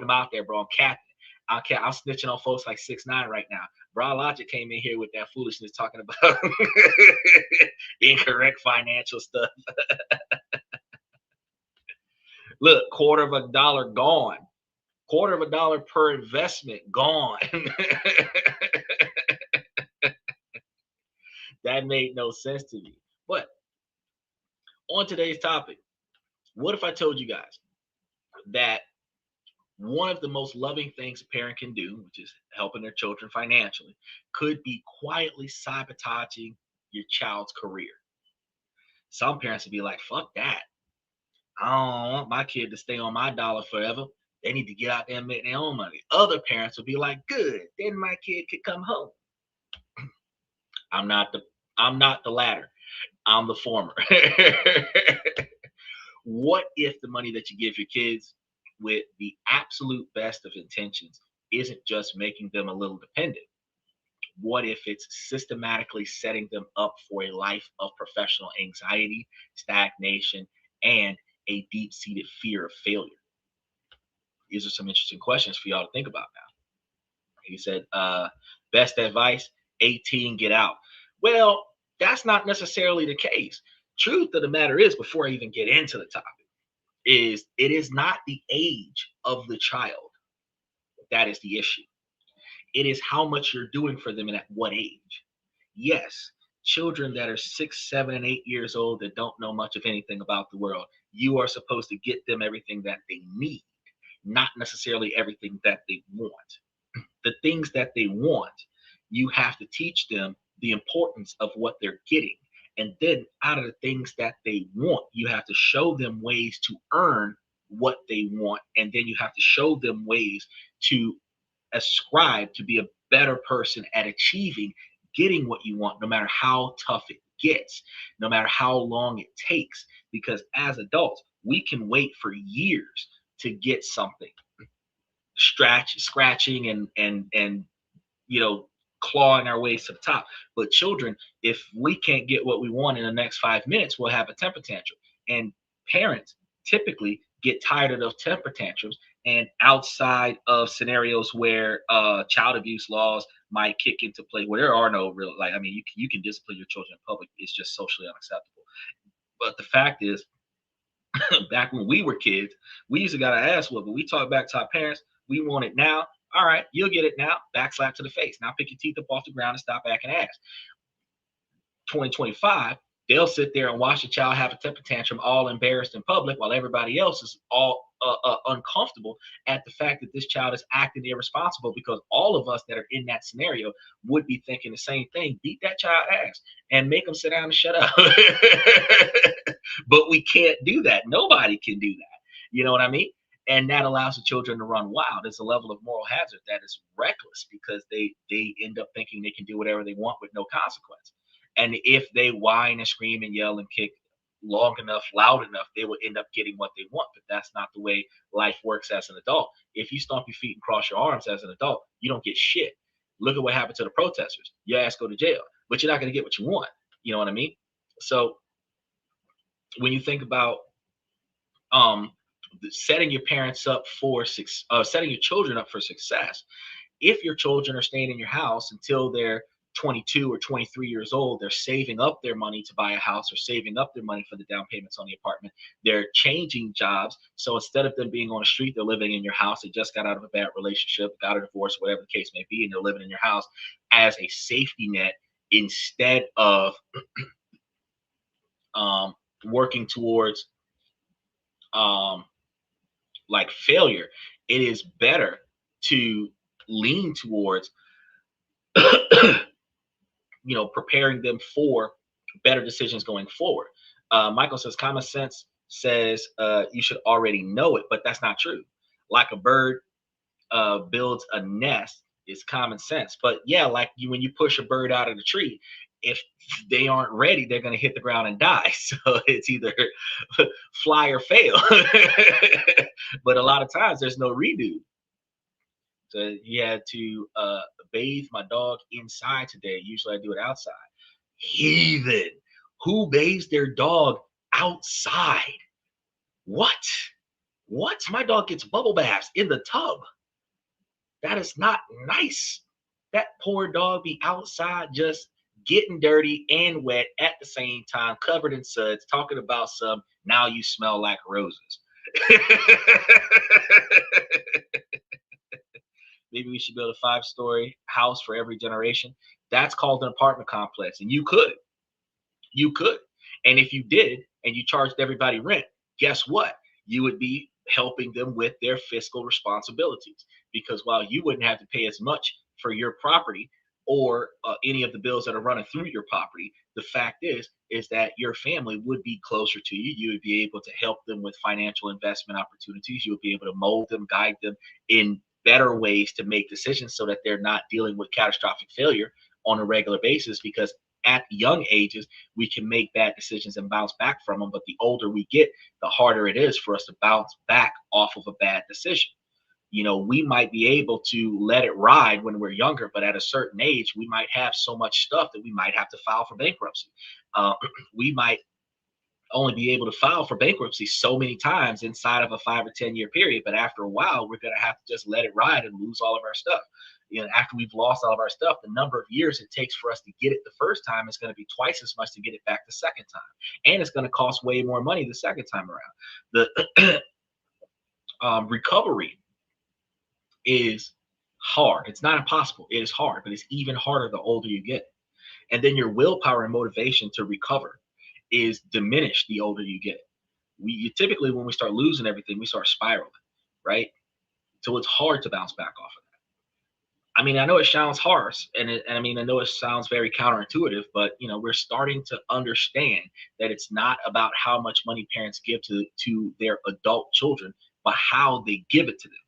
them out there, bro. I'm capping. I'm snitching on folks like 6ix9ine right now. Bro Logic came in here with that foolishness talking about incorrect financial stuff. Look, $0.25 gone. $0.25 per investment gone. That made no sense to me. But on today's topic, what if I told you guys that one of the most loving things a parent can do, which is helping their children financially, could be quietly sabotaging your child's career? Some parents would be like, fuck that. I don't want my kid to stay on my dollar forever. They need to get out there and make their own money. Other parents would be like, good, then my kid could come home. I'm not the latter. I'm the former. What if the money that you give your kids with the absolute best of intentions isn't just making them a little dependent? What if it's systematically setting them up for a life of professional anxiety, stagnation, and a deep-seated fear of failure? These are some interesting questions for y'all to think about now. He said, best advice, 18, get out. Well, that's not necessarily the case. Truth of the matter is, before I even get into the topic, is it is not the age of the child that is the issue. It is how much you're doing for them and at what age. Yes, children that are 6, 7, and 8 years old that don't know much of anything about the world, you are supposed to get them everything that they need, not necessarily everything that they want. The things that they want, you have to teach them the importance of what they're getting. And then out of the things that they want, you have to show them ways to earn what they want. And then you have to show them ways to ascribe to be a better person at achieving getting what you want, no matter how tough it gets, no matter how long it takes. Because as adults, we can wait for years to get something, scratching and clawing our ways to the top. But children, if we can't get what we want in the next 5 minutes, we'll have a temper tantrum. And parents typically get tired of those temper tantrums. And outside of scenarios where child abuse laws might kick into play, where there are no real, you can discipline your children in public. It's just socially unacceptable. But the fact is, back when we were kids, we used to got our ass whooped. But we talk back to our parents. We want it now. All right, you'll get it now. Backslap to the face. Now pick your teeth up off the ground and stop acting ass. 2025, they'll sit there and watch the child have a temper tantrum, all embarrassed in public, while everybody else is all uncomfortable at the fact that this child is acting irresponsible, because all of us that are in that scenario would be thinking the same thing. Beat that child ass and make them sit down and shut up. But we can't do that. Nobody can do that. You know what I mean? And that allows the children to run wild. There's a level of moral hazard that is reckless, because they end up thinking they can do whatever they want with no consequence. And if they whine and scream and yell and kick long enough, loud enough, they will end up getting what they want. But that's not the way life works as an adult. If you stomp your feet and cross your arms as an adult, you don't get shit. Look at what happened to the protesters. Your ass go to jail, but you're not going to get what you want. You know what I mean? So when you think about setting your parents up for setting your children up for success, if your children are staying in your house until they're 22 or 23 years old, they're saving up their money to buy a house, or saving up their money for the down payments on the apartment. They're changing jobs. So instead of them being on the street, they're living in your house. They just got out of a bad relationship, got a divorce, whatever the case may be, and they're living in your house as a safety net instead of working towards like failure. It is better to lean towards preparing them for better decisions going forward. Michael says common sense says you should already know it, but that's not true. Like a bird builds a nest is common sense. But yeah, like when you push a bird out of the tree, if they aren't ready, they're going to hit the ground and die. So it's either fly or fail. But a lot of times there's no redo. So he had to bathe my dog inside today. Usually I do it outside. Heathen. Who bathes their dog outside? What? What? My dog gets bubble baths in the tub. That is not nice. That poor dog be outside just getting dirty and wet at the same time, covered in suds, talking about some now you smell like roses. Maybe we should build a 5-story house for every generation. That's called an apartment complex. And you could. You could. And if you did and you charged everybody rent, guess what? You would be helping them with their fiscal responsibilities. Because while you wouldn't have to pay as much for your property or any of the bills that are running through your property, the fact is that your family would be closer to you. You would be able to help them with financial investment opportunities. You would be able to mold them, guide them in better ways to make decisions so that they're not dealing with catastrophic failure on a regular basis, because at young ages, we can make bad decisions and bounce back from them. But the older we get, the harder it is for us to bounce back off of a bad decision. You know, we might be able to let it ride when we're younger, but at a certain age, we might have so much stuff that we might have to file for bankruptcy. Uh, we might only be able to file for bankruptcy so many times inside of a 5 or 10 year period. But after a while, we're going to have to just let it ride and lose all of our stuff. You know, after we've lost all of our stuff, the number of years it takes for us to get it the first time is going to be twice as much to get it back the second time. And it's going to cost way more money the second time around. The recovery is hard. It's not impossible. It is hard, but it's even harder the older you get. And then your willpower and motivation to recover is diminished the older you get. Typically, when we start losing everything, we start spiraling, right? So it's hard to bounce back off of that. I mean, I know it sounds harsh, and I mean, I know it sounds very counterintuitive, but you know, we're starting to understand that it's not about how much money parents give to their adult children, but how they give it to them.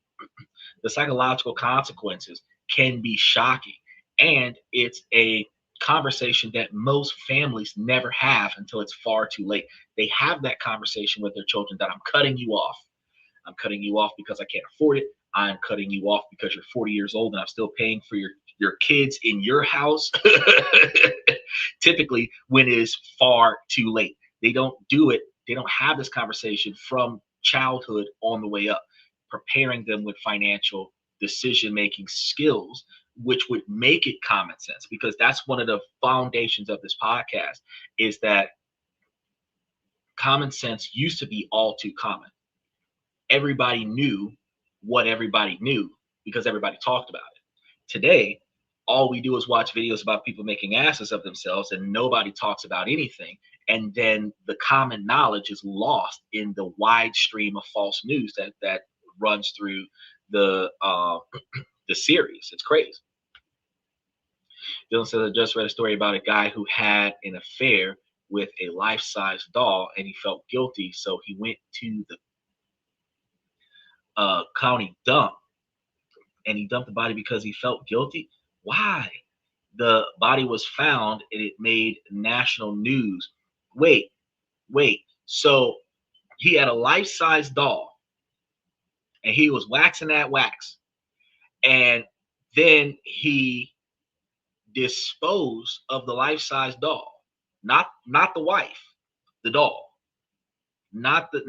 The psychological consequences can be shocking, and it's a conversation that most families never have until it's far too late. They have that conversation with their children that I'm cutting you off. I'm cutting you off because I can't afford it. I'm cutting you off because you're 40 years old and I'm still paying for your kids in your house. Typically, when it is far too late, they don't do it. They don't have this conversation from childhood on the way up, preparing them with financial decision making skills, which would make it common sense. Because that's one of the foundations of this podcast, is that common sense used to be all too common. Everybody knew what everybody knew because everybody talked about it. Today, all we do is watch videos about people making asses of themselves and nobody talks about anything. And then the common knowledge is lost in the wide stream of false news that runs through the series. It's crazy. Dylan says, I just read a story about a guy who had an affair with a life-size doll and he felt guilty, so he went to the county dump and he dumped the body because he felt guilty. Why? The body was found and it made national news. Wait. So he had a life-size doll and he was waxing that wax. And then he disposed of the life-size doll. Not the wife, the doll. Not the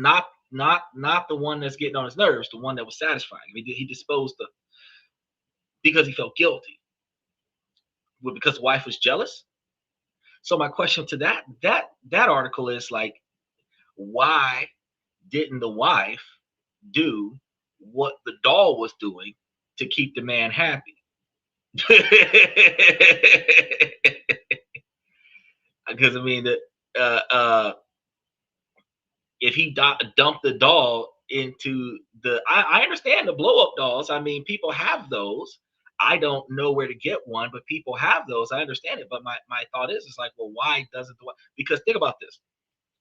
one that's getting on his nerves, the one that was satisfying. He disposed of because he felt guilty. Well, because the wife was jealous. So my question to that article is like, why didn't the wife do what the doll was doing to keep the man happy? Because I mean, if he dumped the doll into I understand the blow up dolls. I mean, people have those. I don't know where to get one, but people have those. I understand it. But my thought is like, well, why doesn't the wife? Because think about this.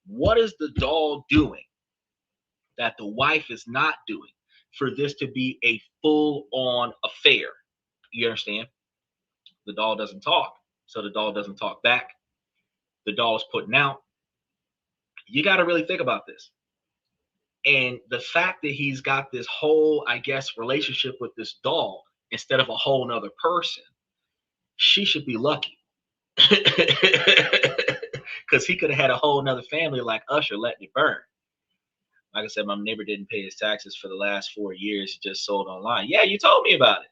What is the doll doing that the wife is not doing for this to be a full on affair? You understand? The doll doesn't talk. So the doll doesn't talk back. The doll is putting out. You got to really think about this. And the fact that he's got this whole, I guess, relationship with this doll instead of a whole nother person, she should be lucky. Because he could have had a whole nother family like Usher letting it burn. Like I said, my neighbor didn't pay his taxes for the last 4 years. He just sold online. Yeah, you told me about it.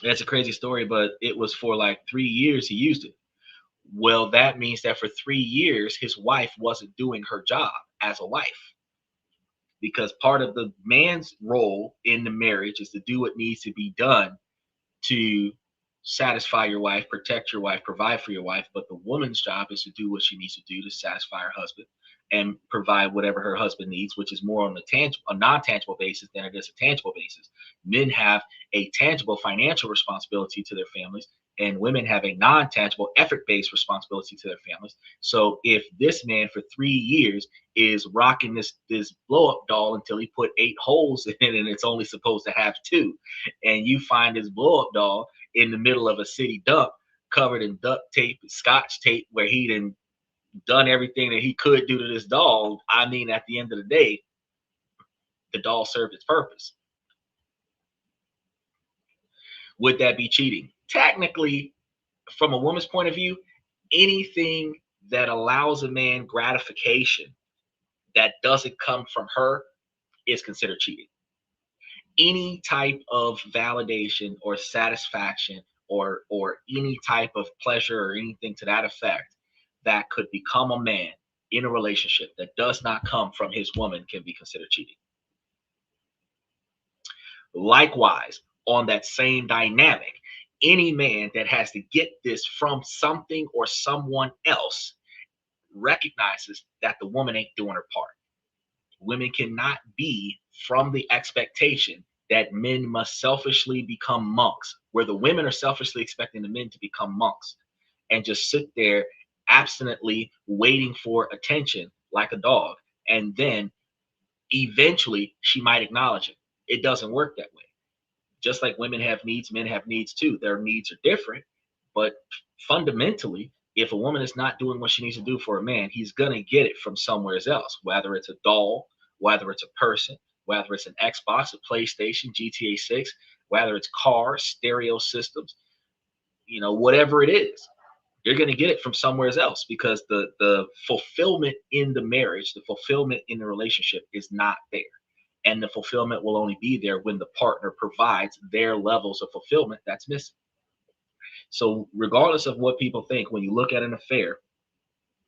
That's a crazy story, but it was for like 3 years he used it. Well, that means that for 3 years, his wife wasn't doing her job as a wife, because part of the man's role in the marriage is to do what needs to be done to satisfy your wife, protect your wife, provide for your wife. But the woman's job is to do what she needs to do to satisfy her husband and provide whatever her husband needs, which is more on a non-tangible basis than it is a tangible basis. Men have a tangible financial responsibility to their families, and women have a non-tangible effort-based responsibility to their families. So if this man for 3 years is rocking this blow-up doll until he put 8 holes in it and it's only supposed to have two, and you find this blow-up doll in the middle of a city dump covered in duct tape, scotch tape, where he done everything that he could do to this doll, I mean, at the end of the day, the doll served its purpose. Would that be cheating? Technically, from a woman's point of view, anything that allows a man gratification that doesn't come from her is considered cheating. Any type of validation or satisfaction or any type of pleasure or anything to that effect that could become a man in a relationship that does not come from his woman can be considered cheating. Likewise, on that same dynamic, any man that has to get this from something or someone else recognizes that the woman ain't doing her part. Women cannot be from the expectation that men must selfishly become monks, where the women are selfishly expecting the men to become monks and just sit there abstinently waiting for attention like a dog. And then eventually she might acknowledge it. It doesn't work that way. Just like women have needs, men have needs too. Their needs are different, but fundamentally, if a woman is not doing what she needs to do for a man, he's gonna get it from somewhere else, whether it's a doll, whether it's a person, whether it's an Xbox, a PlayStation, GTA 6, whether it's cars, stereo systems, whatever it is, you're gonna get it from somewhere else, because the fulfillment in the marriage, the fulfillment in the relationship is not there. And the fulfillment will only be there when the partner provides their levels of fulfillment that's missing. So regardless of what people think, when you look at an affair,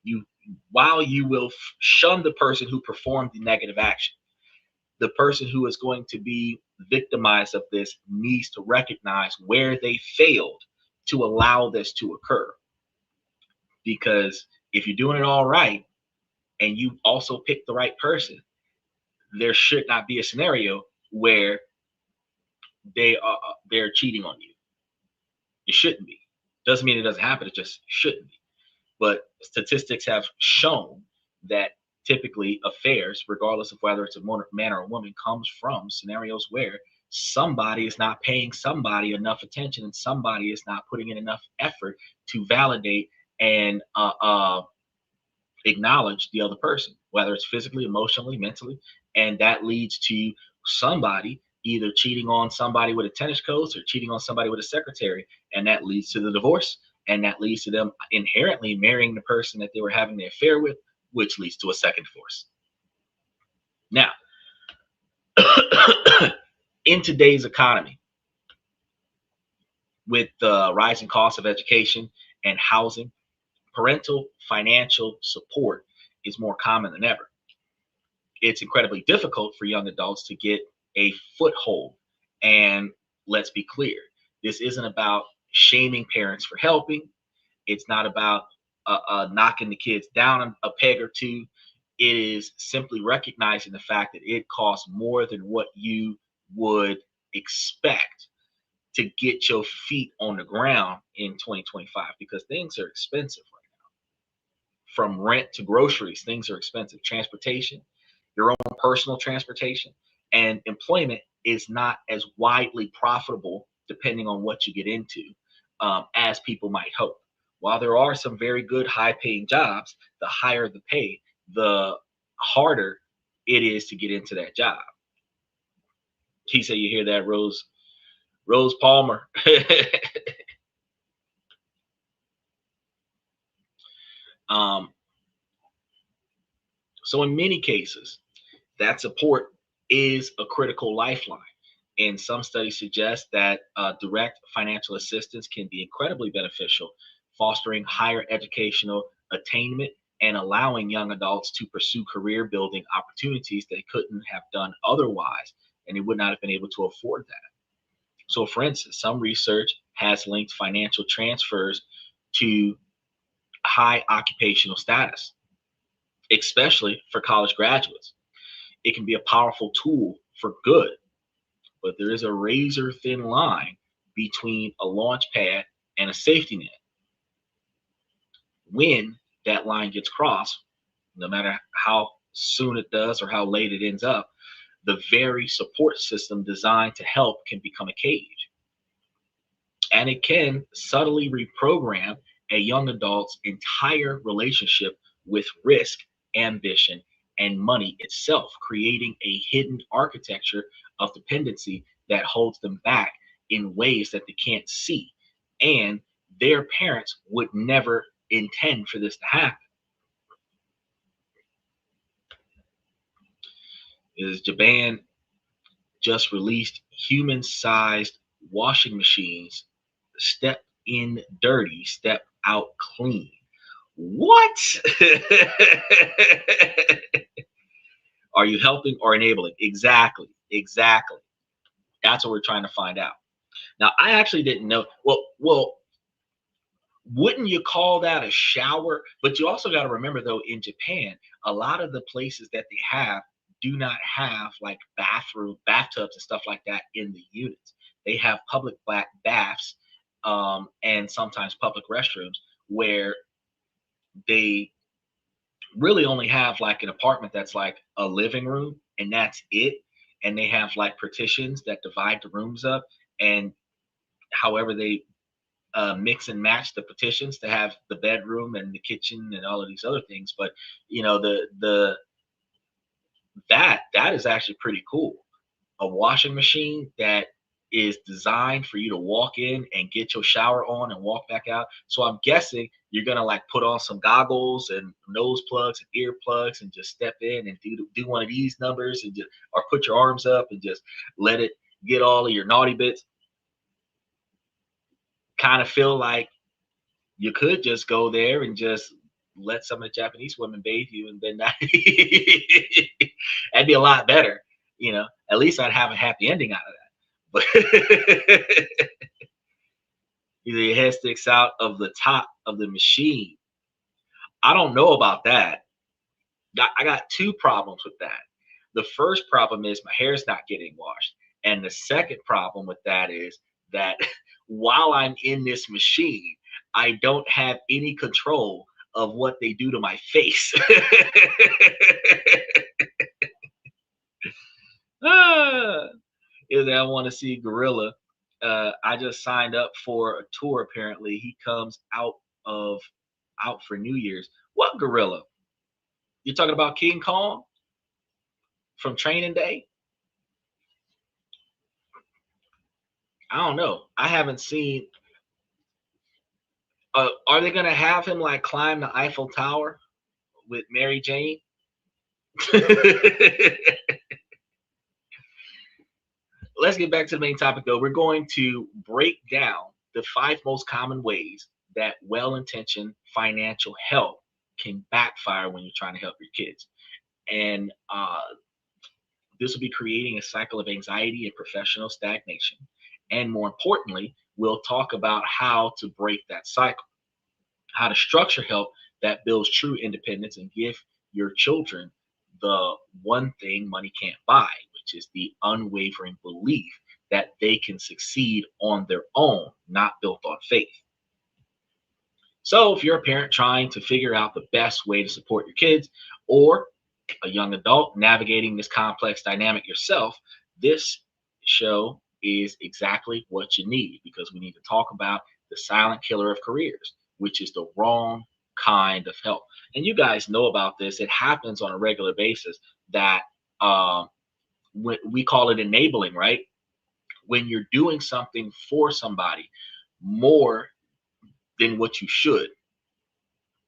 you while you will shun the person who performed the negative action, the person who is going to be victimized of this needs to recognize where they failed to allow this to occur. Because if you're doing it all right and you also pick the right person, there should not be a scenario where they're cheating on you. It shouldn't be. Doesn't mean it doesn't happen. It just shouldn't be. But statistics have shown that typically affairs, regardless of whether it's a man or a woman, comes from scenarios where somebody is not paying somebody enough attention and somebody is not putting in enough effort to validate and acknowledge the other person, whether it's physically, emotionally, mentally. And that leads to somebody either cheating on somebody with a tennis coach or cheating on somebody with a secretary. And that leads to the divorce. And that leads to them inherently marrying the person that they were having the affair with, which leads to a second divorce. Now, in today's economy, with the rising cost of education and housing, parental financial support is more common than ever. It's incredibly difficult for young adults to get a foothold. And let's be clear, this isn't about shaming parents for helping. It's not about knocking the kids down a peg or two. It is simply recognizing the fact that it costs more than what you would expect to get your feet on the ground in 2025, because things are expensive right now. From rent to groceries, things are expensive. Transportation, your own personal transportation, and employment is not as widely profitable, depending on what you get into, as people might hope. While there are some very good high-paying jobs, the higher the pay, the harder it is to get into that job. He said, "You hear that, Rose Palmer?" um, So in many cases, that support is a critical lifeline. And some studies suggest that direct financial assistance can be incredibly beneficial, fostering higher educational attainment and allowing young adults to pursue career building opportunities they couldn't have done otherwise, and they would not have been able to afford that. So, for instance, some research has linked financial transfers to high occupational status, especially for college graduates. It can be a powerful tool for good, but there is a razor thin line between a launch pad and a safety net. When that line gets crossed, no matter how soon it does or how late it ends up, the very support system designed to help can become a cage. And it can subtly reprogram a young adult's entire relationship with risk, ambition, and money itself, creating a hidden architecture of dependency that holds them back in ways that they can't see. And their parents would never intend for this to happen. Is Japan just released human-sized washing machines, step in dirty, step out clean. What? Are you helping or enabling? Exactly. Exactly. That's what we're trying to find out. Now, I actually didn't know. Well, wouldn't you call that a shower? But you also got to remember, though, in Japan, a lot of the places that they have do not have like bathtubs and stuff like that in the units. They have public black baths, and sometimes public restrooms where they really only have like an apartment that's like a living room and that's it. And they have like partitions that divide the rooms up. And however they mix and match the partitions to have the bedroom and the kitchen and all of these other things. But the that is actually pretty cool. A washing machine that is designed for you to walk in and get your shower on and walk back out. So I'm guessing you're gonna like put on some goggles and nose plugs and ear plugs and just step in and do one of these numbers and just or put your arms up and just let it get all of your naughty bits. Kind of feel like you could just go there and just let some of the Japanese women bathe you, and then that'd be a lot better. At least I'd have a happy ending out of that. But either your head sticks out of the top of the machine. I don't know about that. I got two problems with that. The first problem is my hair's not getting washed. And the second problem with that is that while I'm in this machine, I don't have any control of what they do to my face. Is I want to see Gorilla. I just signed up for a tour. Apparently, he comes out for New Year's. What Gorilla? You talking about King Kong from Training Day? I don't know. I haven't seen. Are they gonna have him like climb the Eiffel Tower with Mary Jane? Let's get back to the main topic, though. We're going to break down the 5 most common ways that well-intentioned financial help can backfire when you're trying to help your kids. And this will be creating a cycle of anxiety and professional stagnation. And more importantly, we'll talk about how to break that cycle, how to structure help that builds true independence and give your children the one thing money can't buy, which is the unwavering belief that they can succeed on their own, not built on faith. So if you're a parent trying to figure out the best way to support your kids, or a young adult navigating this complex dynamic yourself, this show is exactly what you need, because we need to talk about the silent killer of careers, which is the wrong kind of help. And you guys know about this. It happens on a regular basis that when we call it enabling, right? When you're doing something for somebody more than what you should,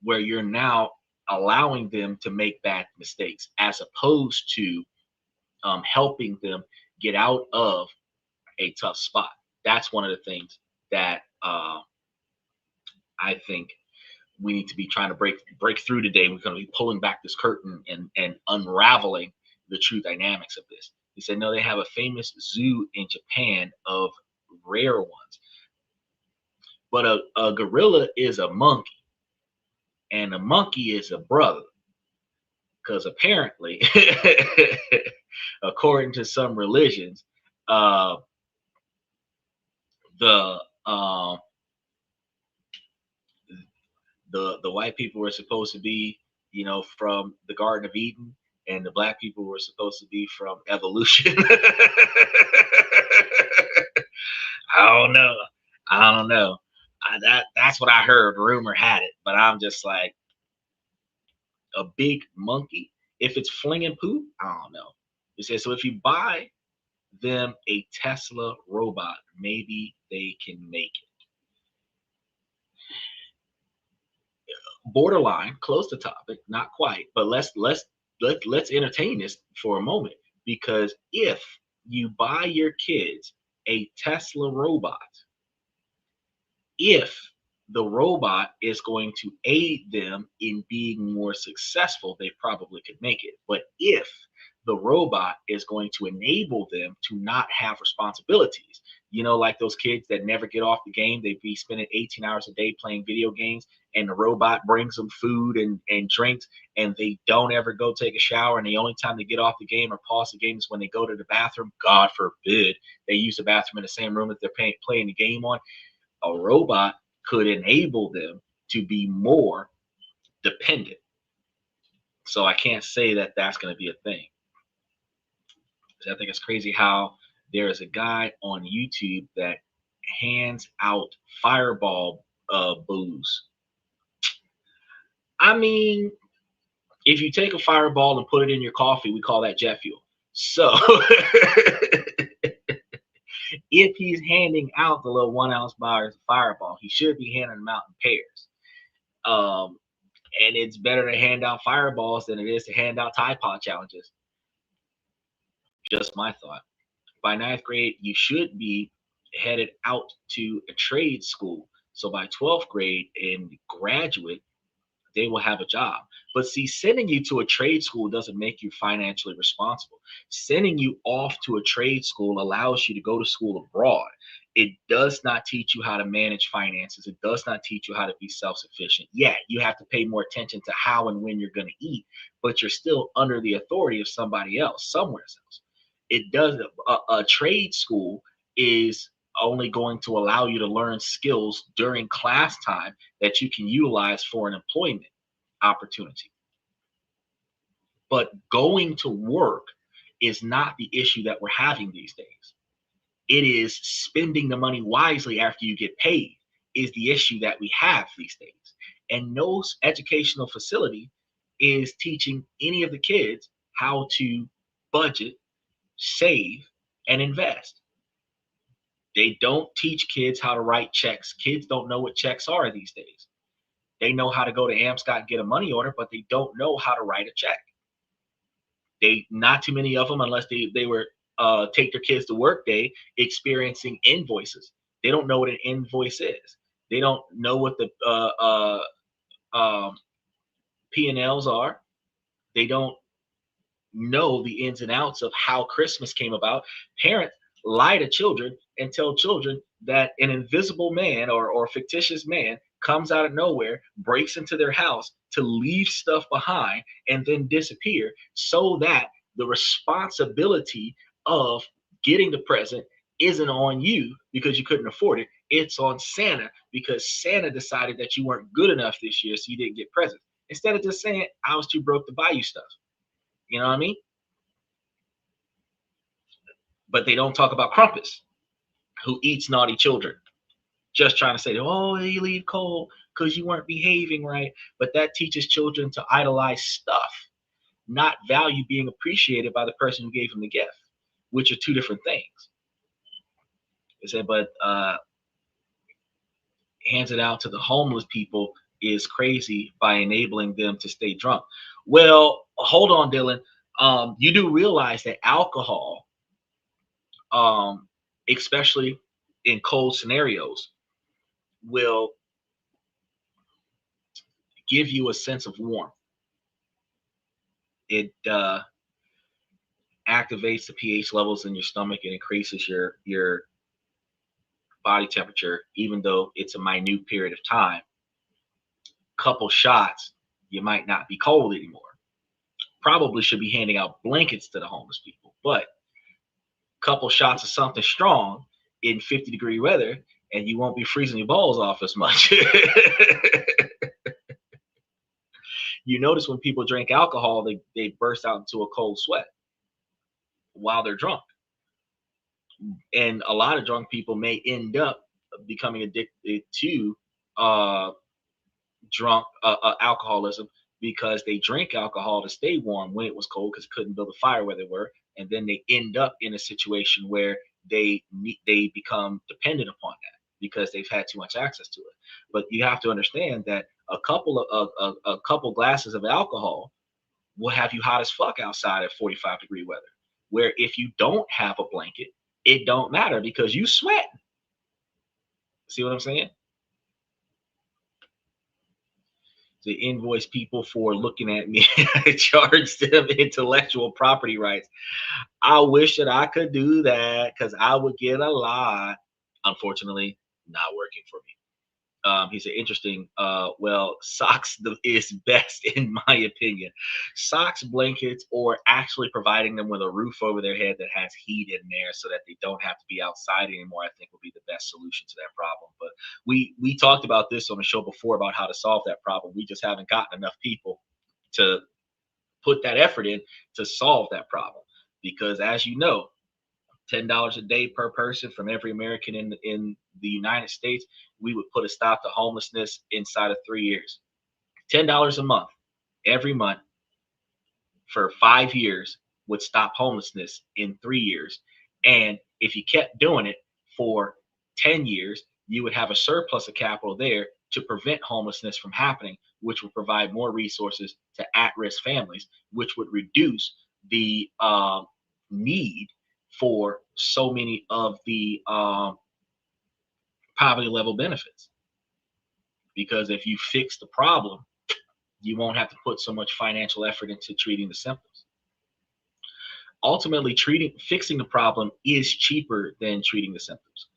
where you're now allowing them to make bad mistakes as opposed to helping them get out of a tough spot. That's one of the things that I think we need to be trying to break through today. We're going to be pulling back this curtain and unraveling the true dynamics of this. He said, no, they have a famous zoo in Japan of rare ones, but a gorilla is a monkey, and a monkey is a brother. Because apparently, according to some religions, uh, the um, the white people were supposed to be, from the Garden of Eden, and the black people were supposed to be from evolution. I don't know. I don't know. That's what I heard. Rumor had it, but I'm just like, a big monkey. If it's flinging poop, I don't know. It says, so if you buy them a Tesla robot, maybe they can make it. Borderline, close to topic, not quite, but let's entertain this for a moment, because if you buy your kids a Tesla robot, if the robot is going to aid them in being more successful, they probably could make it. But if the robot is going to enable them to not have responsibilities, like those kids that never get off the game, they be spending 18 hours a day playing video games, and the robot brings them food and drinks, and they don't ever go take a shower. And the only time they get off the game or pause the game is when they go to the bathroom. God forbid they use the bathroom in the same room that they're playing the game on. A robot could enable them to be more dependent. So I can't say that that's going to be a thing. I think it's crazy how there is a guy on YouTube that hands out fireball booze. I mean, if you take a fireball and put it in your coffee, we call that jet fuel. So if he's handing out the little 1 ounce bars of fireball, he should be handing them out in pairs. And it's better to hand out fireballs than it is to hand out Tide Pod challenges. Just my thought. By 9th grade, you should be headed out to a trade school. So by 12th grade and graduate, they will have a job. But see, sending you to a trade school doesn't make you financially responsible. Sending you off to a trade school allows you to go to school abroad. It does not teach you how to manage finances. It does not teach you how to be self-sufficient. Yeah, you have to pay more attention to how and when you're going to eat, but you're still under the authority of somebody else, somewhere else. It does. A trade school is only going to allow you to learn skills during class time that you can utilize for an employment opportunity. But going to work is not the issue that we're having these days. It is spending the money wisely after you get paid is the issue that we have these days. And no educational facility is teaching any of the kids how to budget, save, and invest. They don't teach kids how to write checks. Kids don't know what checks are these days. They know how to go to Amscot and get a money order, but they don't know how to write a check. Not too many of them, unless they were take their kids to work day, experiencing invoices. They don't know what an invoice is. They don't know what the P&Ls are. They don't know the ins and outs of how Christmas came about. Parents lie to children and tell children that an invisible man or fictitious man comes out of nowhere, breaks into their house to leave stuff behind and then disappear, so that the responsibility of getting the present isn't on you because you couldn't afford it. It's on Santa because Santa decided that you weren't good enough this year, so you didn't get presents. Instead of just saying, I was too broke to buy you stuff. You know what I mean? But they don't talk about Krampus, who eats naughty children. Just trying to say, oh, you leave cold because you weren't behaving right. But that teaches children to idolize stuff, not value being appreciated by the person who gave them the gift, which are two different things. They said, but hands it out to the homeless people is crazy by enabling them to stay drunk. Well, hold on, Dylan. You do realize that alcohol, um, especially in cold scenarios, will give you a sense of warmth. It activates the pH levels in your stomach and increases your body temperature, even though it's a minute period of time. Couple shots, you might not be cold anymore. Probably should be handing out blankets to the homeless people, but couple shots of something strong in 50-degree weather, and you won't be freezing your balls off as much. You notice when people drink alcohol, they burst out into a cold sweat while they're drunk. And a lot of drunk people may end up becoming addicted to uh, alcoholism because they drink alcohol to stay warm when it was cold because couldn't build a fire where they were, and then they end up in a situation where they become dependent upon that because they've had too much access to it. But you have to understand that a couple glasses of alcohol will have you hot as fuck outside at 45-degree weather. Where if you don't have a blanket, it don't matter because you sweat. See what I'm saying? To invoice people for looking at me, charge them intellectual property rights. I wish that I could do that because I would get a lot. Unfortunately, not working for me. He said, interesting. Well, socks is best in my opinion. Socks, blankets, or actually providing them with a roof over their head that has heat in there so that they don't have to be outside anymore, I think would be the best solution to that problem. But we talked about this on the show before about how to solve that problem. We just haven't gotten enough people to put that effort in to solve that problem. Because as you know, $10 a day per person from every American in the United States, we would put a stop to homelessness inside of 3 years. $10 a month, every month for 5 years would stop homelessness in 3 years. And if you kept doing it for 10 years, you would have a surplus of capital there to prevent homelessness from happening, which would provide more resources to at risk families, which would reduce the need for so many of the poverty level benefits. Because if you fix the problem, you won't have to put so much financial effort into treating the symptoms. Ultimately, fixing the problem is cheaper than treating the symptoms,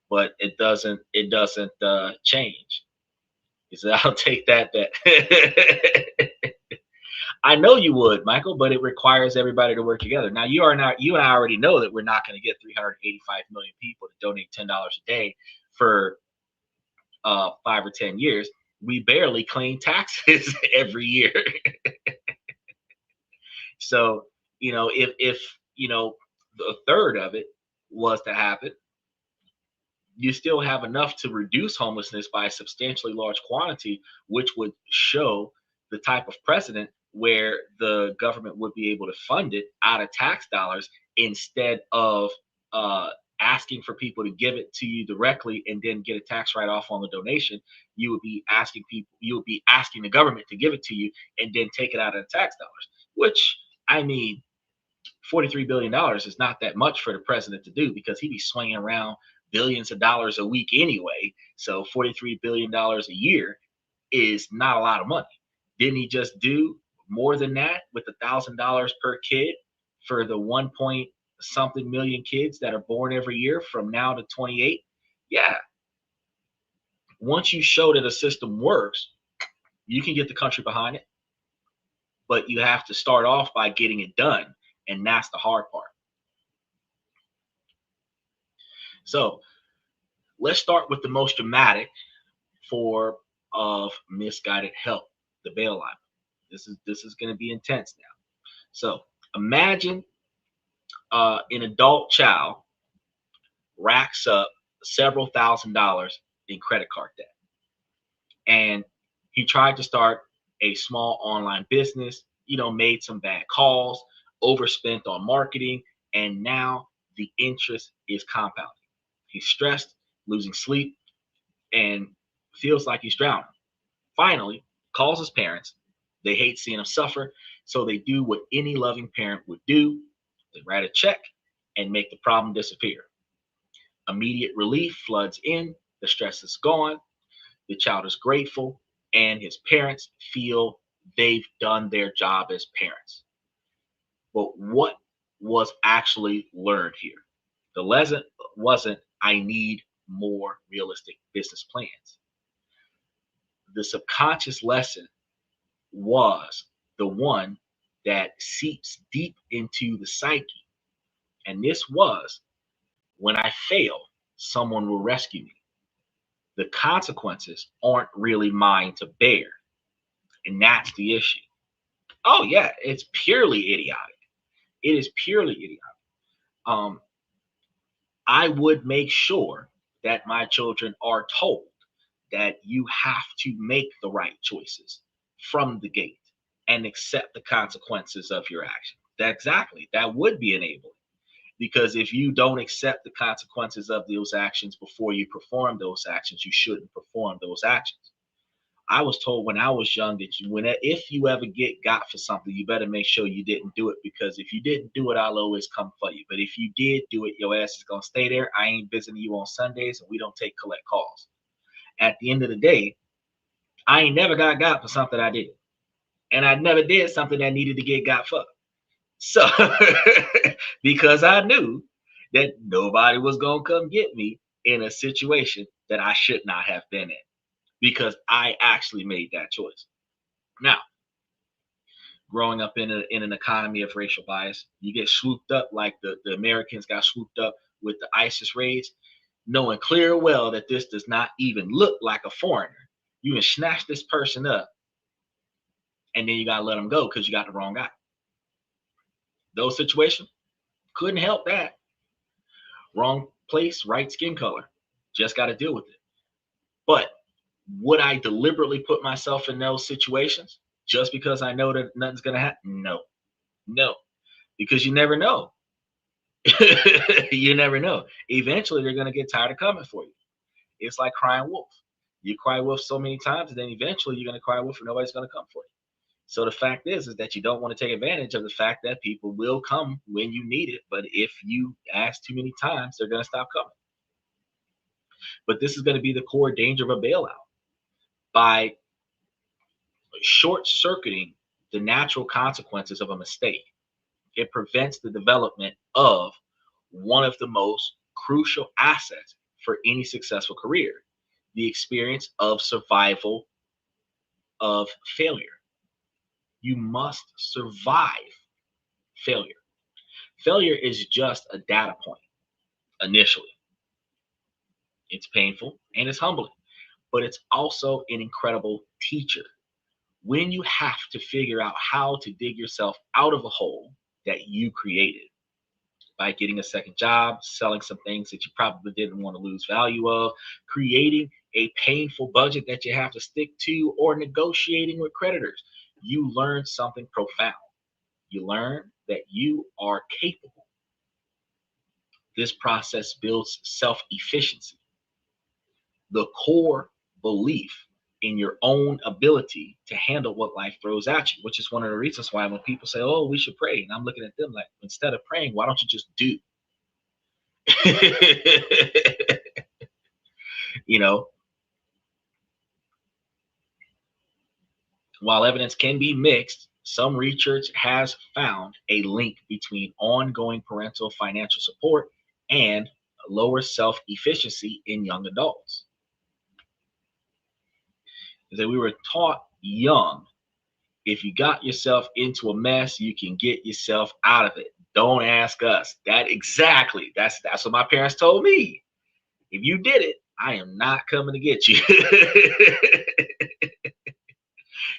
but it doesn't change. He said, I'll take that bet. I know you would, Michael, but it requires everybody to work together. Now, you and I already know that we're not going to get 385 million people to donate $10 a day for 5 or 10 years. We barely claim taxes every year. So, if a third of it was to happen, you still have enough to reduce homelessness by a substantially large quantity, which would show the type of precedent where the government would be able to fund it out of tax dollars instead of asking for people to give it to you directly and then get a tax write-off on the donation. You would be asking the government to give it to you and then take it out of the tax dollars, which, I mean, $43 billion is not that much for the president to do because he'd be swinging around billions of dollars a week anyway. So $43 billion a year is not a lot of money. Didn't he just do more than that with $1,000 per kid for the 1 point something million kids that are born every year from now to 28? Yeah. Once you show that a system works, you can get the country behind it, but you have to start off by getting it done. And that's the hard part. So let's start with the most dramatic form of misguided help, the bailout. This is going to be intense now. So imagine an adult child racks up several $1,000s in credit card debt, and he tried to start a small online business. Made some bad calls, overspent on marketing, and now the interest is compounding. He's stressed, losing sleep, and feels like he's drowning. Finally, calls his parents. They hate seeing him suffer, so they do what any loving parent would do. They write a check and make the problem disappear. Immediate relief floods in, the stress is gone, the child is grateful, and his parents feel they've done their job as parents. But what was actually learned here? The lesson wasn't, I need more realistic business plans. The subconscious lesson was the one that seeps deep into the psyche. And this was, when I fail, someone will rescue me. The consequences aren't really mine to bear. And that's the issue. Oh, yeah, it's purely idiotic. It is purely idiotic. Um, I would make sure that my children are told that you have to make the right choices from the gate and accept the consequences of your action. Exactly. That would be enabling. Because if you don't accept the consequences of those actions before you perform those actions, you shouldn't perform those actions. I was told when I was young that if you ever get got for something, you better make sure you didn't do it, because if you didn't do it, I'll always come for you. But if you did do it, your ass is gonna stay there. I ain't visiting you on Sundays, and we don't take collect calls. At the end of the day, I ain't never got for something I did, and I never did something that needed to get got for. So because I knew that nobody was gonna come get me in a situation that I should not have been in, because I actually made that choice. Now, growing up in an economy of racial bias, you get swooped up like the Americans got swooped up with the ISIS raids, knowing clear well that this does not even look like a foreigner. You can snatch this person up, and then you gotta let them go because you got the wrong guy. Those situations couldn't help that. Wrong place, right skin color. Just got to deal with it. But would I deliberately put myself in those situations just because I know that nothing's going to happen? No, because you never know. You never know. Eventually, they're going to get tired of coming for you. It's like crying wolf. You cry wolf so many times, and then eventually you're going to cry wolf and nobody's going to come for you. So the fact is that you don't want to take advantage of the fact that people will come when you need it. But if you ask too many times, they're going to stop coming. But this is going to be the core danger of a bailout. By short circuiting the natural consequences of a mistake, it prevents the development of one of the most crucial assets for any successful career: the experience of survival of failure. You must survive failure. Failure is just a data point initially. It's painful and it's humbling, but it's also an incredible teacher. When you have to figure out how to dig yourself out of a hole that you created by getting a second job, selling some things that you probably didn't want to lose value of, creating a painful budget that you have to stick to, or negotiating with creditors, you learn something profound. You learn that you are capable. This process builds self-efficiency, the core belief in your own ability to handle what life throws at you, which is one of the reasons why when people say, oh, we should pray, and I'm looking at them like, instead of praying, why don't you just do? You know, while evidence can be mixed, some research has found a link between ongoing parental financial support and lower self-efficiency in young adults. That we were taught young, if you got yourself into a mess, you can get yourself out of it. Don't ask us. That's what my parents told me. If you did it, I am not coming to get you.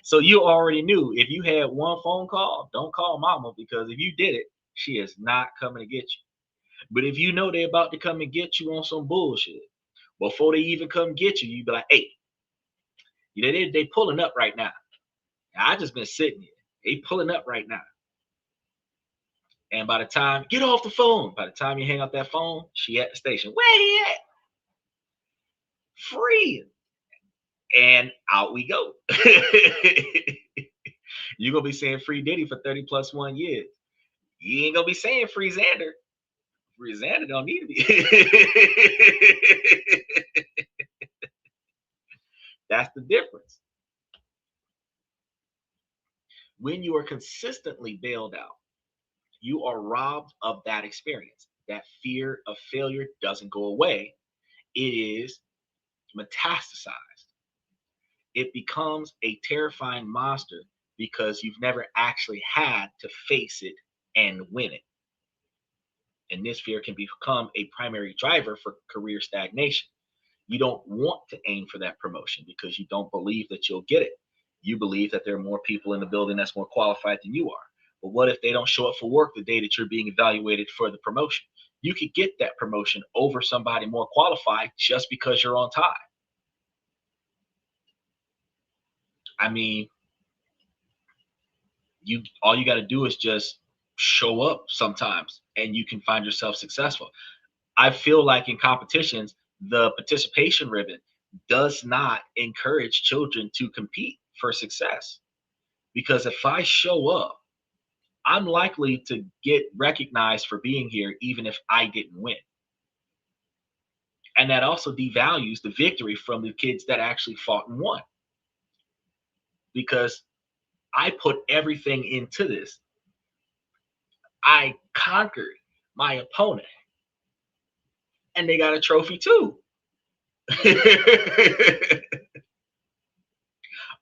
So you already knew, if you had one phone call, don't call mama, because if you did it, she is not coming to get you. But if you know they're about to come and get you on some bullshit, before they even come get you, you be like, hey, they pulling up right now. I just been sitting here. They pulling up right now. And by the time, get off the phone. By the time you hang up that phone, she at the station. Where he at? Free. And out we go. You're gonna be saying free Diddy for 30 plus 1 years. You ain't gonna be saying free Xander. Free Xander don't need to be. That's the difference. When you are consistently bailed out, you are robbed of that experience. That fear of failure doesn't go away. It is metastasized. It becomes a terrifying monster because you've never actually had to face it and win it. And this fear can become a primary driver for career stagnation. You don't want to aim for that promotion because you don't believe that you'll get it. You believe that there are more people in the building that's more qualified than you are. But what if they don't show up for work the day that you're being evaluated for the promotion? You could get that promotion over somebody more qualified just because you're on time. I mean, you all you got to do is just show up sometimes and you can find yourself successful. I feel like in competitions, the participation ribbon does not encourage children to compete for success. Because if I show up, I'm likely to get recognized for being here, even if I didn't win. And that also devalues the victory from the kids that actually fought and won. Because I put everything into this. I conquered my opponent, and they got a trophy too.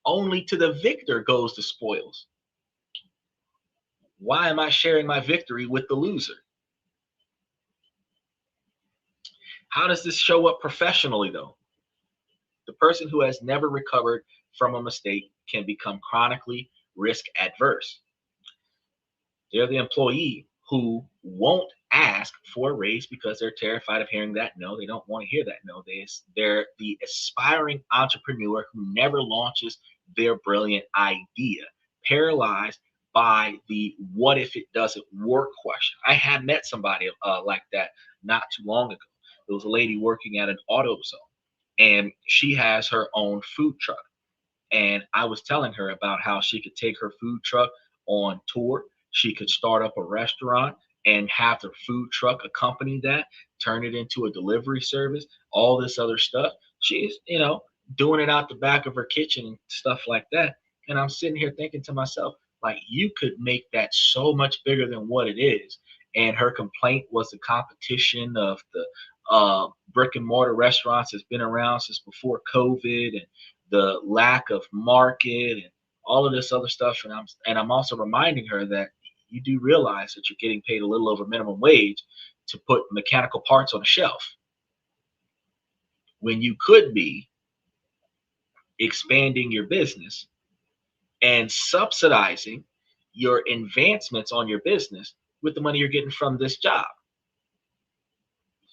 Only to the victor goes the spoils. Why am I sharing my victory with the loser? How does this show up professionally, though? The person who has never recovered from a mistake can become chronically risk adverse. They're the employee who won't ask for a raise because they're terrified of hearing that no. They don't want to hear that no. They're the aspiring entrepreneur who never launches their brilliant idea, paralyzed by the what if it doesn't work question. I had met somebody like that not too long ago. There was a lady working at an auto zone, and she has her own food truck. And I was telling her about how she could take her food truck on tour. She could start up a restaurant and have the food truck accompany that, turn it into a delivery service, all this other stuff. She's, doing it out the back of her kitchen and stuff like that. And I'm sitting here thinking to myself, like, you could make that so much bigger than what it is. And her complaint was the competition of the brick and mortar restaurants that's been around since before COVID, and the lack of market and all of this other stuff. And I'm also reminding her that you do realize that you're getting paid a little over minimum wage to put mechanical parts on a shelf when you could be expanding your business and subsidizing your advancements on your business with the money you're getting from this job.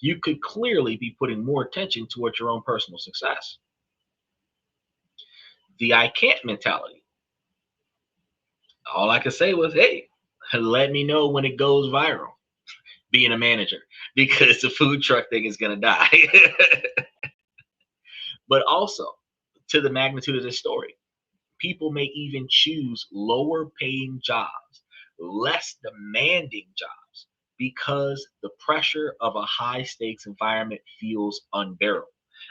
You could clearly be putting more attention towards your own personal success. The I can't mentality. All I could say was, hey, let me know when it goes viral, being a manager, because the food truck thing is going to die. But also, to the magnitude of this story, people may even choose lower paying jobs, less demanding jobs, because the pressure of a high stakes environment feels unbearable.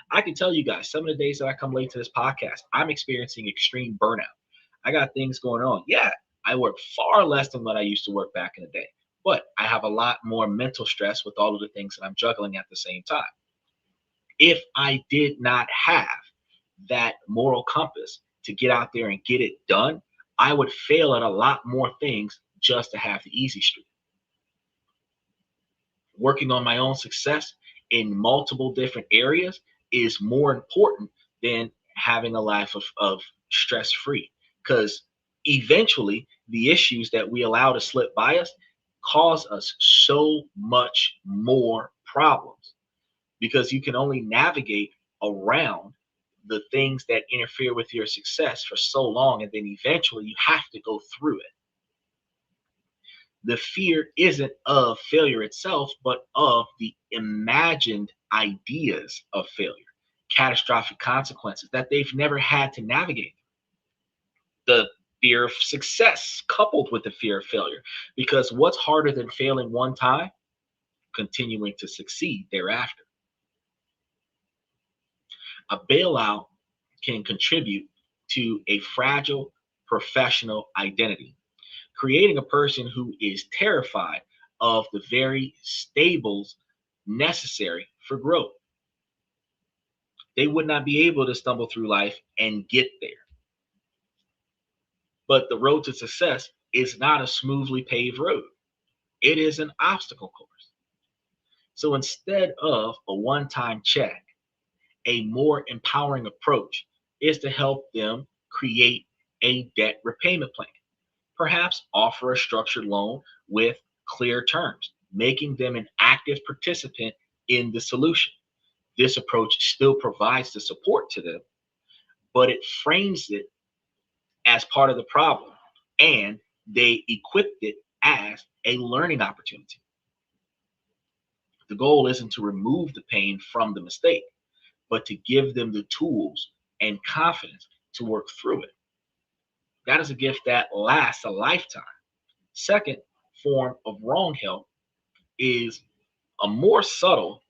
I can tell you guys, some of the days that I come late to this podcast, I'm experiencing extreme burnout. I got things going on. Yeah, I work far less than what I used to work back in the day, but I have a lot more mental stress with all of the things that I'm juggling at the same time. If I did not have that moral compass to get out there and get it done, I would fail at a lot more things just to have the easy street. Working on my own success in multiple different areas is more important than having a life of stress free, because eventually the issues that we allow to slip by us cause us so much more problems, because you can only navigate around the things that interfere with your success for so long, and then eventually you have to go through it. The fear isn't of failure itself, but of the imagined ideas of failure. catastrophic consequences that they've never had to navigate. The fear of success coupled with the fear of failure. Because what's harder than failing one time? Continuing to succeed thereafter. A bailout can contribute to a fragile professional identity, creating a person who is terrified of the very stables necessary for growth. They would not be able to stumble through life and get there. But the road to success is not a smoothly paved road. It is an obstacle course. So instead of a one-time check, a more empowering approach is to help them create a debt repayment plan. Perhaps offer a structured loan with clear terms, making them an active participant in the solution. This approach still provides the support to them, but it frames it as part of the problem, and they equipped it as a learning opportunity. The goal isn't to remove the pain from the mistake, but to give them the tools and confidence to work through it. That is a gift that lasts a lifetime. Second form of wrong help is a more subtle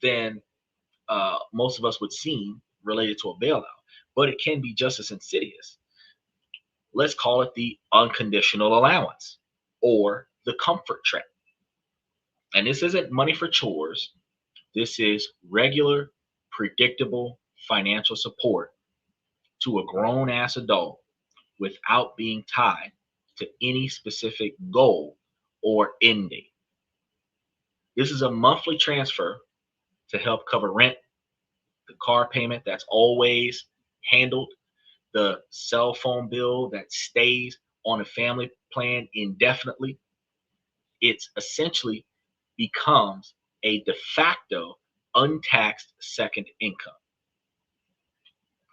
than most of us would seem related to a bailout, but it can be just as insidious. Let's call it the unconditional allowance or the comfort trap. And this isn't money for chores. This is regular, predictable financial support to a grown ass adult without being tied to any specific goal or end date. This is a monthly transfer to help cover rent, the car payment that's always handled, the cell phone bill that stays on a family plan indefinitely. It's essentially becomes a de facto untaxed second income.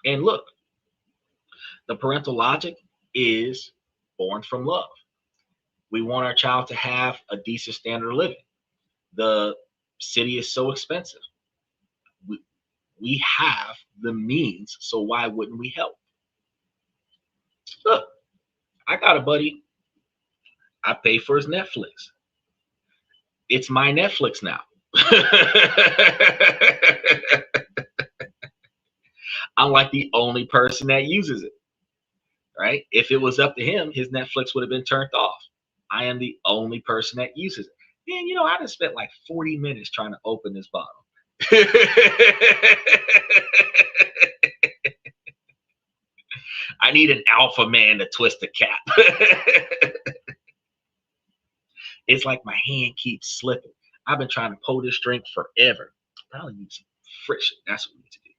And look, the parental logic is born from love. We want our child to have a decent standard of living. The city is so expensive. We have the means, so why wouldn't we help? Look, I got a buddy. I pay for his Netflix. It's my Netflix now. I'm like the only person that uses it, right? If it was up to him, his Netflix would have been turned off. I am the only person that uses it. Man, I just spent like 40 minutes trying to open this bottle. I need an alpha man to twist the cap. It's like my hand keeps slipping. I've been trying to pour this drink forever. Probably need some friction. That's what we need to do.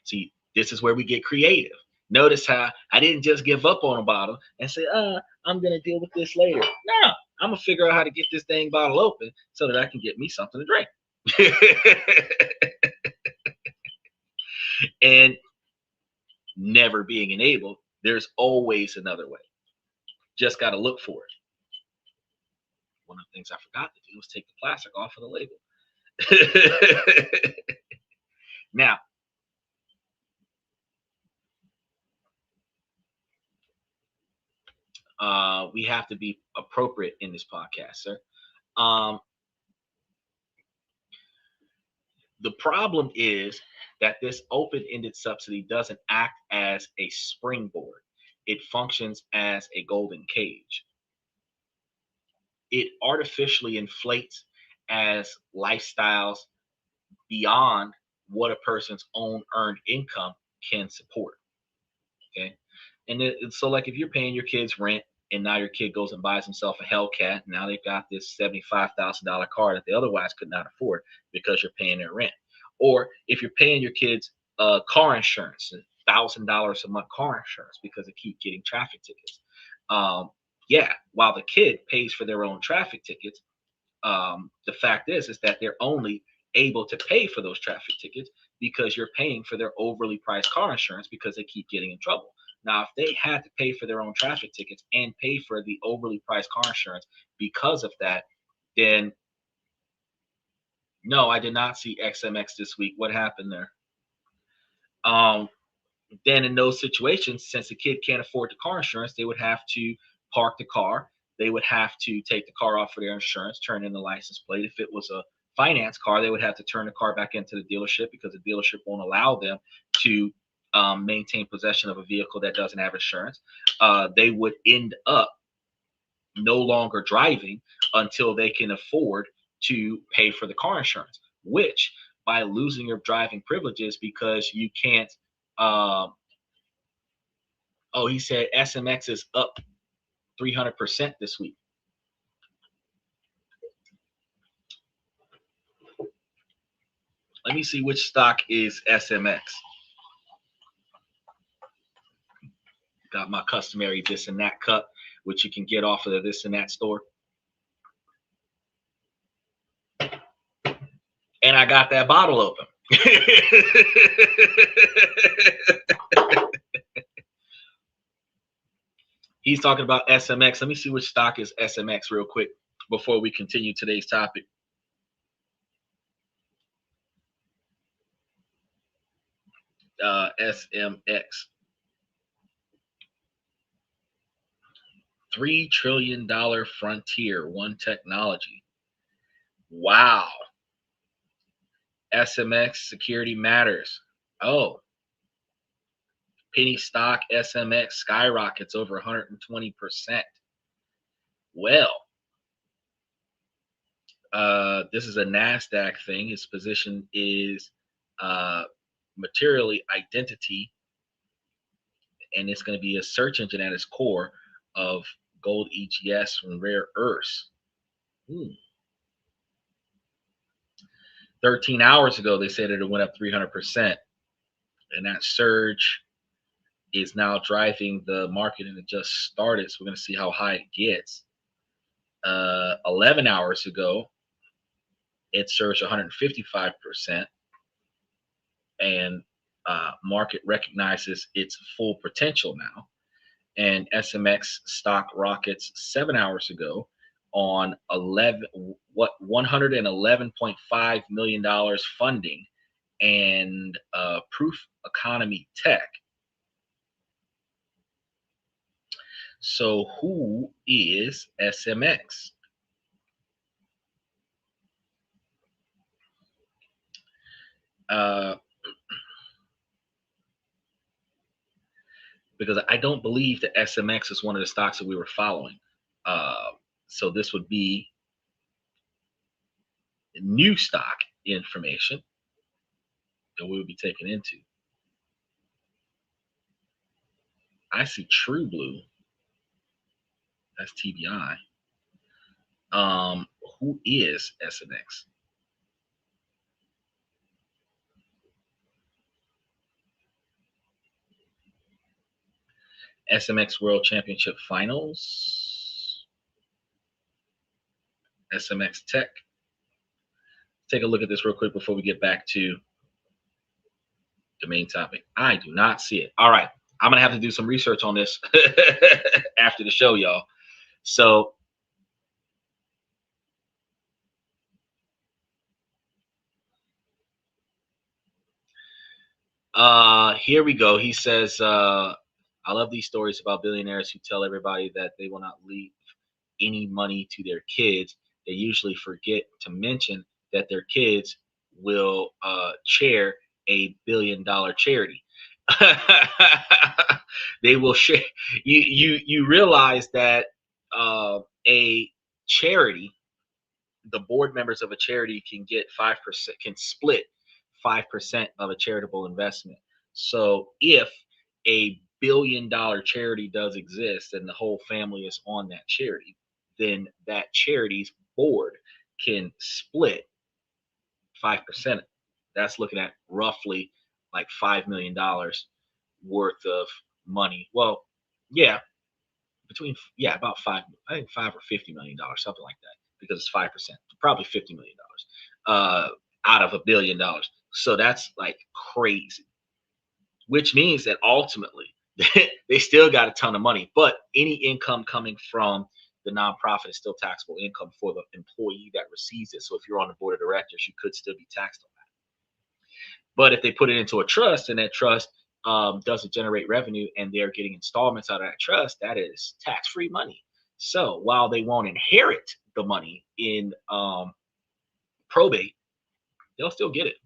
See, this is where we get creative. Notice how I didn't just give up on a bottle and say, I'm going to deal with this later. No, I'm going to figure out how to get this dang bottle open so that I can get me something to drink. And never being enabled, there's always another way. Just got to look for it. One of the things I forgot to do was take the plastic off of the label. Now, we have to be appropriate in this podcast, sir. The problem is that this open-ended subsidy doesn't act as a springboard. It functions as a golden cage. It artificially inflates as lifestyles beyond what a person's own earned income can support. Okay. And so like if you're paying your kids rent and now your kid goes and buys himself a Hellcat, now they've got this $75,000 car that they otherwise could not afford because you're paying their rent. Or if you're paying your kids car insurance, $1,000 a month car insurance because they keep getting traffic tickets. Yeah, while the kid pays for their own traffic tickets, the fact is that they're only able to pay for those traffic tickets because you're paying for their overly priced car insurance because they keep getting in trouble. Now, if they had to pay for their own traffic tickets and pay for the overly priced car insurance because of that, then No, I did not see XMX this week. What happened there? Um, then in those situations, since the kid can't afford the car insurance, they would have to park the car. They would have to take the car off for their insurance, turn in the license plate. If it was a finance car, they would have to turn the car back into the dealership because the dealership won't allow them to maintain possession of a vehicle that doesn't have insurance. They would end up no longer driving until they can afford to pay for the car insurance, which by losing your driving privileges because you can't um, oh, he said SMX is up 300% this week. Let me see which stock is SMX. Got my customary this and that cup, which you can get off of the this and that store. And I got that bottle open. He's talking about SMX. Let me see which stock is SMX real quick before we continue today's topic. SMX. $3 trillion frontier, one technology. Wow. SMX security matters. Oh, penny stock SMX skyrockets over 120%. Well, this is a NASDAQ thing. Its position is materially identity, and it's going to be a search engine at its core of gold ETS from rare earths. 13 hours ago, they said it went up 300%. And that surge is now driving the market, and it just started. So we're going to see how high it gets. 11 hours ago, it surged 155%. And market recognizes its full potential now. And SMX stock rockets 7 hours ago on $111.5 million funding and proof economy tech. So who is SMX? Because I don't believe that SMX is one of the stocks that we were following. So this would be new stock information that we would be taken into. I see True Blue. That's TBI. Who is SMX? SMX World Championship Finals. SMX Tech. Take a look at this real quick before we get back to the main topic. I do not see it. All right. I'm going to have to do some research on this after the show, y'all. So here we go. He says, I love these stories about billionaires who tell everybody that they will not leave any money to their kids. They usually forget to mention that their kids will chair a $1 billion charity. They will share. You realize that a charity, the board members of a charity can get 5%, can split 5% of a charitable investment. So if a $1 billion charity does exist and the whole family is on that charity, then that charity's board can split 5%. That's looking at roughly like $5 million worth of money. Well, yeah, about five, I think $5 or $50 million, something like that, because it's 5%, probably $50 million out of $1 billion. So that's like crazy, which means that ultimately they still got a ton of money, but any income coming from the nonprofit is still taxable income for the employee that receives it. So if you're on the board of directors, you could still be taxed on that. But if they put it into a trust and that trust doesn't generate revenue and they're getting installments out of that trust, that is tax-free money. So while they won't inherit the money in probate, they'll still get it.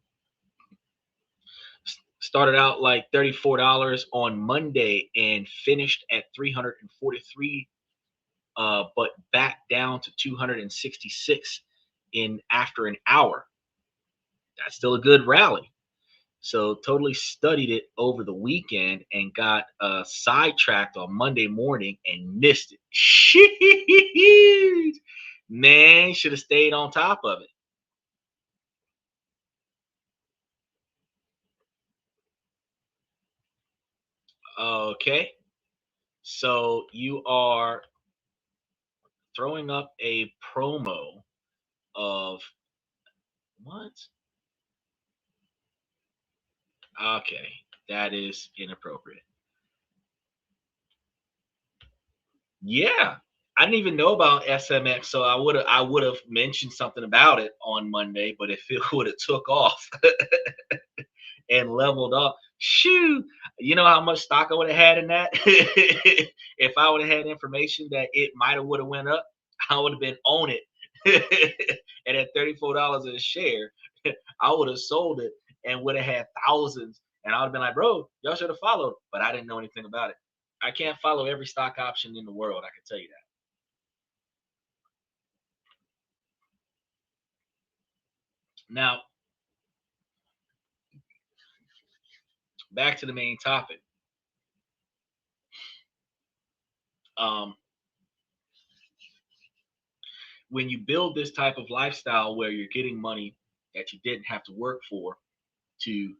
Started out like $34 on Monday and finished at 343, but back down to 266 in after an hour. That's still a good rally. So totally studied it over the weekend and got sidetracked on Monday morning and missed it. Sheesh. Man, should have stayed on top of it. Okay. So you are throwing up a promo of what? Okay. That is inappropriate. Yeah. I didn't even know about SMX, so I would have mentioned something about it on Monday, but if it would have took off and leveled up, shoot, you know how much stock I would have had in that? If I would have had information that it might have would have went up, I would have been on it. And at $34 a share, I would have sold it and would have had thousands. And I would have been like, bro, y'all should have followed. But I didn't know anything about it. I can't follow every stock option in the world. I can tell you that. Now, back to the main topic. Um, when you build this type of lifestyle where you're getting money that you didn't have to work for to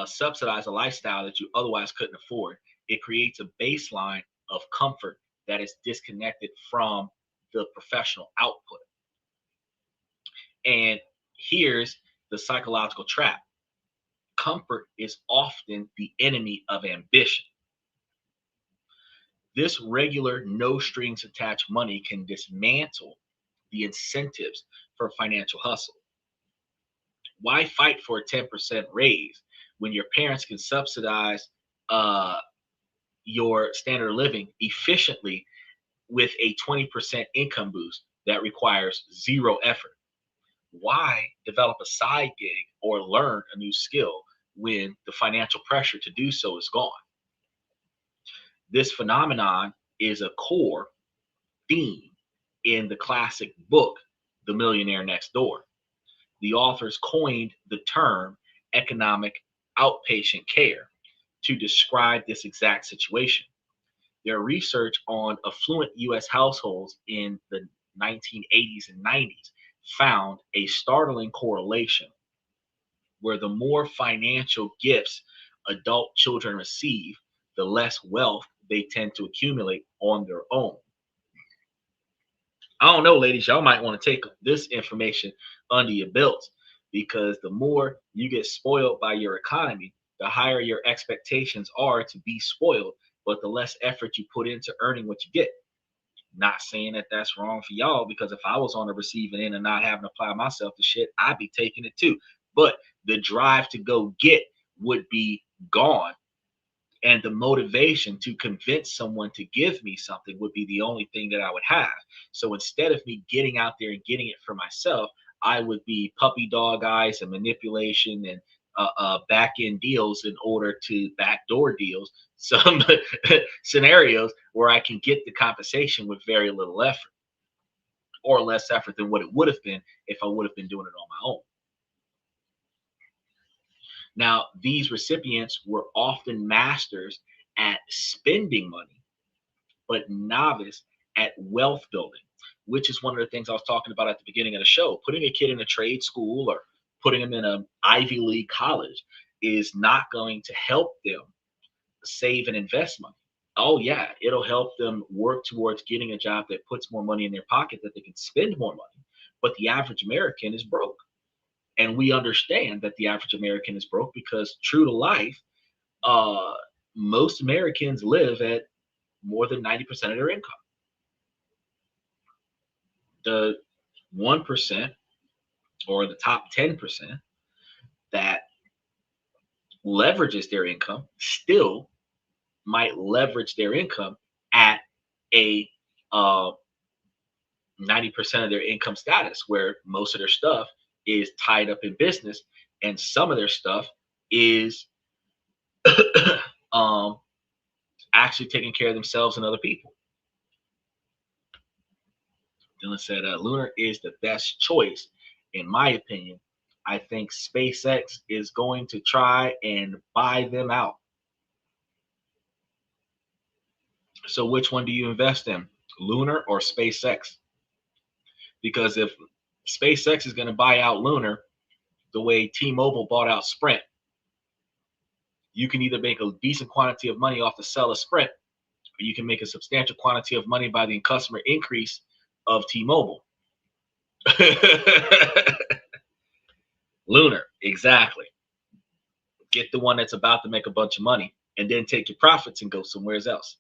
subsidize a lifestyle that you otherwise couldn't afford, it creates a baseline of comfort that is disconnected from the professional output. And here's the psychological trap: comfort is often the enemy of ambition. This regular, no strings attached money can dismantle the incentives for financial hustle. Why fight for a 10% raise when your parents can subsidize uh, your standard of living efficiently with a 20% income boost that requires zero effort? Why develop a side gig or learn a new skill when the financial pressure to do so is gone? This phenomenon is a core theme in the classic book, The Millionaire Next Door. The authors coined the term economic outpatient care to describe this exact situation. Their research on affluent US households in the 1980s and 90s found a startling correlation where the more financial gifts adult children receive, the less wealth they tend to accumulate on their own. I don't know, ladies, y'all might want to take this information under your belts, because the more you get spoiled by your economy, the higher your expectations are to be spoiled, but the less effort you put into earning what you get. Not saying that that's wrong for y'all, because if I was on the receiving end and not having to apply myself to shit, I'd be taking it too. But the drive to go get would be gone, and the motivation to convince someone to give me something would be the only thing that I would have. So instead of me getting out there and getting it for myself, I would be puppy dog eyes and manipulation and back end deals in order to backdoor deals some scenarios where I can get the compensation with very little effort, or less effort than what it would have been if I would have been doing it on my own. Now, these recipients were often masters at spending money, but novice at wealth building, which is one of the things I was talking about at the beginning of the show. Putting a kid in a trade school or putting them in an Ivy League college is not going to help them save and invest money. Oh, yeah, it'll help them work towards getting a job that puts more money in their pocket that they can spend more money. But the average American is broke. And we understand that the average American is broke because, true to life, uh, most Americans live at more than 90% of their income. The 1% or the top 10% that leverages their income still might leverage their income at a 90% of their income status, where most of their stuff is tied up in business and some of their stuff is um, actually taking care of themselves and other people. Dylan said, Lunar is the best choice, in my opinion. I think SpaceX is going to try and buy them out. So, which one do you invest in, Lunar or SpaceX? Because if SpaceX is going to buy out Lunar the way T-Mobile bought out Sprint, you can either make a decent quantity of money off the sell of Sprint, or you can make a substantial quantity of money by the customer increase of T-Mobile. Lunar, exactly. Get the one that's about to make a bunch of money and then take your profits and go somewhere else.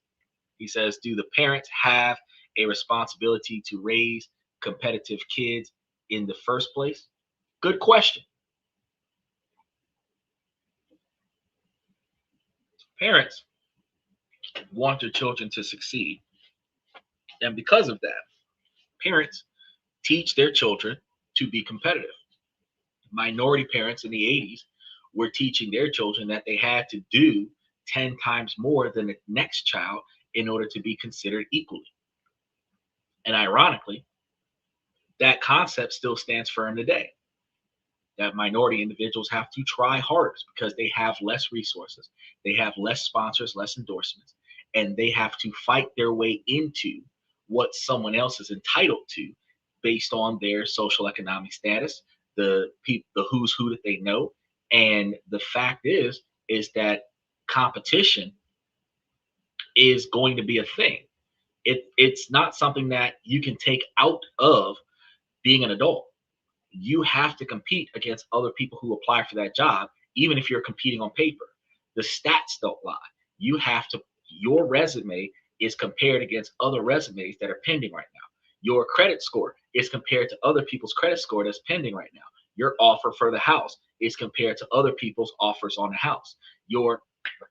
He says, do the parents have a responsibility to raise competitive kids in the first place? Good question. Parents want their children to succeed. And because of that, parents teach their children to be competitive. Minority parents in the 80s were teaching their children that they had to do 10 times more than the next child in order to be considered equally. And ironically, that concept still stands firm today. That minority individuals have to try harder because they have less resources, they have less sponsors, less endorsements, and they have to fight their way into what someone else is entitled to based on their social economic status, the who's who that they know. And the fact is that competition is going to be a thing. It's not something that you can take out of being an adult. You have to compete against other people who apply for that job, even if you're competing on paper. The stats don't lie. You have to, your resume is compared against other resumes that are pending right now. Your credit score is compared to other people's credit score that's pending right now. Your offer for the house is compared to other people's offers on the house. Your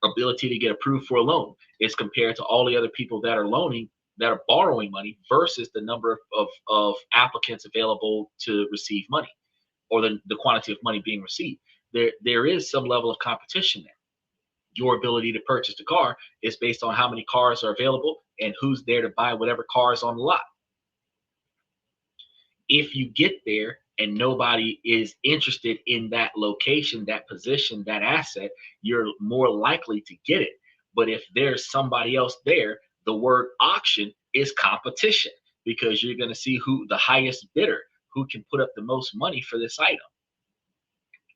ability to get approved for a loan is compared to all the other people that are borrowing money versus the number of applicants available to receive money, or the quantity of money being received. There is some level of competition there. Your ability to purchase the car is based on how many cars are available and who's there to buy whatever car is on the lot. If you get there and nobody is interested in that location, that position, that asset, you're more likely to get it. But if there's somebody else there, the word auction is competition, because you're going to see who the highest bidder, who can put up the most money for this item.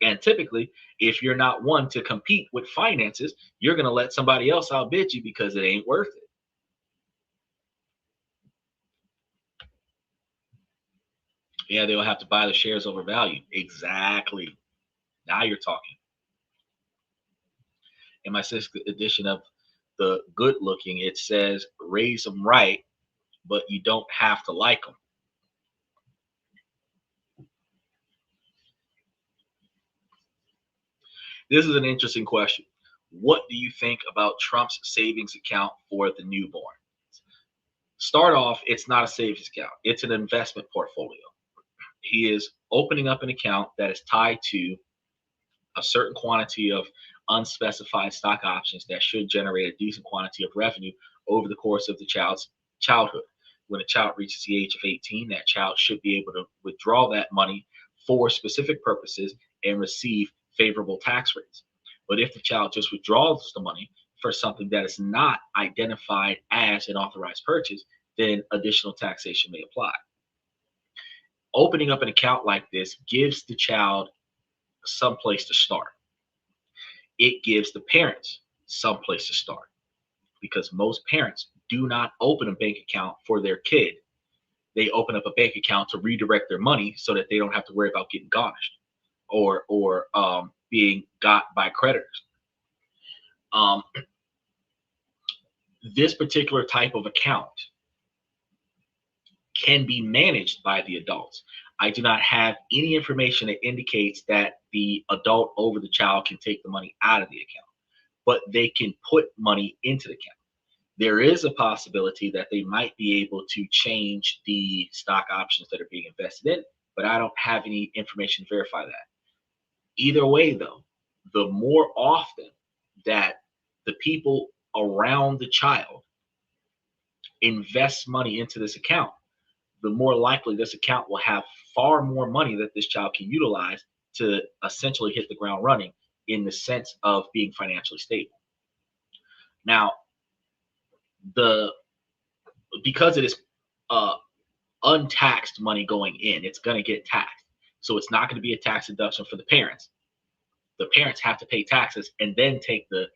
And typically, if you're not one to compete with finances, you're going to let somebody else outbid you because it ain't worth it. Yeah, they'll have to buy the shares over value. Exactly. Now you're talking. In my sixth edition of the Good Looking, it says, raise them right, but you don't have to like them. This is an interesting question. What do you think about Trump's savings account for the newborn? Start off, it's not a savings account, it's an investment portfolio. He is opening up an account that is tied to a certain quantity of unspecified stock options that should generate a decent quantity of revenue over the course of the child's childhood. When a child reaches the age of 18, that child should be able to withdraw that money for specific purposes and receive favorable tax rates. But if the child just withdraws the money for something that is not identified as an authorized purchase, then additional taxation may apply. Opening up an account like this gives the child some place to start. It gives the parents some place to start, because most parents do not open a bank account for their kid. They open up a bank account to redirect their money so that they don't have to worry about getting garnished or being got by creditors. Um, this particular type of account can be managed by the adults. I do not have any information that indicates that the adult over the child can take the money out of the account, but they can put money into the account. There is a possibility that they might be able to change the stock options that are being invested in, but I don't have any information to verify that. Either way, though, the more often that the people around the child invest money into this account, the more likely this account will have far more money that this child can utilize to essentially hit the ground running in the sense of being financially stable. Now, the because it is uh, untaxed money going in, it's going to get taxed. So it's not going to be a tax deduction for the parents. The parents have to pay taxes and then take the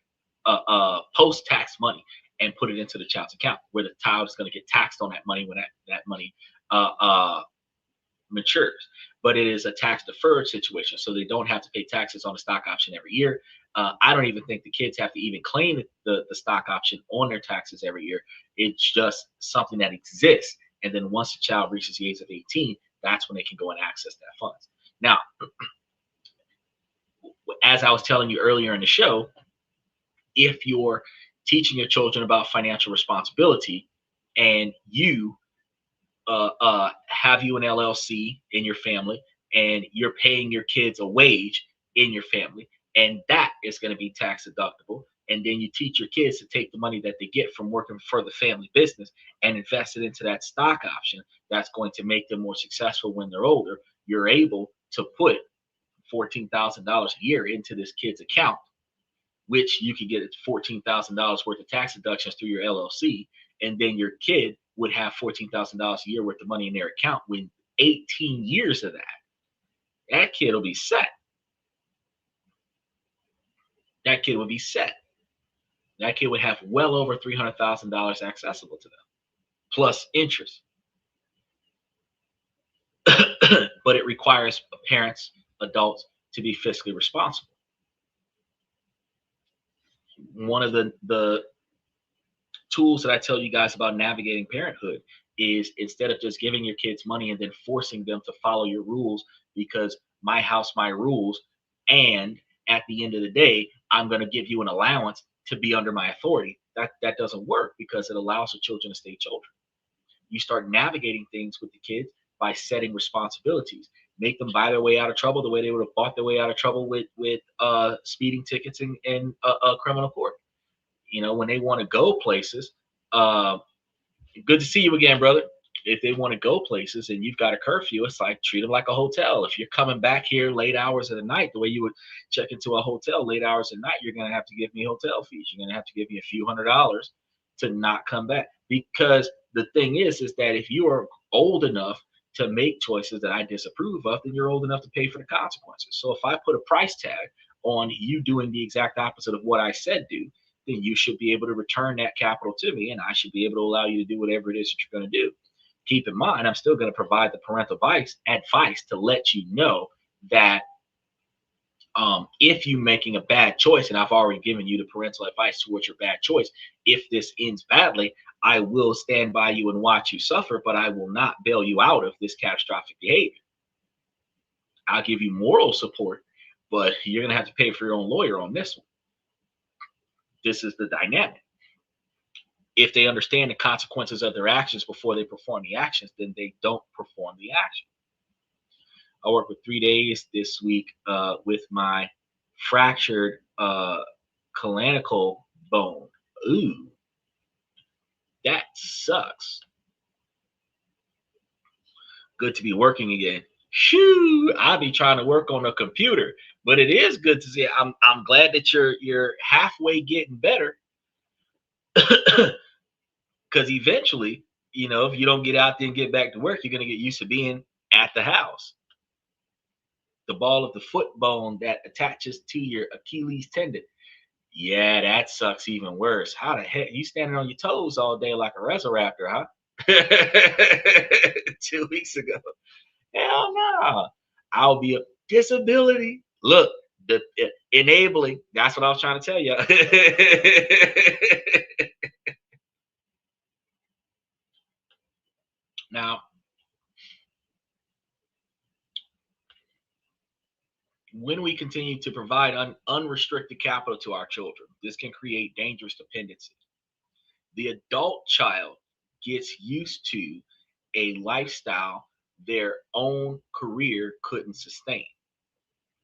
post-tax money and put it into the child's account, where the child is going to get taxed on that money when that money uh, uh, matures. But it is a tax deferred situation, so they don't have to pay taxes on the stock option every year. I don't even think the kids have to even claim the stock option on their taxes every year. It's just something that exists. And then once the child reaches the age of 18, that's when they can go and access that funds. Now, as I was telling you earlier in the show, if you're teaching your children about financial responsibility and you have you an LLC in your family and you're paying your kids a wage in your family, and that is going to be tax deductible. And then you teach your kids to take the money that they get from working for the family business and invest it into that stock option that's going to make them more successful when they're older. You're able to put $14,000 a year into this kid's account, which you could get $14,000 worth of tax deductions through your LLC, and then your kid would have $14,000 a year worth of money in their account. With 18 years of that, that kid will be set. That kid would be set. That kid would have well over $300,000 accessible to them, plus interest. But it requires parents, adults, to be fiscally responsible. One of the tools that I tell you guys about navigating parenthood is, instead of just giving your kids money and then forcing them to follow your rules because my house, my rules, and at the end of the day, I'm going to give you an allowance to be under my authority. That doesn't work, because it allows the children to stay children. You start navigating things with the kids by setting responsibilities. Make them buy their way out of trouble the way they would have bought their way out of trouble with speeding tickets and criminal court. You know, when they want to go places, uh, good to see you again, brother. If they want to go places and you've got a curfew, it's like, treat them like a hotel. If you're coming back here late hours of the night, the way you would check into a hotel late hours of the night, you're going to have to give me hotel fees. You're going to have to give me a few $100s to not come back. Because the thing is that if you are old enough to make choices that I disapprove of, then you're old enough to pay for the consequences. So if I put a price tag on you doing the exact opposite of what I said do, then you should be able to return that capital to me, and I should be able to allow you to do whatever it is that you're going to do. Keep in mind, I'm still going to provide the parental advice to let you know that if you're making a bad choice, and I've already given you the parental advice towards your bad choice, if this ends badly, I will stand by you and watch you suffer, but I will not bail you out of this catastrophic behavior. I'll give you moral support, but you're going to have to pay for your own lawyer on this one. This is the dynamic. If they understand the consequences of their actions before they perform the actions, then they don't perform the action. I worked with 3 days this week with my fractured clavicle bone. Ooh, that sucks. Good to be working again. Shoo! I'll be trying to work on a computer, but it is good to see. I'm glad that you're halfway getting better. Because eventually, you know, if you don't get out there and get back to work, you're going to get used to being at the house. The ball of the foot bone that attaches to your Achilles tendon. Yeah, that sucks even worse. How the heck you standing on your toes all day like a resurrector, huh? 2 weeks ago. Hell no. I'll be a disability. Look, the enabling. That's what I was trying to tell you. Now, When we continue to provide unrestricted capital to our children, this can create dangerous dependency. The adult child gets used to a lifestyle their own career couldn't sustain,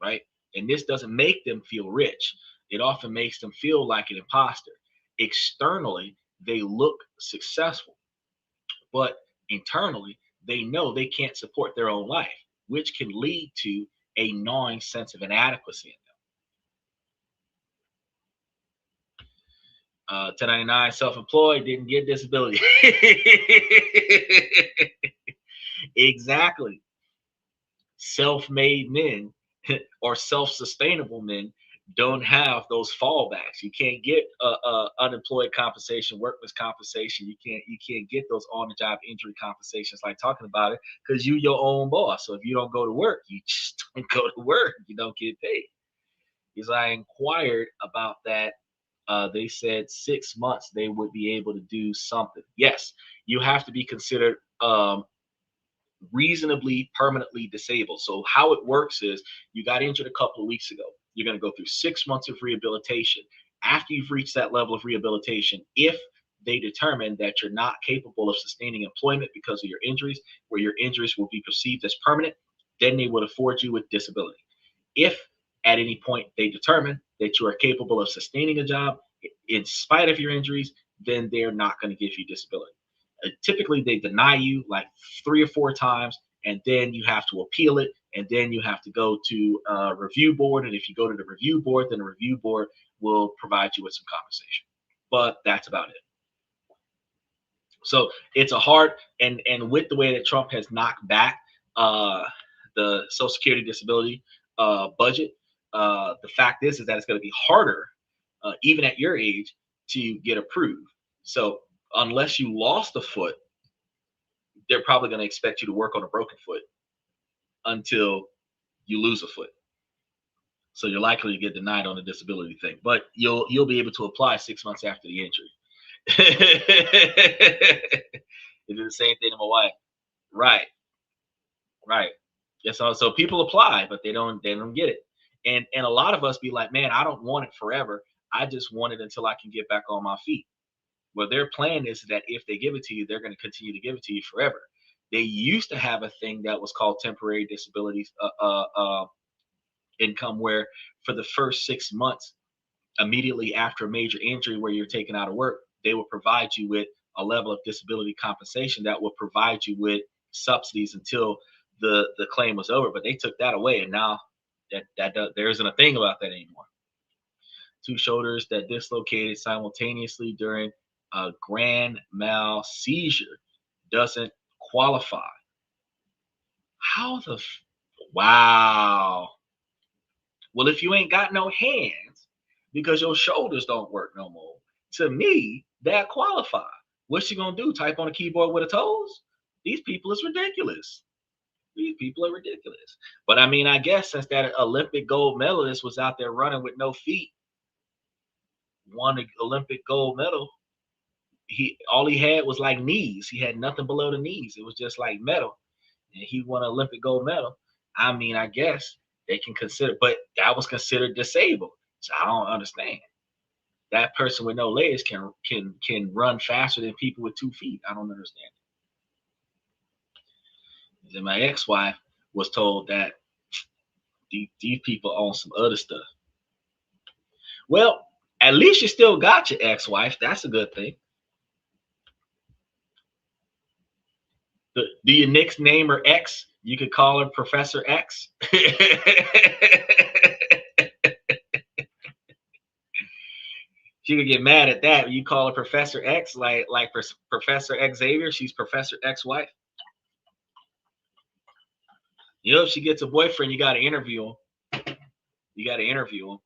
right? And this doesn't make them feel rich. It often makes them feel like an imposter. Externally, they look successful, but internally, they know they can't support their own life, which can lead to a gnawing sense of inadequacy in them. 1099 self-employed didn't get disability. Exactly. Self-made men or self-sustainable men don't have those fallbacks. You can't get unemployed compensation, workman's compensation. You can't get those on-the-job injury compensations like talking about it because you your own boss. So if you don't go to work, you just don't go to work. You don't get paid. Because I inquired about that, they said 6 months they would be able to do something. Yes, you have to be considered reasonably permanently disabled. So how it works is you got injured a couple of weeks ago. You're going to go through 6 months of rehabilitation. After you've reached that level of rehabilitation, if they determine that you're not capable of sustaining employment because of your injuries, where your injuries will be perceived as permanent, then they would afford you with disability. If at any point they determine that you are capable of sustaining a job in spite of your injuries, then they're not going to give you disability. Typically, they deny you like 3 or 4 times, and then you have to appeal it, and then you have to go to a review board. And if you go to the review board, then the review board will provide you with some compensation. But that's about it. So it's a hard and with the way that Trump has knocked back uh, the Social Security disability budget, the fact is that it's going to be harder, even at your age, to get approved. So unless you lost a foot, they're probably going to expect you to work on a broken foot until you lose a foot. So you're likely to get denied on the disability thing, but you'll be able to apply 6 months after the injury. They do the same thing to my wife. Right, right. Yeah, so people apply, but they don't get it. And a lot of us be like, man, I don't want it forever. I just want it until I can get back on my feet. Well, their plan is that if they give it to you, they're going to continue to give it to you forever. They used to have a thing that was called temporary disabilities income, where for the first 6 months, immediately after a major injury where you're taken out of work, they will provide you with a level of disability compensation that will provide you with subsidies until the claim was over. But they took that away, and now there isn't a thing about that anymore. Two shoulders that dislocated simultaneously during a grand mal seizure doesn't qualify. How the wow. Well, if you ain't got no hands because your shoulders don't work no more, to me, that qualify. What's she gonna do? Type on a keyboard with her toes? These people is ridiculous. These people are ridiculous. But I mean, I guess since that Olympic gold medalist was out there running with no feet, won an Olympic gold medal, he all he had was like knees. He had nothing below the knees. It was just like metal, and he won an Olympic gold medal. I mean, I guess they can consider, but that was considered disabled. So I don't understand. That person with no legs can run faster than people with 2 feet. I don't understand. And my ex-wife was told that these people own some other stuff. Well, at least you still got your ex-wife. That's a good thing. Do you nickname her X? You could call her Professor X. She could get mad at that. You call her Professor X, like Professor Xavier. She's Professor X wife. You know, if she gets a boyfriend, you got to interview him. You got to interview him.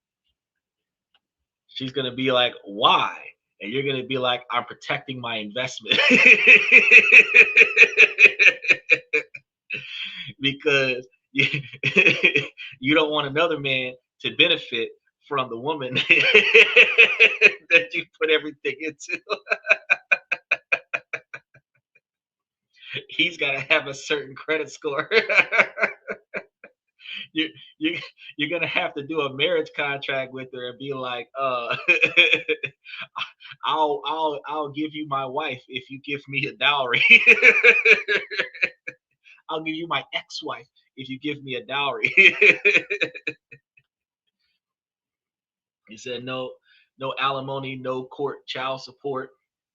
She's gonna be like, "Why?" And you're gonna be like, "I'm protecting my investment." Because you don't want another man to benefit from the woman that you put everything into. He's got to have a certain credit score. you you you're gonna have to do a marriage contract with her and be like, I'll give you my wife if you give me a dowry. I'll give you my ex-wife if you give me a dowry. He said no alimony, no court child support.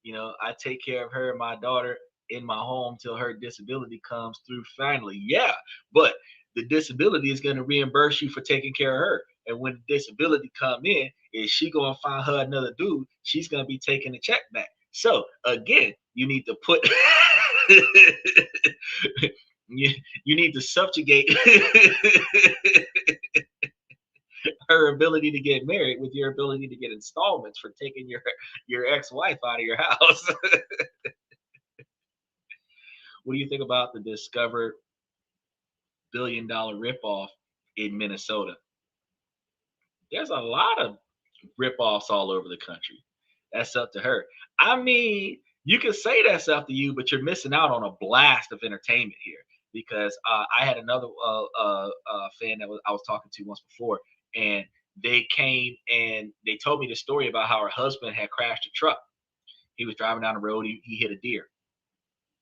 I take care of her and my daughter in my home till her disability comes through finally. Yeah, but the disability is going to reimburse you for taking care of her. And when the disability come in, is she going to find her another dude? She's going to be taking the check back. So again, you need to put you need to subjugate her ability to get married with your ability to get installments for taking your ex-wife out of your house. What do you think about the discovered $1 billion ripoff in Minnesota? There's a lot of ripoffs all over the country. That's up to her. I mean, you can say that's up to you, but you're missing out on a blast of entertainment here. Because I had another fan that I was talking to once before, and they came and they told me the story about how her husband had crashed a truck. He was driving down the road. He hit a deer.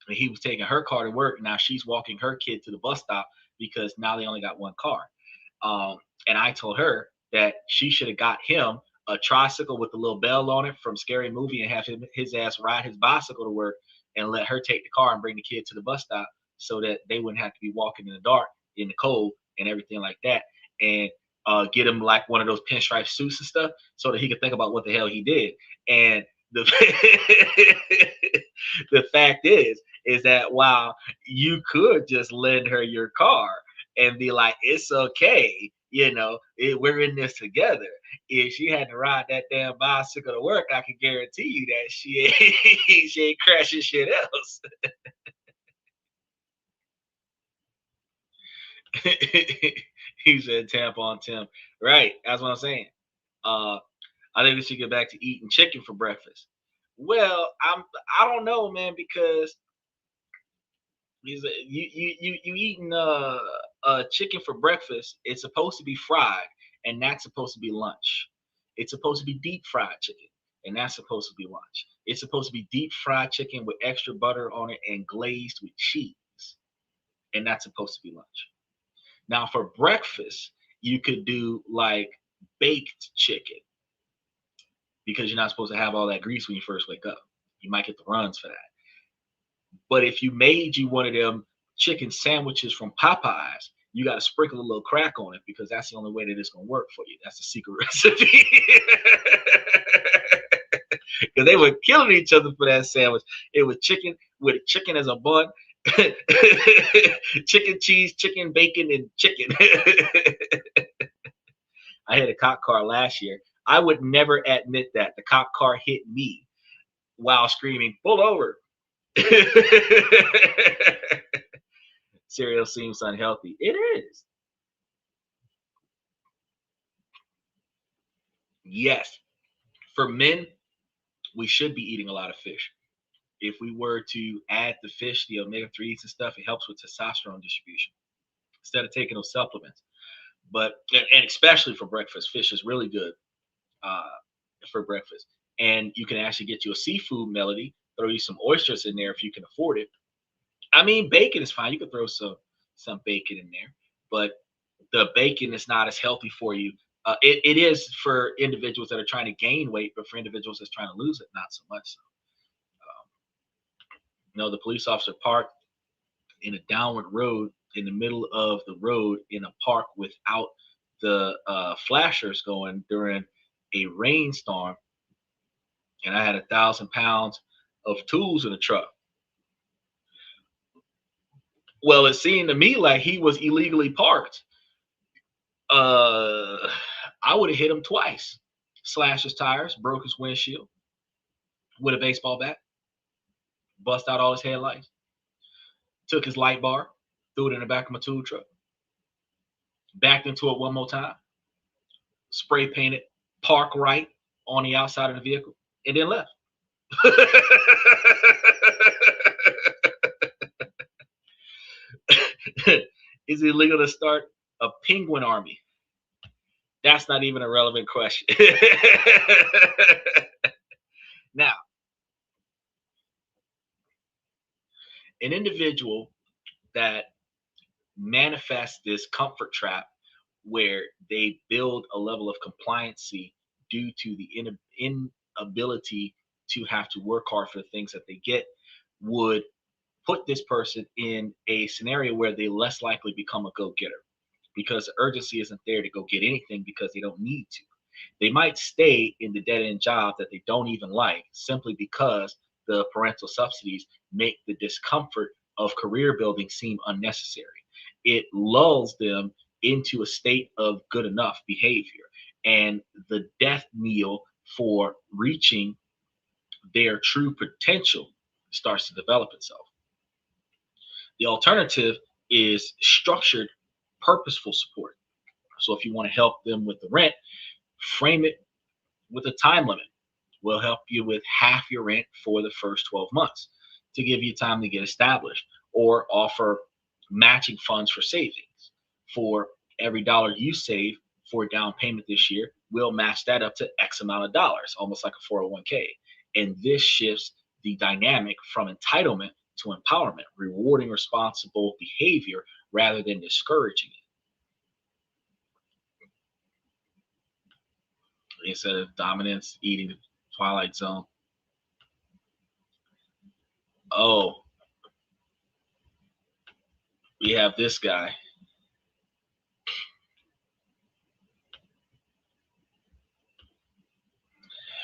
And he was taking her car to work. Now she's walking her kid to the bus stop because now they only got one car. Um, and I told her that she should have got him a tricycle with a little bell on it from Scary Movie and have his ass ride his bicycle to work and let her take the car and bring the kid to the bus stop so that they wouldn't have to be walking in the dark, in the cold, and everything like that. And get him like one of those pinstripe suits and stuff so that he could think about what the hell he did. And the the fact is that while you could just lend her your car and be like, it's okay, we're in this together. If she had to ride that damn bicycle to work, I can guarantee you that she ain't crashing shit else. He said tampon Tim. Right, that's what I'm saying. Uh, I think we should get back to eating chicken for breakfast. Well, I don't know, man, because you eating chicken for breakfast. It's supposed to be fried, and that's supposed to be lunch. It's supposed to be deep fried chicken, and that's supposed to be lunch. It's supposed to be deep fried chicken with extra butter on it and glazed with cheese, and that's supposed to be lunch. Now for breakfast, you could do like baked chicken because you're not supposed to have all that grease when you first wake up. You might get the runs for that. But if you made you one of them chicken sandwiches from Popeyes, you got to sprinkle a little crack on it because that's the only way that it's going to work for you. That's the secret recipe. Because they were killing each other for that sandwich. It was chicken with chicken as a bun, chicken cheese, chicken bacon, and chicken. I hit a cop car last year. I would never admit that. The cop car hit me while screaming, pull over. Cereal seems unhealthy. It is. Yes. For men, we should be eating a lot of fish. If we were to add the fish, the omega-3s and stuff, it helps with testosterone distribution instead of taking those supplements. But, and especially for breakfast, fish is really good uh, for breakfast. And you can actually get you a seafood melody, throw you some oysters in there if you can afford it. I mean, bacon is fine. You can throw some bacon in there, but the bacon is not as healthy for you. It is for individuals that are trying to gain weight, but for individuals that's trying to lose it, not so much. So, the police officer parked in a downward road in the middle of the road in a park without the flashers going during a rainstorm, and I had 1,000 pounds of tools in the truck. Well, it seemed to me like he was illegally parked. I would have hit him twice. Slashed his tires, broke his windshield with a baseball bat, bust out all his headlights, took his light bar, threw it in the back of my tool truck, backed into it one more time, spray painted park right on the outside of the vehicle, and then left. Is it illegal to start A penguin army. That's not even a relevant question. Now, an individual that manifests this comfort trap where they build a level of compliancy due to the inability to have to work hard for the things that they get would put this person in a scenario where they less likely become a go-getter because the urgency isn't there to go get anything because they don't need to. They might stay in the dead end job that they don't even like simply because the parental subsidies make the discomfort of career building seem unnecessary. It lulls them into a state of good enough behavior, and the death knell for reaching their true potential starts to develop itself. The alternative is structured, purposeful support. So if you want to help them with the rent, frame it with a time limit. We'll help you with half your rent for the first 12 months to give you time to get established, or offer matching funds for savings. For every dollar you save for down payment this year, we'll match that up to X amount of dollars, almost like a 401k. And this shifts the dynamic from entitlement to empowerment, rewarding responsible behavior rather than discouraging it. Instead of dominance, eating the twilight zone. Oh, we have this guy.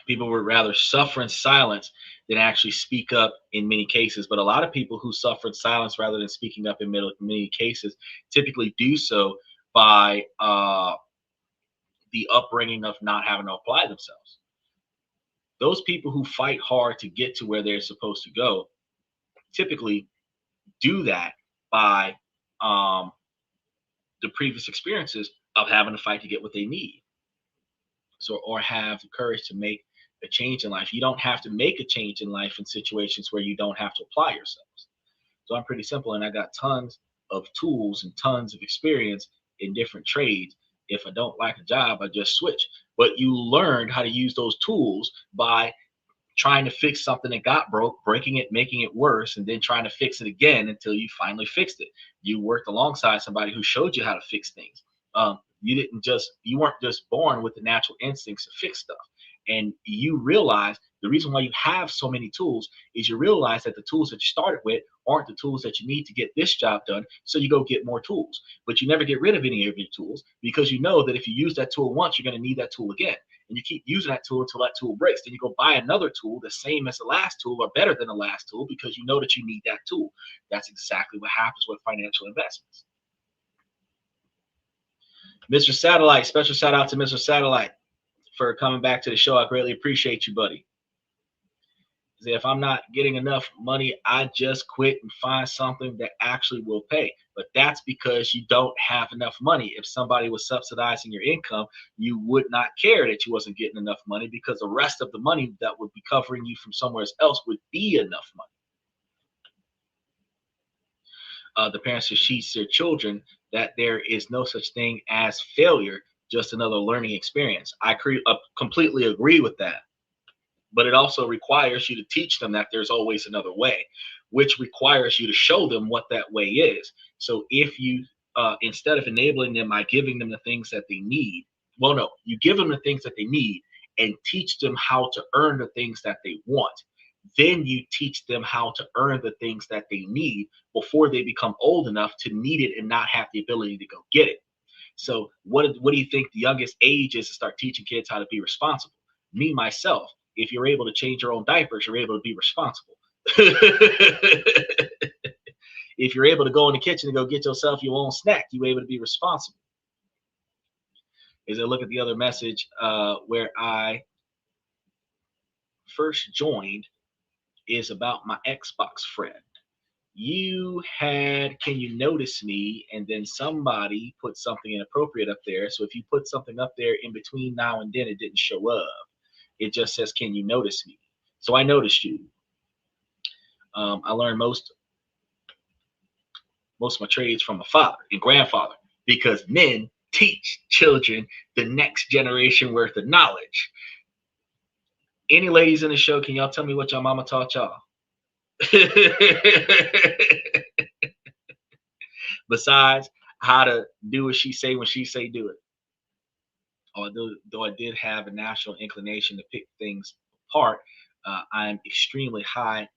People would rather suffer in silence than actually speak up in many cases. But a lot of people who suffer in silence rather than speaking up in many cases typically do so by the upbringing of not having to apply themselves. Those people who fight hard to get to where they're supposed to go typically do that by um, the previous experiences of having to fight to get what they need. So, or have the courage to make a change in life. You don't have to make a change in life in situations where you don't have to apply yourselves. So I'm pretty simple, and I got tons of tools and tons of experience in different trades. If I don't like a job, I just switch. But you learned how to use those tools by trying to fix something that got broke, breaking it, making it worse, and then trying to fix it again until you finally fixed it. You worked alongside somebody who showed you how to fix things. You weren't just born with the natural instincts to fix stuff. And you realize the reason why you have so many tools is you realize that the tools that you started with aren't the tools that you need to get this job done. So you go get more tools, but you never get rid of any of your tools because you know that if you use that tool once, you're going to need that tool again. And you keep using that tool until that tool breaks. Then you go buy another tool, the same as the last tool or better than the last tool, because you know that you need that tool. That's exactly what happens with financial investments. Mr. Satellite, special shout out to Mr. Satellite for coming back to the show. I greatly appreciate you, buddy. If I'm not getting enough money, I just quit and find something that actually will pay. But that's because you don't have enough money. If somebody was subsidizing your income, you would not care that you wasn't getting enough money because the rest of the money that would be covering you from somewhere else would be enough money. The parents should teach their children that there is no such thing as failure, just another learning experience. I completely agree with that. But it also requires you to teach them that there's always another way, which requires you to show them what that way is. So if you, instead of enabling them by giving them the things that they need, well, no, you give them the things that they need and teach them how to earn the things that they want. Then you teach them how to earn the things that they need before they become old enough to need it and not have the ability to go get it. So what do you think the youngest age is to start teaching kids how to be responsible? Me, myself, if you're able to change your own diapers, you're able to be responsible. If you're able to go in the kitchen and go get yourself your own snack, you're able to be responsible. As I look at the other message where I first joined is about my Xbox friend. You had, can you notice me? And then somebody put something inappropriate up there. So if you put something up there in between now and then, it didn't show up. It just says, can you notice me? So I noticed you. I learned most of my trades from my father and grandfather. because men teach children the next generation worth of knowledge. Any ladies in the show, can y'all tell me what y'all mama taught y'all? Besides how to do what she say when she say do it. Though I did have a natural inclination to pick things apart, I'm extremely high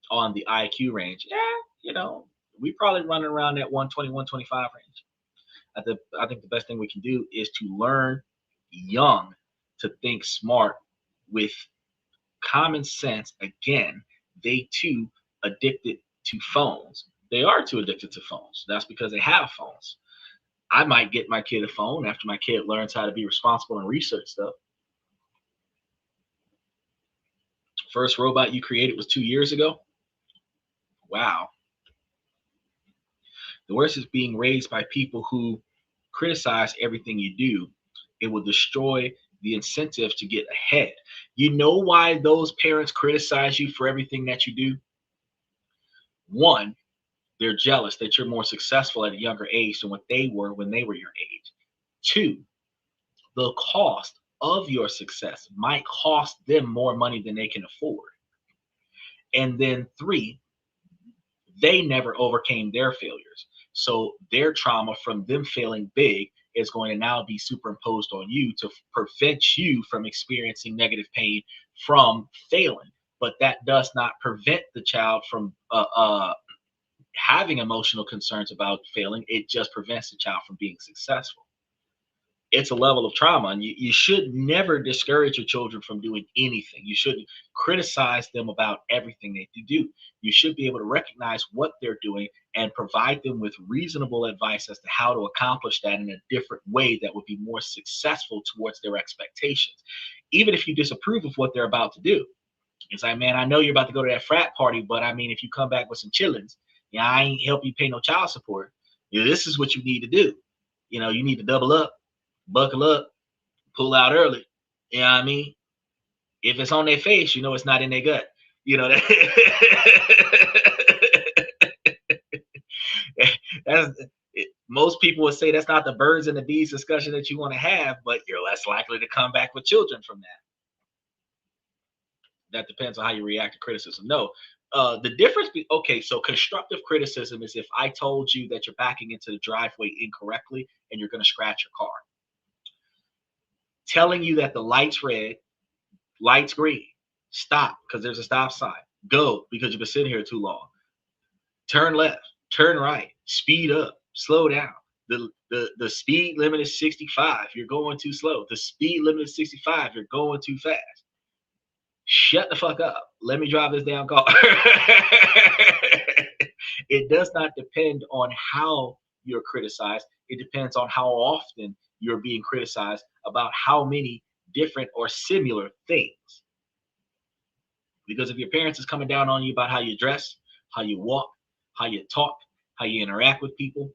on the IQ range. Yeah, we probably running around that 120, 125 range. I think the best thing we can do is to learn young to think smart with common sense. Again, they too addicted to phones. They are too addicted to phones. That's because they have phones. I might get my kid a phone after my kid learns how to be responsible and research stuff. First robot you created was 2 years ago. Wow. The worst is being raised by people who criticize everything you do. It will destroy the incentive to get ahead. You know why those parents criticize you for everything that you do? One, they're jealous that you're more successful at a younger age than what they were when they were your age. Two, the cost of your success might cost them more money than they can afford. And then three, they never overcame their failures. So their trauma from them failing big is going to now be superimposed on you to prevent you from experiencing negative pain from failing. But that does not prevent the child from having emotional concerns about failing. It just prevents the child from being successful. It's a level of trauma, and you should never discourage your children from doing anything. You shouldn't criticize them about everything that they do. You should be able to recognize what they're doing and provide them with reasonable advice as to how to accomplish that in a different way that would be more successful towards their expectations. Even if you disapprove of what they're about to do, it's like, man, I know you're about to go to that frat party, but I mean, if you come back with some chillings, I ain't help you pay no child support. This is what you need to do. You need to double up, buckle up, pull out early. You know what I mean? If it's on their face, it's not in their gut. That that's most people would say that's not the birds and the bees discussion that you want to have, but you're less likely to come back with children from that. That depends on how you react to criticism. No, the difference so constructive criticism is if I told you that you're backing into the driveway incorrectly and you're going to scratch your car. Telling you that the light's red, light's green, stop because there's a stop sign, go because you've been sitting here too long, turn left, turn right, speed up, slow down. The speed limit is 65, you're going too slow. The speed limit is 65, you're going too fast. Shut the fuck up. Let me drive this damn car. It does not depend on how you're criticized. It depends on how often you're being criticized about how many different or similar things. Because if your parents is coming down on you about how you dress, how you walk, how you talk, how you interact with people,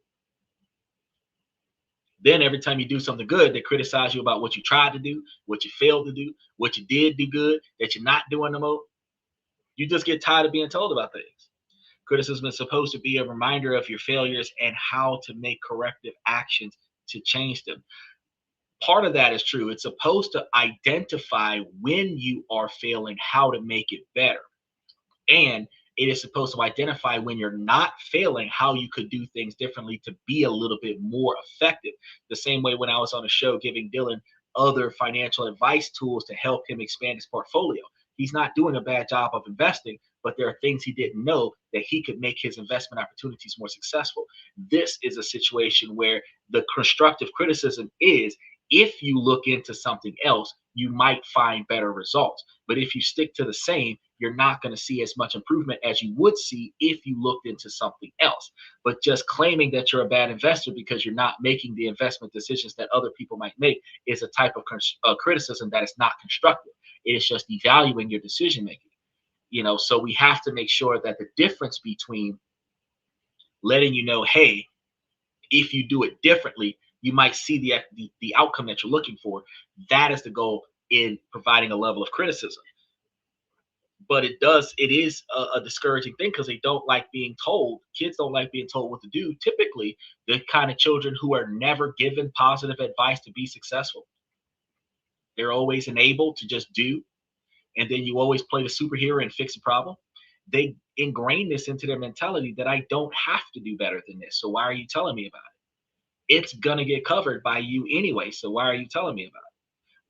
then every time you do something good, they criticize you about what you tried to do, what you failed to do, what you did do good, that you're not doing no more. You just get tired of being told about things. Criticism is supposed to be a reminder of your failures and how to make corrective actions to change them. Part of that is true. It's supposed to identify when you are failing, how to make it better. And it is supposed to identify when you're not failing, how you could do things differently to be a little bit more effective. The same way when I was on a show giving Dylan other financial advice tools to help him expand his portfolio. He's not doing a bad job of investing, but there are things he didn't know that he could make his investment opportunities more successful. This is a situation where the constructive criticism is, if you look into something else, you might find better results. But if you stick to the same, you're not going to see as much improvement as you would see if you looked into something else. But just claiming that you're a bad investor because you're not making the investment decisions that other people might make is a type of criticism that is not constructive. It is just devaluing your decision making. So we have to make sure that the difference between letting you know, hey, if you do it differently, you might see the outcome that you're looking for. That is the goal in providing a level of criticism. But it is a discouraging thing because they don't like being told. Kids don't like being told what to do. Typically, the kind of children who are never given positive advice to be successful, they're always enabled to just do, and then you always play the superhero and fix the problem. They ingrain this into their mentality that I don't have to do better than this. So why are you telling me about it? It's gonna get covered by you anyway. So why are you telling me about it?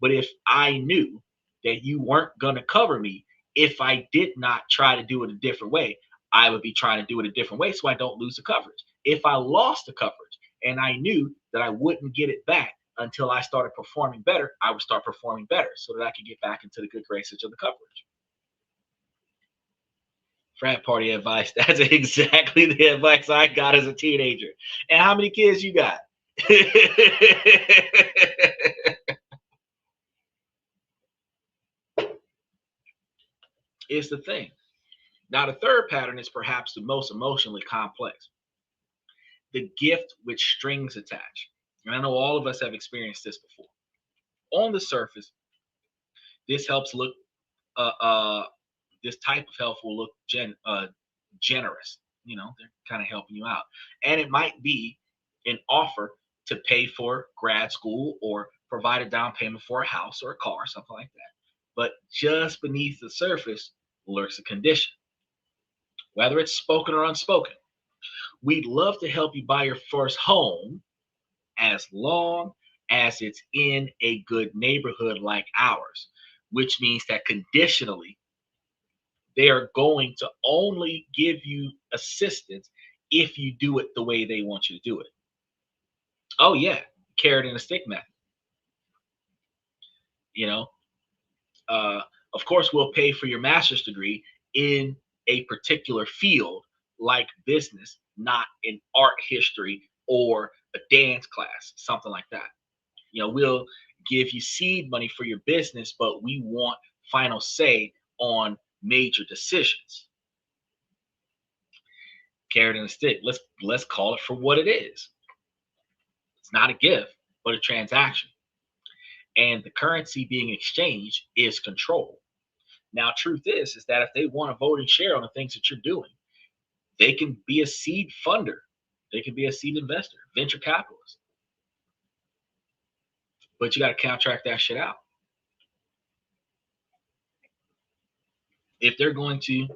But if I knew that you weren't gonna cover me, if I did not try to do it a different way, I would be trying to do it a different way so I don't lose the coverage. If I lost the coverage and I knew that I wouldn't get it back until I started performing better, I would start performing better so that I could get back into the good graces of the coverage. Frat party advice. That's exactly the advice I got as a teenager. And how many kids you got? It's the thing. Now, the third pattern is perhaps the most emotionally complex, the gift with strings attached. And I know all of us have experienced this before. On the surface, this helps look, uh, uh, this type of help will look generous. They're kind of helping you out. And it might be an offer to pay for grad school or provide a down payment for a house or a car, something like that. But just beneath the surface lurks a condition, whether it's spoken or unspoken. We'd love to help you buy your first home as long as it's in a good neighborhood like ours, which means that conditionally, they are going to only give you assistance if you do it the way they want you to do it. Oh, yeah, carrot and a stick method. You know, uh, of course, we'll pay for your master's degree in a particular field like business, not in art history or a dance class, something like that. We'll give you seed money for your business, but we want final say on major decisions. Carrot and a stick. Let's call it for what it is. It's not a gift, but a transaction. And the currency being exchanged is control. Now, truth is that if they want a voting share on the things that you're doing, they can be a seed funder. They can be a seed investor, venture capitalist. But you got to contract that shit out. If they're going to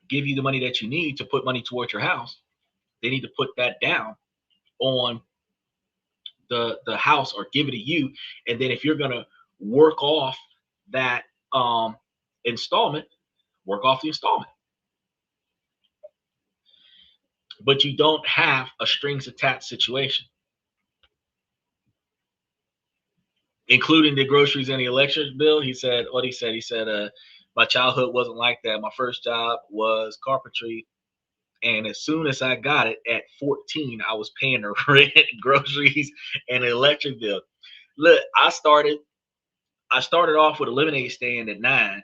give you the money that you need to put money towards your house, they need to put that down on the house or give it to you. And then if you're going to work off that installment, work off the installment. But you don't have a strings attached situation, including the groceries and the electric bill. He said, my childhood wasn't like that. My first job was carpentry. And as soon as I got it at 14, I was paying the rent, groceries, and the electric bill. Look, I started off with a lemonade stand at 9.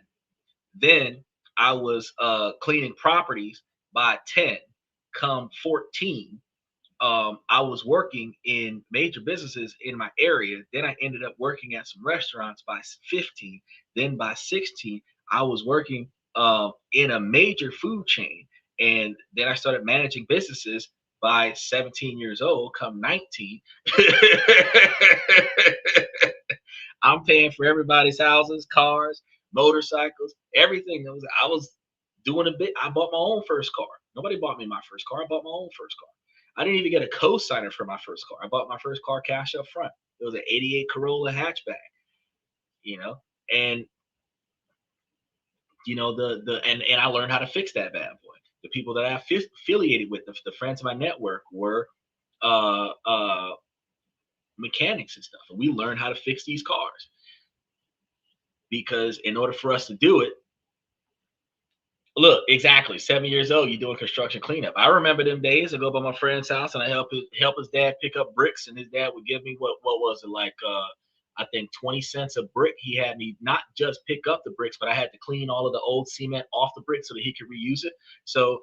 Then I was cleaning properties by 10. Come 14, I was working in major businesses in my area. Then I ended up working at some restaurants by 15. Then by 16, I was working in a major food chain. And then I started managing businesses by 17 years old. Come 19, I'm paying for everybody's houses, cars, motorcycles, everything. I was doing a bit. I bought my own first car. Nobody bought me my first car. I bought my own first car. I didn't even get a co-signer for my first car. I bought my first car cash up front. It was an 88 Corolla hatchback, you know, and and I learned how to fix that bad boy. The people that I affiliated with, the friends of my network were uh, uh, mechanics and stuff. And we learned how to fix these cars because in order for us to do it, look, exactly 7 years old, you're doing construction cleanup. I remember them days. I go by my friend's house and I help his dad pick up bricks, and his dad would give me what was it like? I think 20 cents a brick. He had me not just pick up the bricks, but I had to clean all of the old cement off the brick so that he could reuse it. So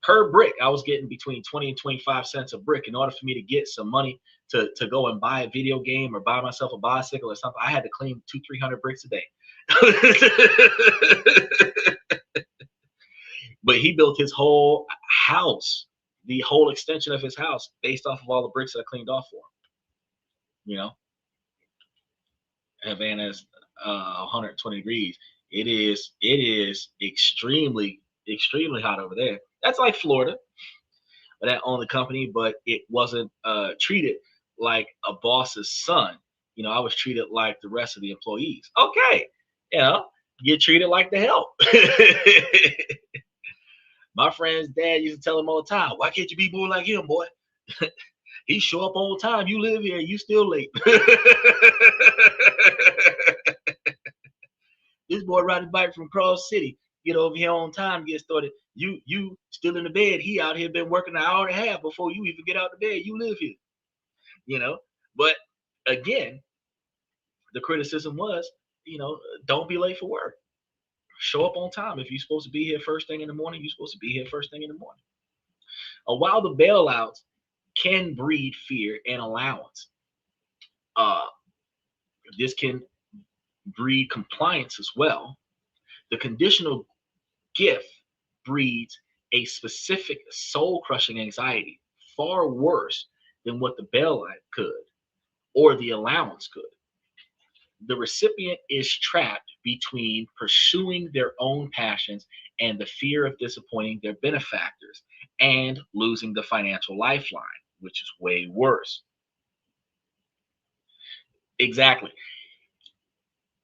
per brick, I was getting between 20 and 25 cents a brick in order for me to get some money to go and buy a video game or buy myself a bicycle or something, I had to clean 200-300 bricks a day. But he built his whole house, the whole extension of his house, based off of all the bricks that I cleaned off for him. You know, Havana's 120 degrees. It is extremely hot over there. That's like Florida, that owned the company, but it wasn't treated like a boss's son. You know, I was treated like the rest of the employees. Okay, you know, get treated like the help. My friend's dad used to tell him all the time, "Why can't you be more like him, boy? He show up on time. You live here, you still late." This boy riding his bike from Cross City, get over here on time, get started. You still in the bed. He out here been working an hour and a half before you even get out of bed. You live here, you know. But again, the criticism was, don't be late for work. Show up on time. If you're supposed to be here first thing in the morning, you're supposed to be here first thing in the morning. While the bailouts can breed fear and allowance, this can breed compliance as well. The conditional gift breeds a specific soul-crushing anxiety, far worse than what the bailout could or the allowance could. The recipient is trapped between pursuing their own passions and the fear of disappointing their benefactors and losing the financial lifeline, which is way worse. Exactly.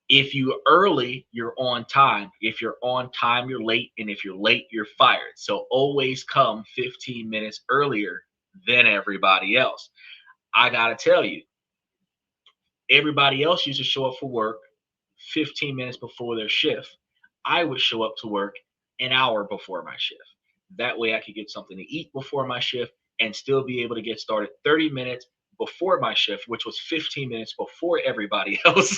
If you're early, you're on time. If you're on time, you're late. And if you're late, you're fired. So always come 15 minutes earlier than everybody else. I got to tell you, everybody else used to show up for work 15 minutes before their shift. I would show up to work an hour before my shift. That way I could get something to eat before my shift and still be able to get started 30 minutes before my shift, which was 15 minutes before everybody else,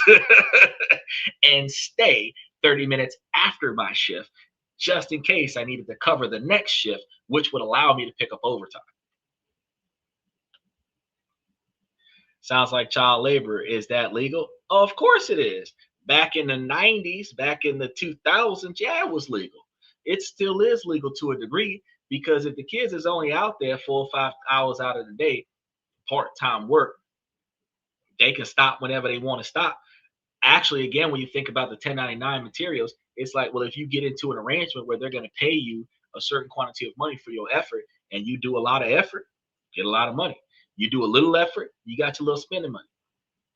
and stay 30 minutes after my shift, just in case I needed to cover the next shift, which would allow me to pick up overtime. Sounds like child labor. Is that legal? Of course it is. Back in the 90s, back in the 2000s, yeah, it was legal. It still is legal to a degree, because if the kids is only out there 4 or 5 hours out of the day, part-time work, they can stop whenever they want to stop. Actually, again, when you think about the 1099 materials, it's like, well, if you get into an arrangement where they're going to pay you a certain quantity of money for your effort, and you do a lot of effort, get a lot of money. You do a little effort, you got your little spending money.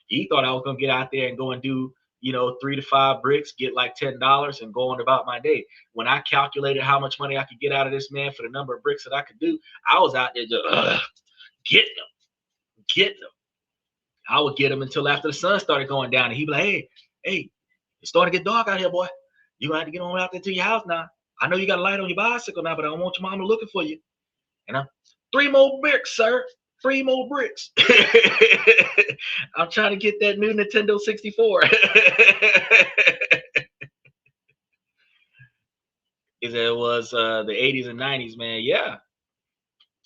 He thought I was going to get out there and go and do, 3 to 5 bricks, get like $10 and go on about my day. When I calculated how much money I could get out of this man for the number of bricks that I could do, I was out there just getting them. I would get them until after the sun started going down, and he'd be like, hey, it's starting to get dark out here, boy. You're going to have to get on out there to your house now. I know you got a light on your bicycle now, but I don't want your mama looking for you. And I'm 3 more bricks, sir. 3 more bricks. I'm trying to get that new Nintendo 64. It was the 80s and 90s, man. Yeah.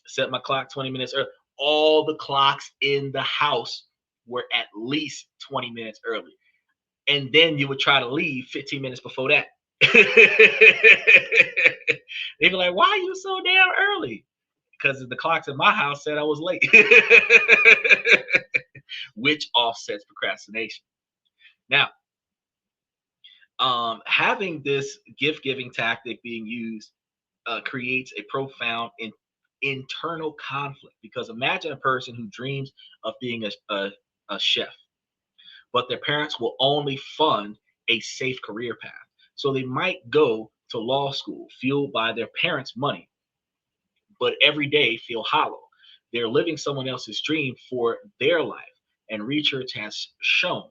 Set my clock 20 minutes early. All the clocks in the house were at least 20 minutes early. And then you would try to leave 15 minutes before that. They'd be like, why are you so damn early? Because the clocks in my house said I was late, which offsets procrastination. Now, having this gift-giving tactic being used creates a profound internal conflict, because imagine a person who dreams of being a chef, but their parents will only fund a safe career path. So they might go to law school fueled by their parents' money, but every day feel hollow. They're living someone else's dream for their life. And research has shown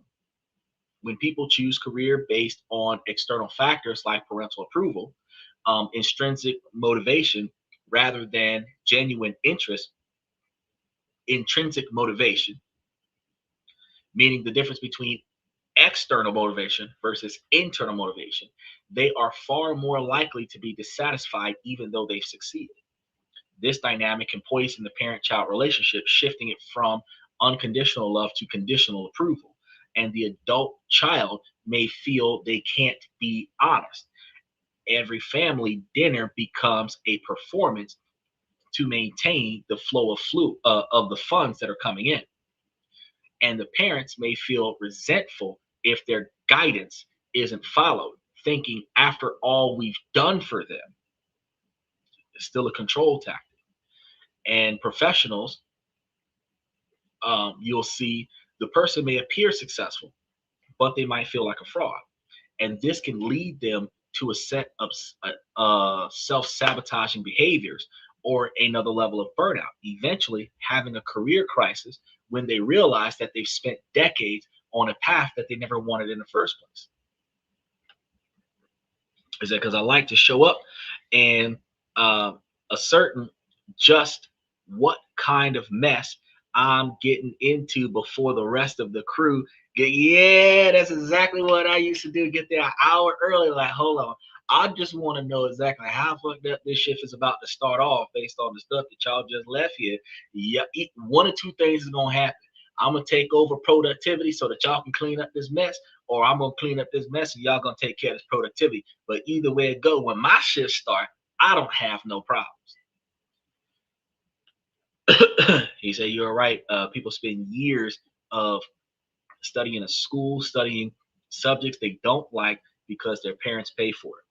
when people choose career based on external factors like parental approval, intrinsic motivation, rather than genuine interest, intrinsic motivation, meaning the difference between external motivation versus internal motivation, they are far more likely to be dissatisfied even though they've succeeded. This dynamic can poison the parent-child relationship, shifting it from unconditional love to conditional approval. And the adult child may feel they can't be honest. Every family dinner becomes a performance to maintain the flow of the funds that are coming in. And the parents may feel resentful if their guidance isn't followed, thinking after all we've done for them, it's still a control tactic. And professionals, you'll see the person may appear successful, but they might feel like a fraud. And this can lead them to a set of self-sabotaging behaviors or another level of burnout, eventually having a career crisis when they realize that they've spent decades on a path that they never wanted in the first place. Is that because I like to show up and a certain just what kind of mess I'm getting into before the rest of the crew get. Yeah, that's exactly what I used to do. Get there an hour early. Like, hold on. I just want to know exactly how fucked up this shift is about to start off based on the stuff that y'all just left here. Yeah, one or two things is gonna happen. I'm gonna take over productivity so that y'all can clean up this mess, or I'm gonna clean up this mess and y'all gonna take care of this productivity. But either way it go, when my shift start, I don't have no problems. He said, "You're right. People spend years of studying a school, studying subjects they don't like because their parents pay for it."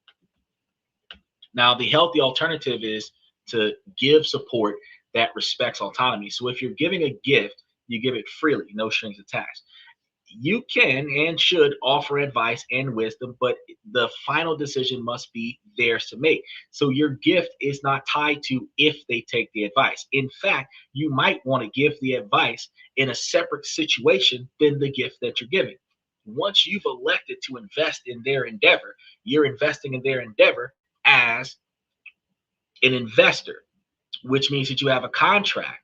Now, the healthy alternative is to give support that respects autonomy. So if you're giving a gift, you give it freely, no strings attached. You can and should offer advice and wisdom, but the final decision must be theirs to make. So your gift is not tied to if they take the advice. In fact, you might want to give the advice in a separate situation than the gift that you're giving. Once you've elected to invest in their endeavor, you're investing in their endeavor as an investor, which means that you have a contract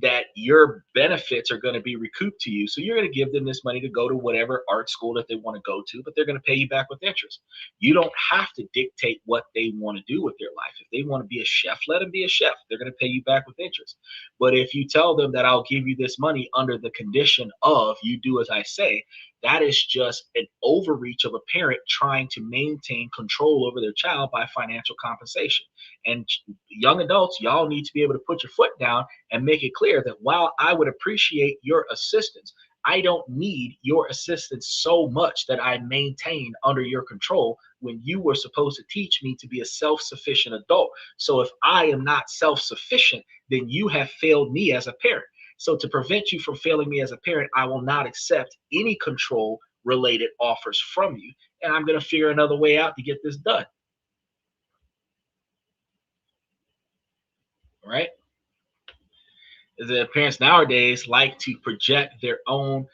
that your benefits are going to be recouped to you. So you're going to give them this money to go to whatever art school that they want to go to, but they're going to pay you back with interest. You don't have to dictate what they want to do with their life. If they want to be a chef, let them be a chef. They're going to pay you back with interest. But if you tell them that I'll give you this money under the condition of you do as I say, that is just an overreach of a parent trying to maintain control over their child by financial compensation. And young adults, y'all need to be able to put your foot down and make it clear that while I would appreciate your assistance, I don't need your assistance so much that I maintain under your control when you were supposed to teach me to be a self-sufficient adult. So if I am not self-sufficient, then you have failed me as a parent. So to prevent you from failing me as a parent, I will not accept any control related offers from you. And I'm going to figure another way out to get this done. Right? The parents nowadays like to project their own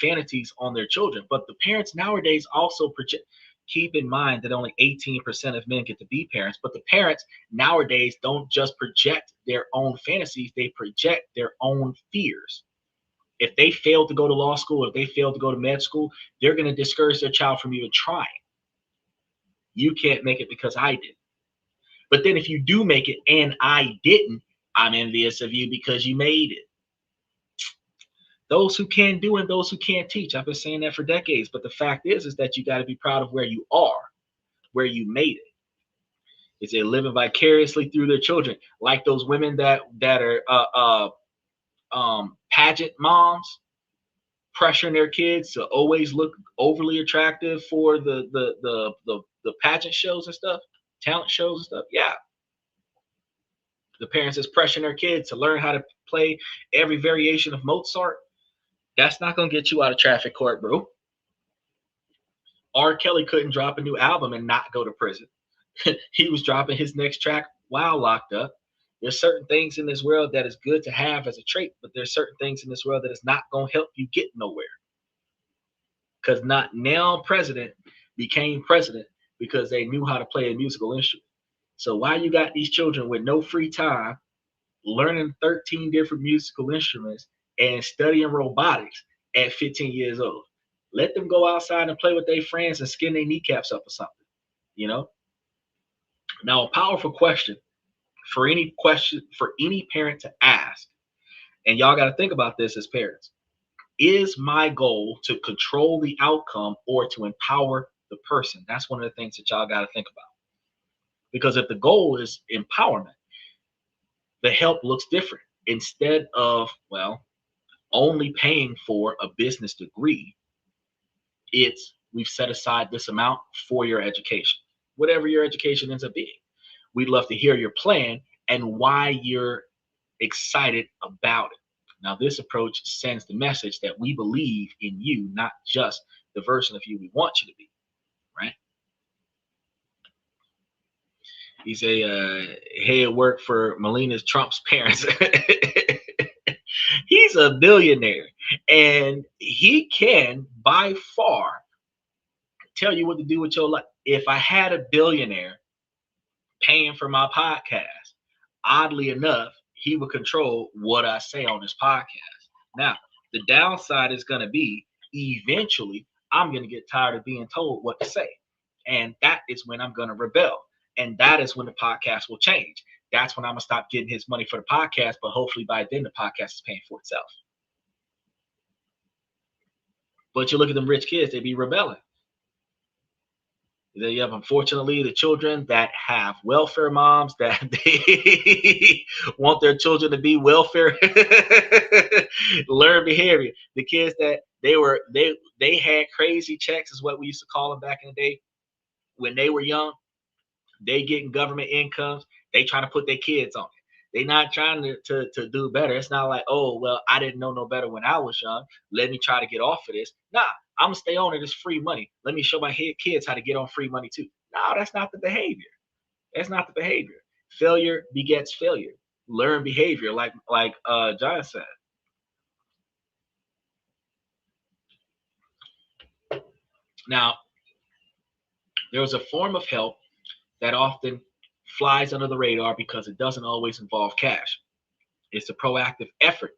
fantasies on their children, but the parents nowadays also project. Keep in mind that only 18% of men get to be parents, but the parents nowadays don't just project their own fantasies, they project their own fears. If they fail to go to law school, or if they fail to go to med school, they're going to discourage their child from even trying. You can't make it because I did. But then if you do make it and I didn't, I'm envious of you because you made it. Those who can do and those who can't teach. I've been saying that for decades. But the fact is that you got to be proud of where you are, where you made it. Is they living vicariously through their children, like those women that are pageant moms, pressuring their kids to always look overly attractive for the pageant shows and stuff, talent shows and stuff. Yeah, the parents is pressuring their kids to learn how to play every variation of Mozart. That's not gonna get you out of traffic court, bro. R. Kelly couldn't drop a new album and not go to prison. He was dropping his next track while locked up. There's certain things in this world that is good to have as a trait, but there's certain things in this world that is not gonna help you get nowhere. Because not now president became president because they knew how to play a musical instrument. So why you got these children with no free time learning 13 different musical instruments and studying robotics at 15 years old? Let them go outside and play with their friends and skin their kneecaps up or something, you know? Now, a powerful question for any parent to ask And y'all got to think about this as parents. Is my goal to control the outcome or to empower the person? That's one of the things that y'all got to think about. Because if the goal is empowerment, the help looks different. Instead of, well, only paying for a business degree, it's we've set aside this amount for your education, whatever your education ends up being. We'd love to hear your plan and why you're excited about it. Now, this approach sends the message that we believe in you, not just the version of you we want you to be, right? He's a head work for Melania Trump's parents. He's a billionaire, and he can by far tell you what to do with your life. If I had a billionaire paying for my podcast, oddly enough, he would control what I say on this podcast. Now, the downside is going to be eventually I'm going to get tired of being told what to say. And that is when I'm going to rebel. And that is when the podcast will change. That's when I'm going to stop getting his money for the podcast. But hopefully by then the podcast is paying for itself. But you look at them rich kids, they be rebelling. You have, unfortunately, the children that have welfare moms that they want their children to be welfare learn behavior. The kids that they had crazy checks is what we used to call them back in the day. When they were young, they getting government incomes. They trying to put their kids on it. They not trying to do better. It's not like, oh, well, I didn't know no better when I was young. Let me try to get off of this. Nah, I'm going to stay on it. It's free money. Let me show my kids how to get on free money too. No, that's not the behavior. That's not the behavior. Failure begets failure. Learn behavior, like John said. Now, there's a form of help that often flies under the radar because it doesn't always involve cash. It's a proactive effort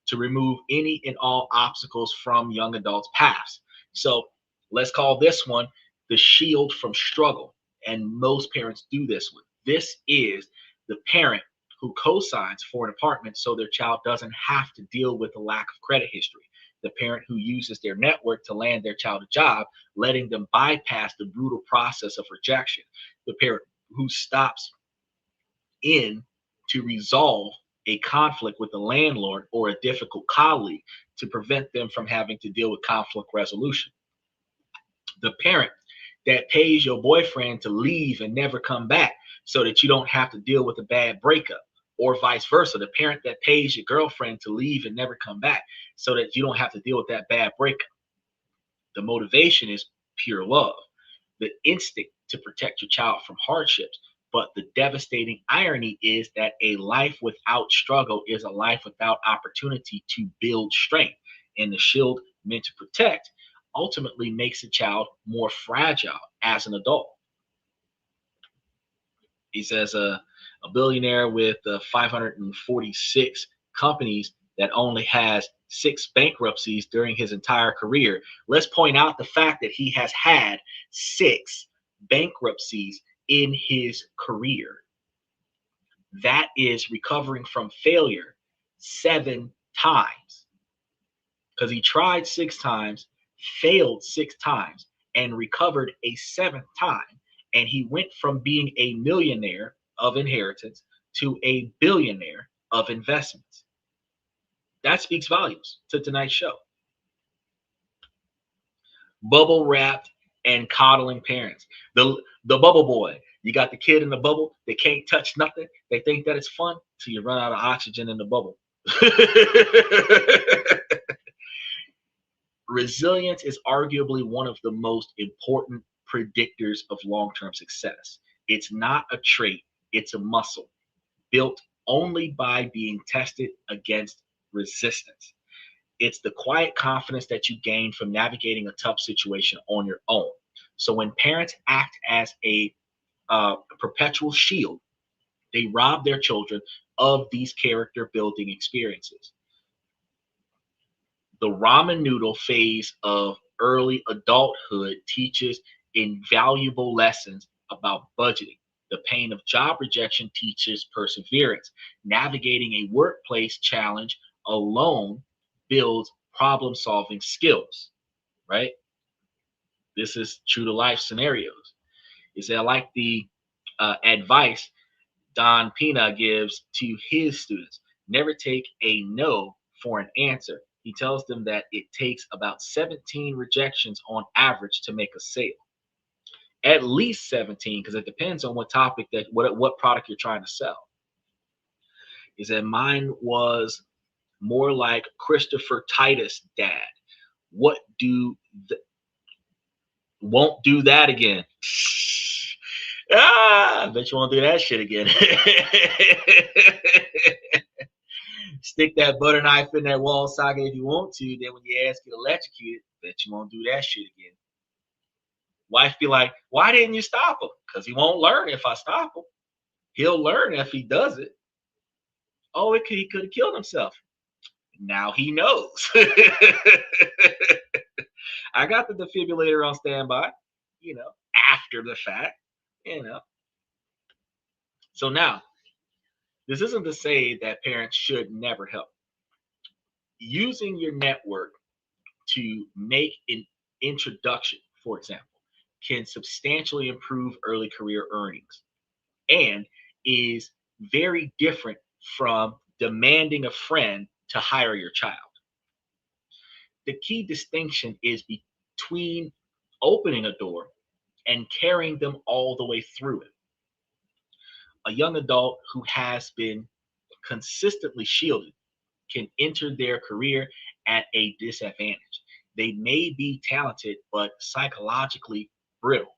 to remove any and all obstacles from young adults' paths. So let's call this one the shield from struggle. And most parents do this one. This is the parent who co-signs for an apartment so their child doesn't have to deal with a lack of credit history. The parent who uses their network to land their child a job, letting them bypass the brutal process of rejection. The parent who stops in to resolve a conflict with the landlord or a difficult colleague to prevent them from having to deal with conflict resolution. The parent that pays your boyfriend to leave and never come back so that you don't have to deal with a bad breakup, or vice versa. The parent that pays your girlfriend to leave and never come back so that you don't have to deal with that bad breakup. The motivation is pure love, the instinct to protect your child from hardships. But the devastating irony is that a life without struggle is a life without opportunity to build strength. And the shield meant to protect ultimately makes a child more fragile as an adult. He says a billionaire with 546 companies that only has 6 bankruptcies during his entire career. Let's point out the fact that he has had 6 bankruptcies in his career. That is recovering from failure 7 times. Because he tried 6 times, failed 6 times, and recovered a 7th time. And he went from being a millionaire of inheritance to a billionaire of investments. That speaks volumes to tonight's show. Bubble wrapped and coddling parents. The bubble boy. You got the kid in the bubble. They can't touch nothing. They think that it's fun till you run out of oxygen in the bubble. Resilience is arguably one of the most important predictors of long-term success. It's not a trait, it's a muscle built only by being tested against resistance. It's the quiet confidence that you gain from navigating a tough situation on your own. So when parents act as a perpetual shield, they rob their children of these character building experiences. The ramen noodle phase of early adulthood teaches invaluable lessons about budgeting. The pain of job rejection teaches perseverance. Navigating a workplace challenge alone builds problem solving skills, right? This is true to life scenarios. Is that I like the advice Don Pina gives to his students. Never take a no for an answer. He tells them that it takes about 17 rejections on average to make a sale. At least 17, because it depends on what topic that what product you're trying to sell. Is that mine was more like Christopher Titus' dad. What do won't do that again. I bet you won't do that shit again. Stick that butter knife in that wall socket if you want to. Then when your ass get electrocuted, bet you won't do that shit again. Wife be like, why didn't you stop him? Because he won't learn if I stop him. He'll learn if he does it. Oh, he could have killed himself. Now he knows. I got the defibrillator on standby, after the fact, So now, this isn't to say that parents should never help. Using your network to make an introduction, for example, can substantially improve early career earnings and is very different from demanding a friend to hire your child. The key distinction is between opening a door and carrying them all the way through it. A young adult who has been consistently shielded can enter their career at a disadvantage. They may be talented, but psychologically brittle.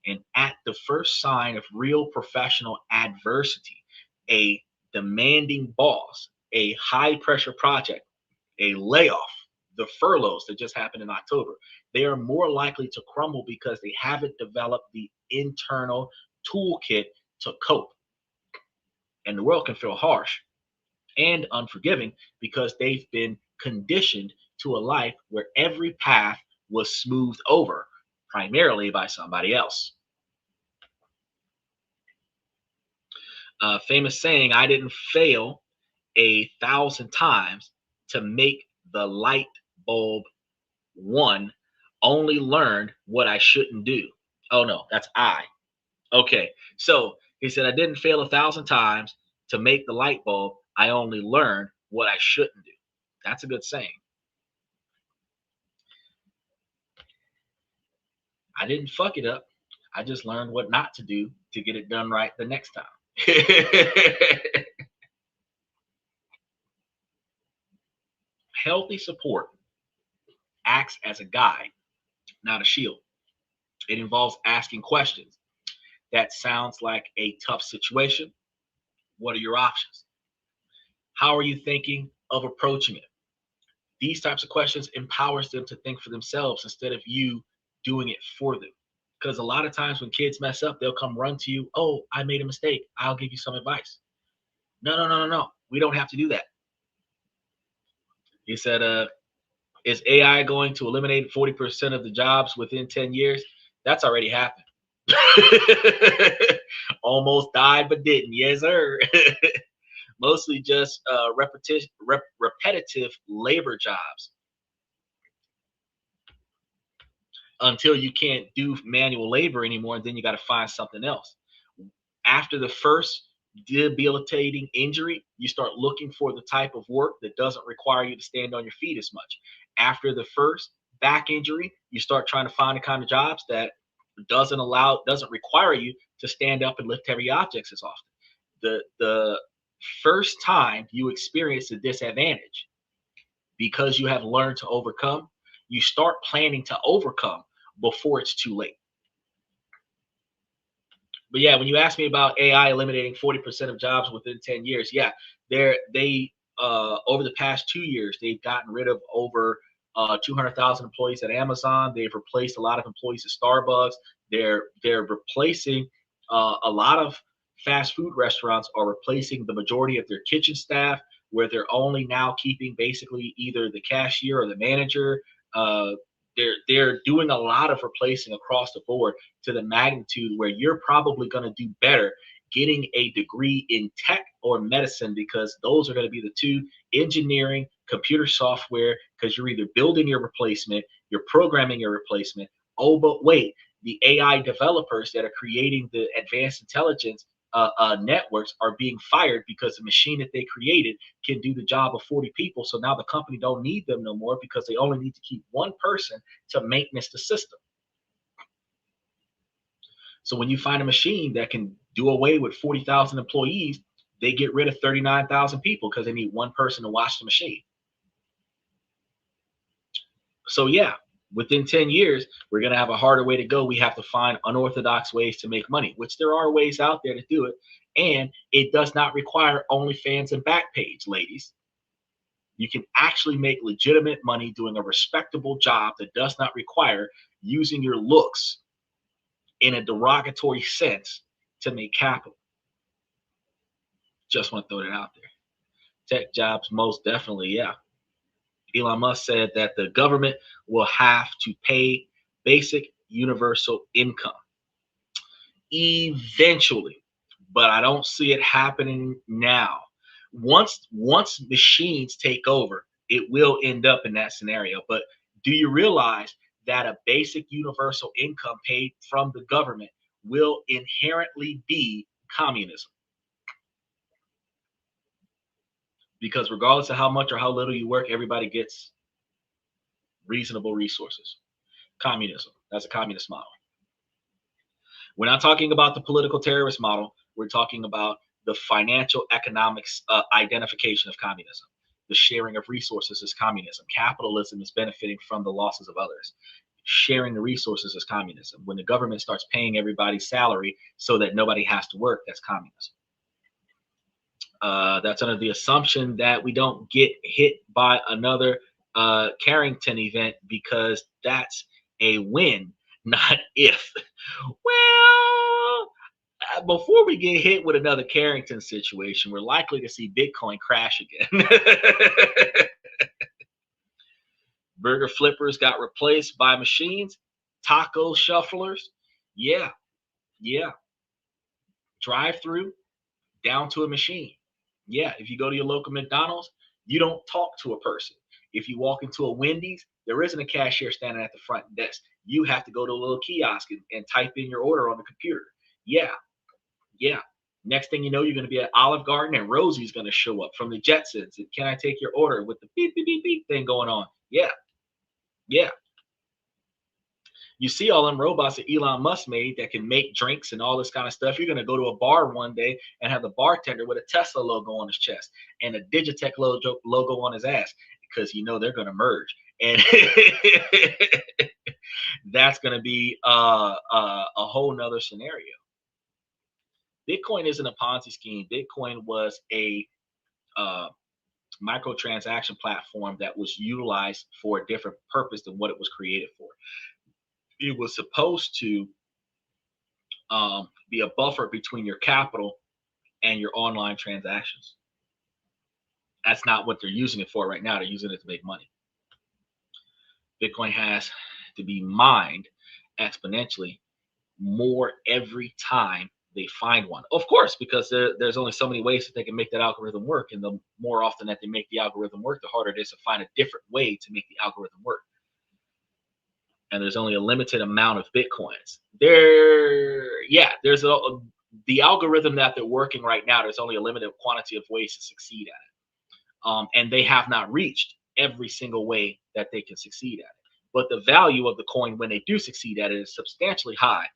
And at the first sign of real professional adversity, a demanding boss, a high pressure project, a layoff, the furloughs that just happened in October, they are more likely to crumble because they haven't developed the internal toolkit to cope. And the world can feel harsh and unforgiving because they've been conditioned to a life where every path was smoothed over, primarily by somebody else. Famous saying, I didn't fail 1,000 times to make the light bulb one, only learned what I shouldn't do. Oh no, that's I. Okay, so he said, I didn't fail 1,000 times to make the light bulb. I only learned what I shouldn't do. That's a good saying. I didn't fuck it up. I just learned what not to do to get it done right the next time. Healthy support acts as a guide, not a shield. It involves asking questions. That sounds like a tough situation. What are your options? How are you thinking of approaching it? These types of questions empowers them to think for themselves instead of you doing it for them. Because a lot of times when kids mess up, they'll come run to you. Oh, I made a mistake. I'll give you some advice. No. We don't have to do that. He said, is AI going to eliminate 40% of the jobs within 10 years? That's already happened. Almost died, but didn't. Yes, sir. Mostly just repetitive labor jobs until you can't do manual labor anymore, and then you got to find something else. After the first debilitating injury, you start looking for the type of work that doesn't require you to stand on your feet as much. After the first back injury, you start trying to find the kind of jobs that doesn't require you to stand up and lift heavy objects as often. The first time you experience a disadvantage, because you have learned to overcome, you start planning to overcome before it's too late. But yeah, when you ask me about AI eliminating 40% of jobs within 10 years, yeah, they over the past 2 years, they've gotten rid of over 200,000 employees at Amazon. They've replaced a lot of employees at Starbucks. They're replacing a lot of fast food restaurants are replacing the majority of their kitchen staff, where they're only now keeping basically either the cashier or the manager. They're doing a lot of replacing across the board to the magnitude where you're probably going to do better getting a degree in tech or medicine, because those are going to be the two. Engineering, computer software, because you're either building your replacement, you're programming your replacement. Oh, but wait, the AI developers that are creating the advanced intelligence networks are being fired because the machine that they created can do the job of 40 people. So now the company don't need them no more because they only need to keep one person to maintenance the system. So when you find a machine that can do away with 40,000 employees, they get rid of 39,000 people because they need one person to watch the machine. So yeah, within 10 years, we're going to have a harder way to go. We have to find unorthodox ways to make money, which there are ways out there to do it. And it does not require OnlyFans and Backpage, ladies. You can actually make legitimate money doing a respectable job that does not require using your looks in a derogatory sense to make capital. Just want to throw that out there. Tech jobs, most definitely, yeah. Elon Musk said that the government will have to pay basic universal income eventually, but I don't see it happening now. Once machines take over, it will end up in that scenario. But do you realize that a basic universal income paid from the government will inherently be communism? Because regardless of how much or how little you work, everybody gets reasonable resources. Communism. That's a communist model. We're not talking about the political terrorist model. We're talking about the financial economics identification of communism. The sharing of resources is communism. Capitalism is benefiting from the losses of others. Sharing the resources is communism. When the government starts paying everybody's salary so that nobody has to work, that's communism. That's under the assumption that we don't get hit by another Carrington event, because that's a win, not if. Well, before we get hit with another Carrington situation, we're likely to see Bitcoin crash again. Burger flippers got replaced by machines. Taco shufflers, yeah, yeah. Drive through down to a machine. Yeah, if you go to your local McDonald's, you don't talk to a person. If you walk into a Wendy's, there isn't a cashier standing at the front desk. You have to go to a little kiosk and type in your order on the computer. Yeah, yeah. Next thing you know, you're going to be at Olive Garden and Rosie's going to show up from the Jetsons. And can I take your order with the beep, beep, beep, beep thing going on? Yeah, yeah. You see all them robots that Elon Musk made that can make drinks and all this kind of stuff. You're going to go to a bar one day and have the bartender with a Tesla logo on his chest and a Digitech logo on his ass, because you know they're going to merge. And that's going to be a whole nother scenario. Bitcoin isn't a Ponzi scheme. Bitcoin was a uh, microtransaction platform that was utilized for a different purpose than what it was created for. It was supposed to be a buffer between your capital and your online transactions. That's not what they're using it for right now. They're using it to make money. Bitcoin has to be mined exponentially more every time they find one. Of course, because there's only so many ways that they can make that algorithm work. And the more often that they make the algorithm work, the harder it is to find a different way to make the algorithm work. And there's only a limited amount of Bitcoins. There's the algorithm that they're working right now. There's only a limited quantity of ways to succeed at it. And they have not reached every single way that they can succeed at it. But the value of the coin when they do succeed at it is substantially high.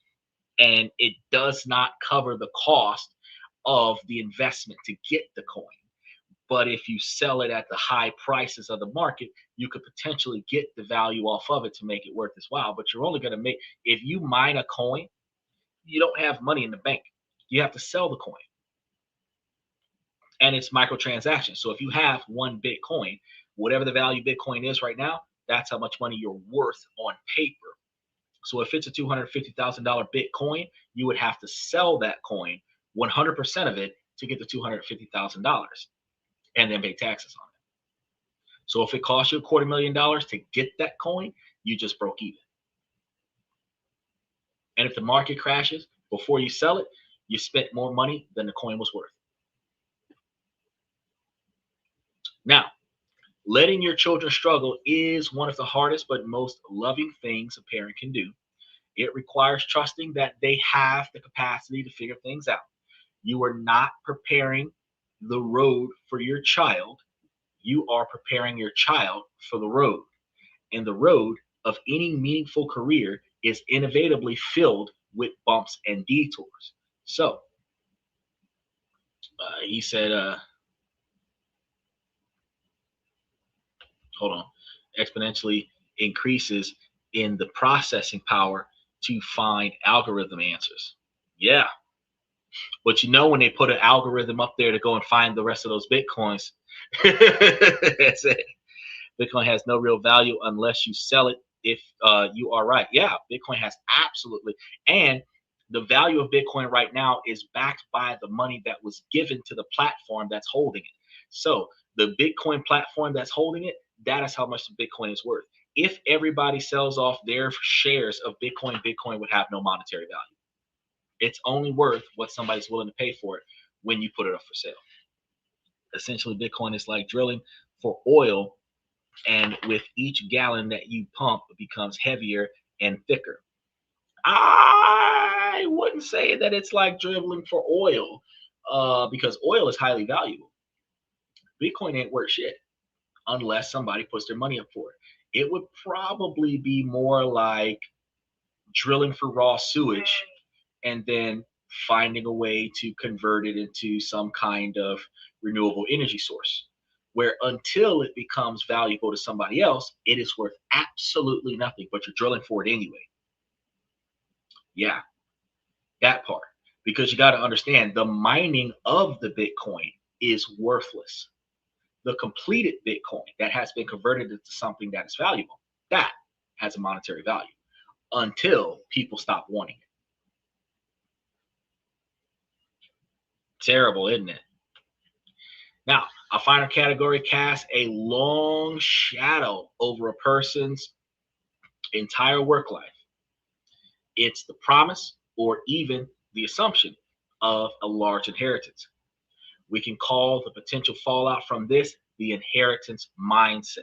And it does not cover the cost of the investment to get the coin. But if you sell it at the high prices of the market, you could potentially get the value off of it to make it worth its while. But you're only going to make, if you mine a coin, you don't have money in the bank. You have to sell the coin. And it's microtransactions. So if you have one Bitcoin, whatever the value of Bitcoin is right now, that's how much money you're worth on paper. So if it's a $250,000 Bitcoin, you would have to sell that coin, 100% of it, to get the $250,000 and then pay taxes on it. So if it costs you $250,000 to get that coin, you just broke even. And if the market crashes before you sell it, you spent more money than the coin was worth. Now, letting your children struggle is one of the hardest but most loving things a parent can do. It requires trusting that they have the capacity to figure things out. You are not preparing the road for your child. You are preparing your child for the road. And the road of any meaningful career is inevitably filled with bumps and detours. So he said, hold on, exponentially increases in the processing power to find algorithm answers. Yeah. But you know, when they put an algorithm up there to go and find the rest of those Bitcoins, that's it. Bitcoin has no real value unless you sell it. If you are right, yeah, Bitcoin has absolutely, and the value of Bitcoin right now is backed by the money that was given to the platform that's holding it. So the Bitcoin platform that's holding it, that is how much the Bitcoin is worth. If everybody sells off their shares of Bitcoin, Bitcoin would have no monetary value. It's only worth what somebody's willing to pay for it when you put it up for sale. Essentially, Bitcoin is like drilling for oil, and with each gallon that you pump, it becomes heavier and thicker. I wouldn't say that it's like dribbling for oil, because oil is highly valuable. Bitcoin ain't worth shit unless somebody puts their money up for it. It would probably be more like drilling for raw sewage and then finding a way to convert it into some kind of renewable energy source. Where until it becomes valuable to somebody else, it is worth absolutely nothing, but you're drilling for it anyway. Yeah, that part. Because you got to understand the mining of the Bitcoin is worthless. The completed Bitcoin that has been converted into something that is valuable, that has a monetary value until people stop wanting it. Terrible, isn't it? Now, a final category casts a long shadow over a person's entire work life. It's the promise or even the assumption of a large inheritance. We can call the potential fallout from this the inheritance mindset.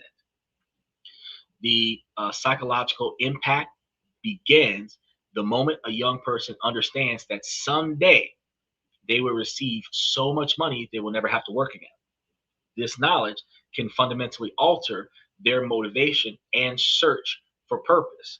The psychological impact begins the moment a young person understands that someday they will receive so much money they will never have to work again. This knowledge can fundamentally alter their motivation and search for purpose.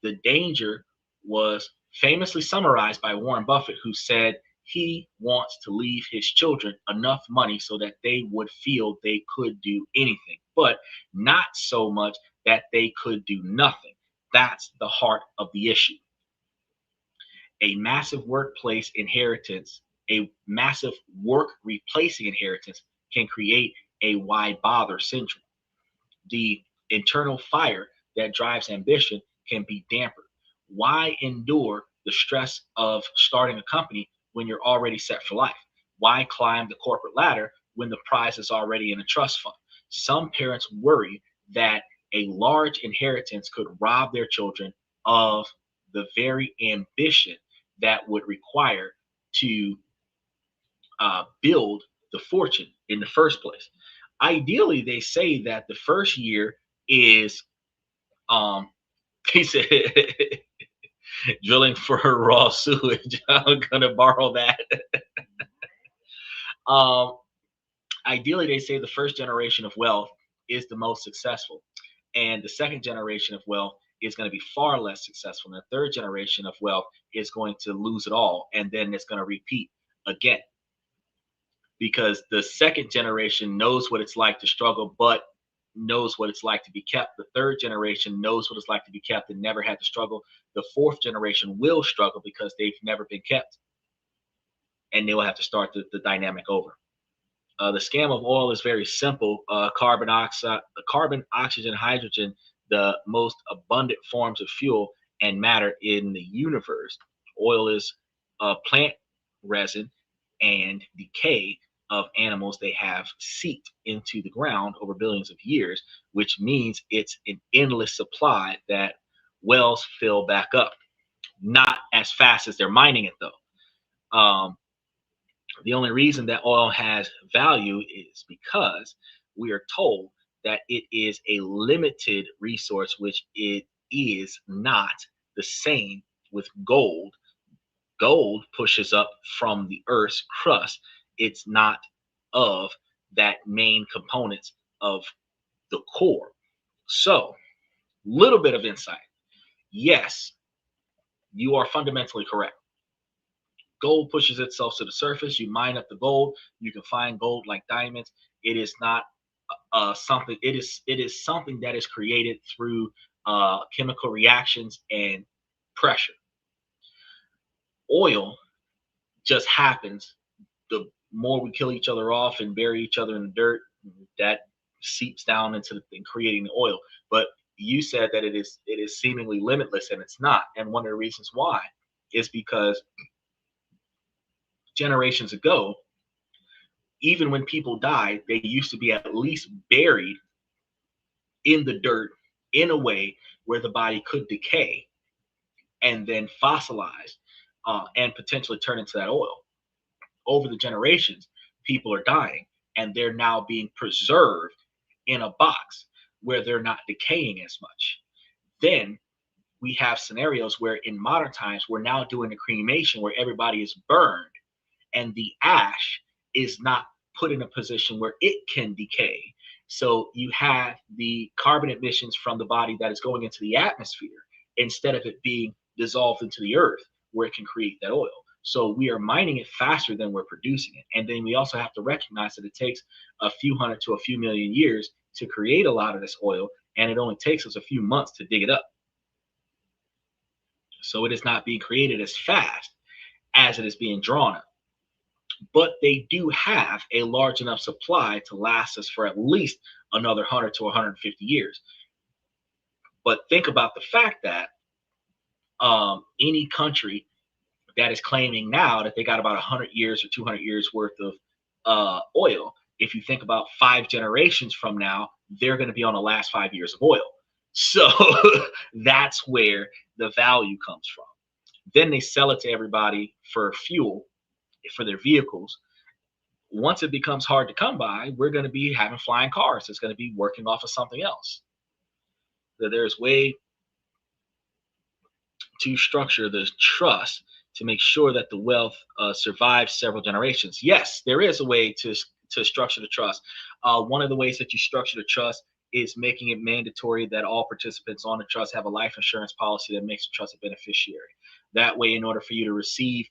The danger was famously summarized by Warren Buffett, who said he wants to leave his children enough money so that they would feel they could do anything, but not so much that they could do nothing. That's the heart of the issue. A massive workplace inheritance, a massive work replacing inheritance can create a why bother syndrome. The internal fire that drives ambition can be dampened. Why endure the stress of starting a company when you're already set for life? Why climb the corporate ladder when the prize is already in a trust fund? Some parents worry that a large inheritance could rob their children of the very ambition that would require to build the fortune in the first place. Ideally, they say that the first year is, um, he said, drilling for raw sewage. I'm gonna borrow that. um, Ideally, they say the first generation of wealth is the most successful, and the second generation of wealth is going to be far less successful, and the third generation of wealth is going to lose it all, and then it's going to repeat again, because the second generation knows what it's like to struggle, but knows what it's like to be kept. The third generation knows what it's like to be kept and never had to struggle. The fourth generation will struggle because they've never been kept, and they will have to start the dynamic over. The scam of oil is very simple. Carbon, oxygen, hydrogen, the most abundant forms of fuel and matter in the universe. Oil is plant resin and decay of animals they have seeped into the ground over billions of years, which means it's an endless supply that wells fill back up. Not as fast as they're mining it, though. The only reason that oil has value is because we are told that it is a limited resource, which it is not the same with gold. Gold pushes up from the Earth's crust. It's not of that main components of the core. So, little bit of insight. Yes, you are fundamentally correct. Gold pushes itself to the surface. You mine up the gold. You can find gold like diamonds. It is not something. It is something that is created through chemical reactions and pressure. Oil just happens. The more we kill each other off and bury each other in the dirt, that seeps down into creating the oil. But you said that it is seemingly limitless, and it's not. And one of the reasons why is because generations ago, even when people died, they used to be at least buried in the dirt in a way where the body could decay and then fossilize and potentially turn into that oil. Over the generations, people are dying and they're now being preserved in a box where they're not decaying as much. Then we have scenarios where in modern times, we're now doing a cremation where everybody is burned and the ash is not put in a position where it can decay. So you have the carbon emissions from the body that is going into the atmosphere instead of it being dissolved into the earth where it can create that oil. So we are mining it faster than we're producing it. And then we also have to recognize that it takes a few hundred to a few million years to create a lot of this oil, and it only takes us a few months to dig it up. So it is not being created as fast as it is being drawn up. But they do have a large enough supply to last us for at least another 100 to 150 years. But think about the fact that any country that is claiming now that they got about 100 years or 200 years worth of oil, if you think about 5 generations from now, they're going to be on the last 5 years of oil. So that's where the value comes from. Then they sell it to everybody for fuel for their vehicles. Once it becomes hard to come by, we're going to be having flying cars. It's going to be working off of something else. So there's way to structure the trust to make sure that the wealth survives several generations. Yes, there is a way to structure the trust. One of the ways that you structure the trust is making it mandatory that all participants on the trust have a life insurance policy that makes the trust a beneficiary. That way, in order for you to receive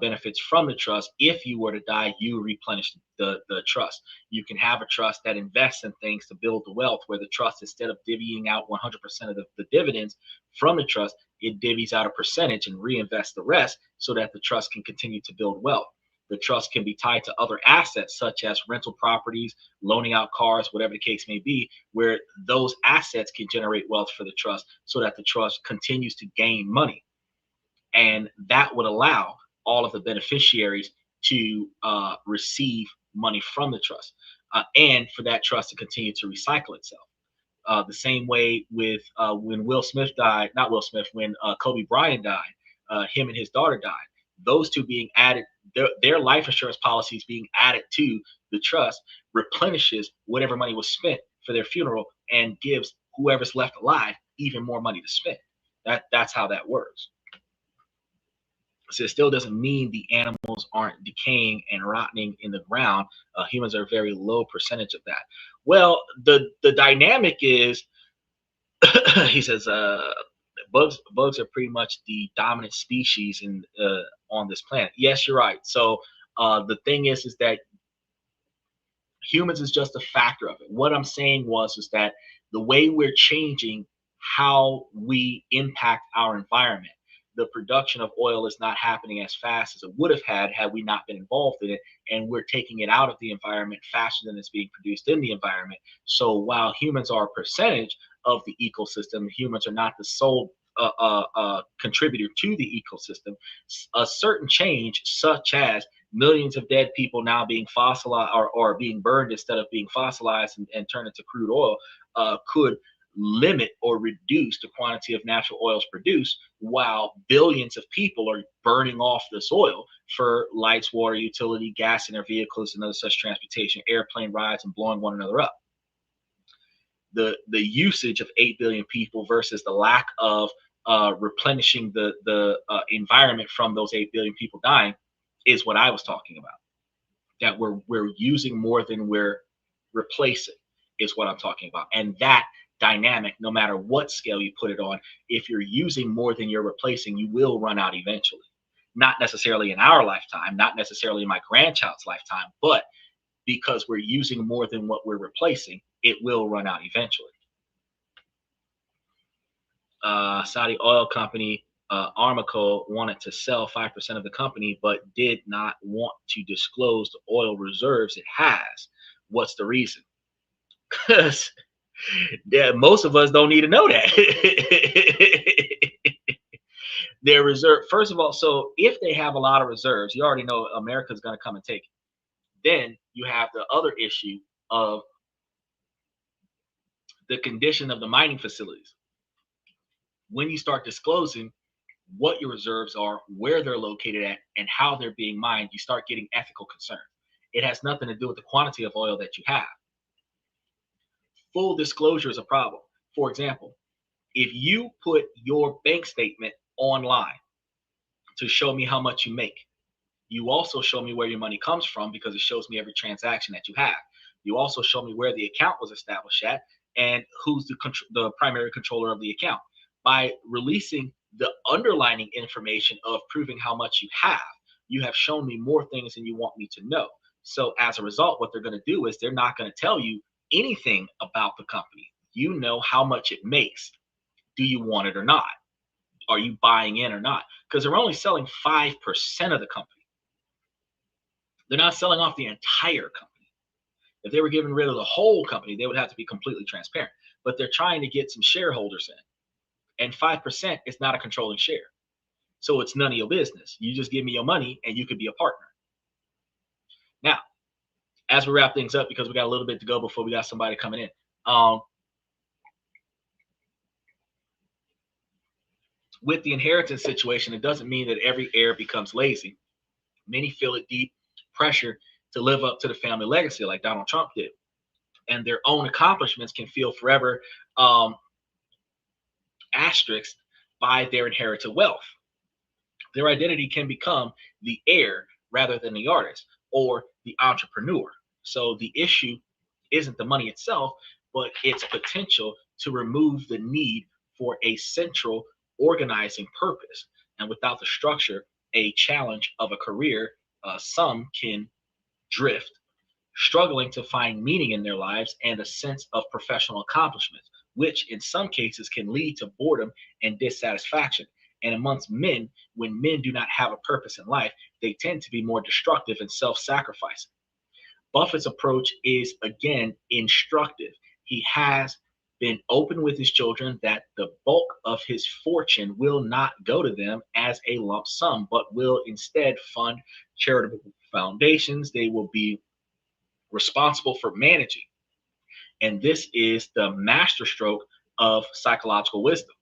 benefits from the trust, if you were to die, you replenish the trust. You can have a trust that invests in things to build the wealth, where the trust, instead of divvying out 100% of the dividends from the trust, it divvies out a percentage and reinvests the rest so that the trust can continue to build wealth. The trust can be tied to other assets such as rental properties, loaning out cars, whatever the case may be, where those assets can generate wealth for the trust so that the trust continues to gain money. And that would allow all of the beneficiaries to receive money from the trust and for that trust to continue to recycle itself. The same way with when Will Smith died, not Will Smith, when Kobe Bryant died, him and his daughter died. Those two being added, their life insurance policies being added to the trust replenishes whatever money was spent for their funeral and gives whoever's left alive even more money to spend. That's how that works. So it still doesn't mean the animals aren't decaying and rotting in the ground. Humans are a very low percentage of that. Well, the dynamic is, he says, bugs are pretty much the dominant species in on this planet. Yes, you're right. So the thing is that humans is just a factor of it. What I'm saying is that the way we're changing how we impact our environment, the production of oil is not happening as fast as it would have had we not been involved in it, and we're taking it out of the environment faster than it's being produced in the environment. So while humans are a percentage of the ecosystem, humans are not the sole contributor to the ecosystem. A certain change, such as millions of dead people now being fossilized or being burned instead of being fossilized and turned into crude oil, could limit or reduce the quantity of natural oils produced while billions of people are burning off this oil for lights, water, utility, gas in their vehicles and other such transportation, airplane rides, and blowing one another up. The usage of 8 billion people versus the lack of replenishing the environment from those 8 billion people dying is what I was talking about. That we're using more than we're replacing is what I'm talking about. And that dynamic, no matter what scale you put it on, if you're using more than you're replacing, you will run out eventually. Not necessarily in our lifetime, not necessarily in my grandchild's lifetime, but because we're using more than what we're replacing, it will run out eventually. Saudi oil company Aramco wanted to sell 5% of the company, but did not want to disclose the oil reserves it has. What's the reason? Because most of us don't need to know that. Their reserve, first of all, so if they have a lot of reserves, you already know America's going to come and take it. Then you have the other issue of the condition of the mining facilities. When you start disclosing what your reserves are, where they're located at, and how they're being mined, you start getting ethical concerns. It has nothing to do with the quantity of oil that you have. Full disclosure is a problem. For example, if you put your bank statement online to show me how much you make, you also show me where your money comes from because it shows me every transaction that you have. You also show me where the account was established at and who's the primary controller of the account. By releasing the underlining information of proving how much you have shown me more things than you want me to know. So as a result, what they're going to do is they're not going to tell you anything about the company. You know how much it makes. Do you want it or not? Are you buying in or not? Because they're only selling 5% of the company. They're not selling off the entire company. If they were getting rid of the whole company, they would have to be completely transparent. But they're trying to get some shareholders in. And 5% is not a controlling share. So it's none of your business. You just give me your money and you could be a partner. Now, as we wrap things up, because we got a little bit to go before we got somebody coming in. With the inheritance situation, it doesn't mean that every heir becomes lazy. Many feel a deep pressure to live up to the family legacy like Donald Trump did. And their own accomplishments can feel forever asterisked by their inherited wealth. Their identity can become the heir rather than the artist or the entrepreneur. So the issue isn't the money itself, but its potential to remove the need for a central organizing purpose. And without the structure, a challenge of a career, some can drift, struggling to find meaning in their lives and a sense of professional accomplishment, which in some cases can lead to boredom and dissatisfaction. And amongst men, when men do not have a purpose in life, they tend to be more destructive and self-sacrificing. Buffett's approach is, again, instructive. He has been open with his children that the bulk of his fortune will not go to them as a lump sum, but will instead fund charitable foundations. They will be responsible for managing. And this is the masterstroke of psychological wisdom.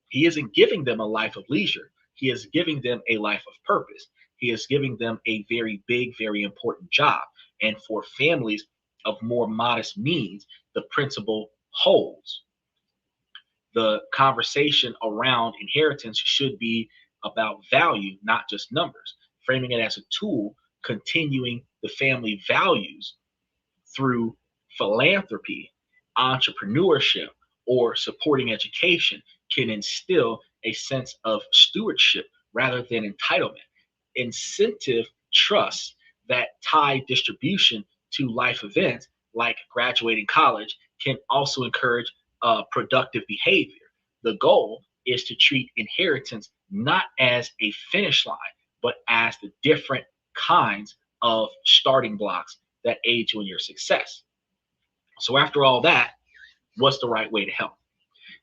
He isn't giving them a life of leisure. He is giving them a life of purpose. He is giving them a very big, very important job. And for families of more modest means, the principle holds. The conversation around inheritance should be about value, not just numbers. Framing it as a tool, continuing the family values through philanthropy, entrepreneurship, or supporting education can instill a sense of stewardship rather than entitlement. Incentive trusts that tie distribution to life events like graduating college can also encourage productive behavior. The goal is to treat inheritance not as a finish line, but as the different kinds of starting blocks that aid you in your success. So after all that, what's the right way to help?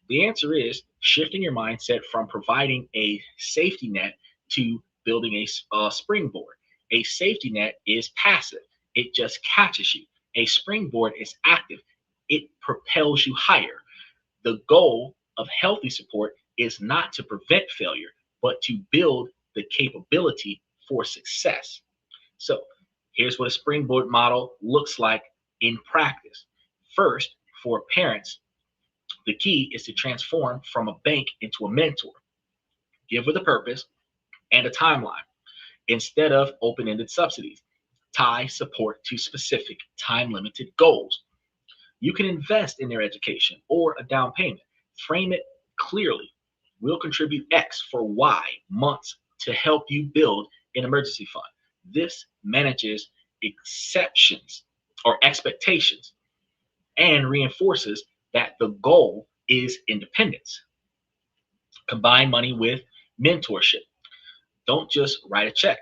The answer is shifting your mindset from providing a safety net to building a springboard. A safety net is passive. It just catches you. A springboard is active. It propels you higher. The goal of healthy support is not to prevent failure, but to build the capability for success. So here's what a springboard model looks like in practice. First, for parents, the key is to transform from a bank into a mentor. Give with a purpose and a timeline instead of open ended subsidies. Tie support to specific time limited goals. You can invest in their education or a down payment. Frame it clearly. We'll contribute X for Y months to help you build an emergency fund. This manages exceptions or expectations and reinforces that the goal is independence. Combine money with mentorship. Don't just write a check.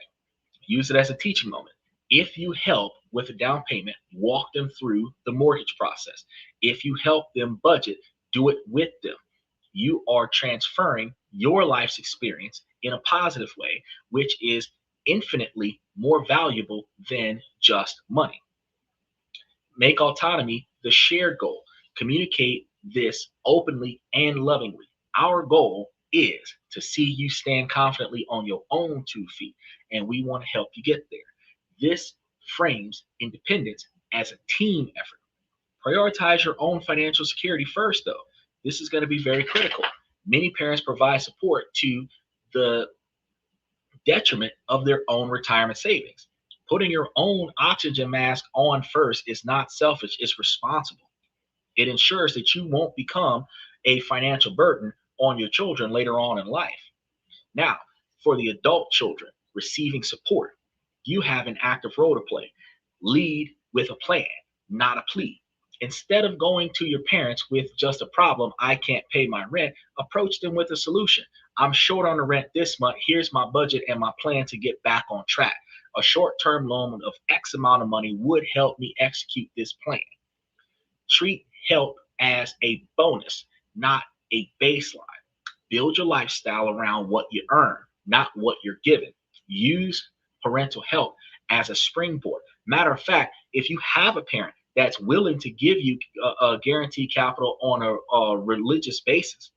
Use it as a teaching moment. If you help with a down payment, walk them through the mortgage process. If you help them budget, do it with them. You are transferring your life's experience in a positive way, which is infinitely more valuable than just money. Make autonomy the shared goal. Communicate this openly and lovingly. Our goal is to see you stand confidently on your own 2 feet, and we want to help you get there. This frames independence as a team effort. Prioritize your own financial security first, though. This is going to be very critical. Many parents provide support to the detriment of their own retirement savings. Putting your own oxygen mask on first is not selfish, it's responsible. It ensures that you won't become a financial burden on your children later on in life. Now, for the adult children receiving support, you have an active role to play. Lead with a plan, not a plea. Instead of going to your parents with just a problem, I can't pay my rent, approach them with a solution. I'm short on the rent this month. Here's my budget and my plan to get back on track. A short-term loan of X amount of money would help me execute this plan. Treat help as a bonus, not a baseline. Build your lifestyle around what you earn, not what you're given. Use parental help as a springboard. Matter of fact, if you have a parent that's willing to give you a guaranteed capital on a religious basis,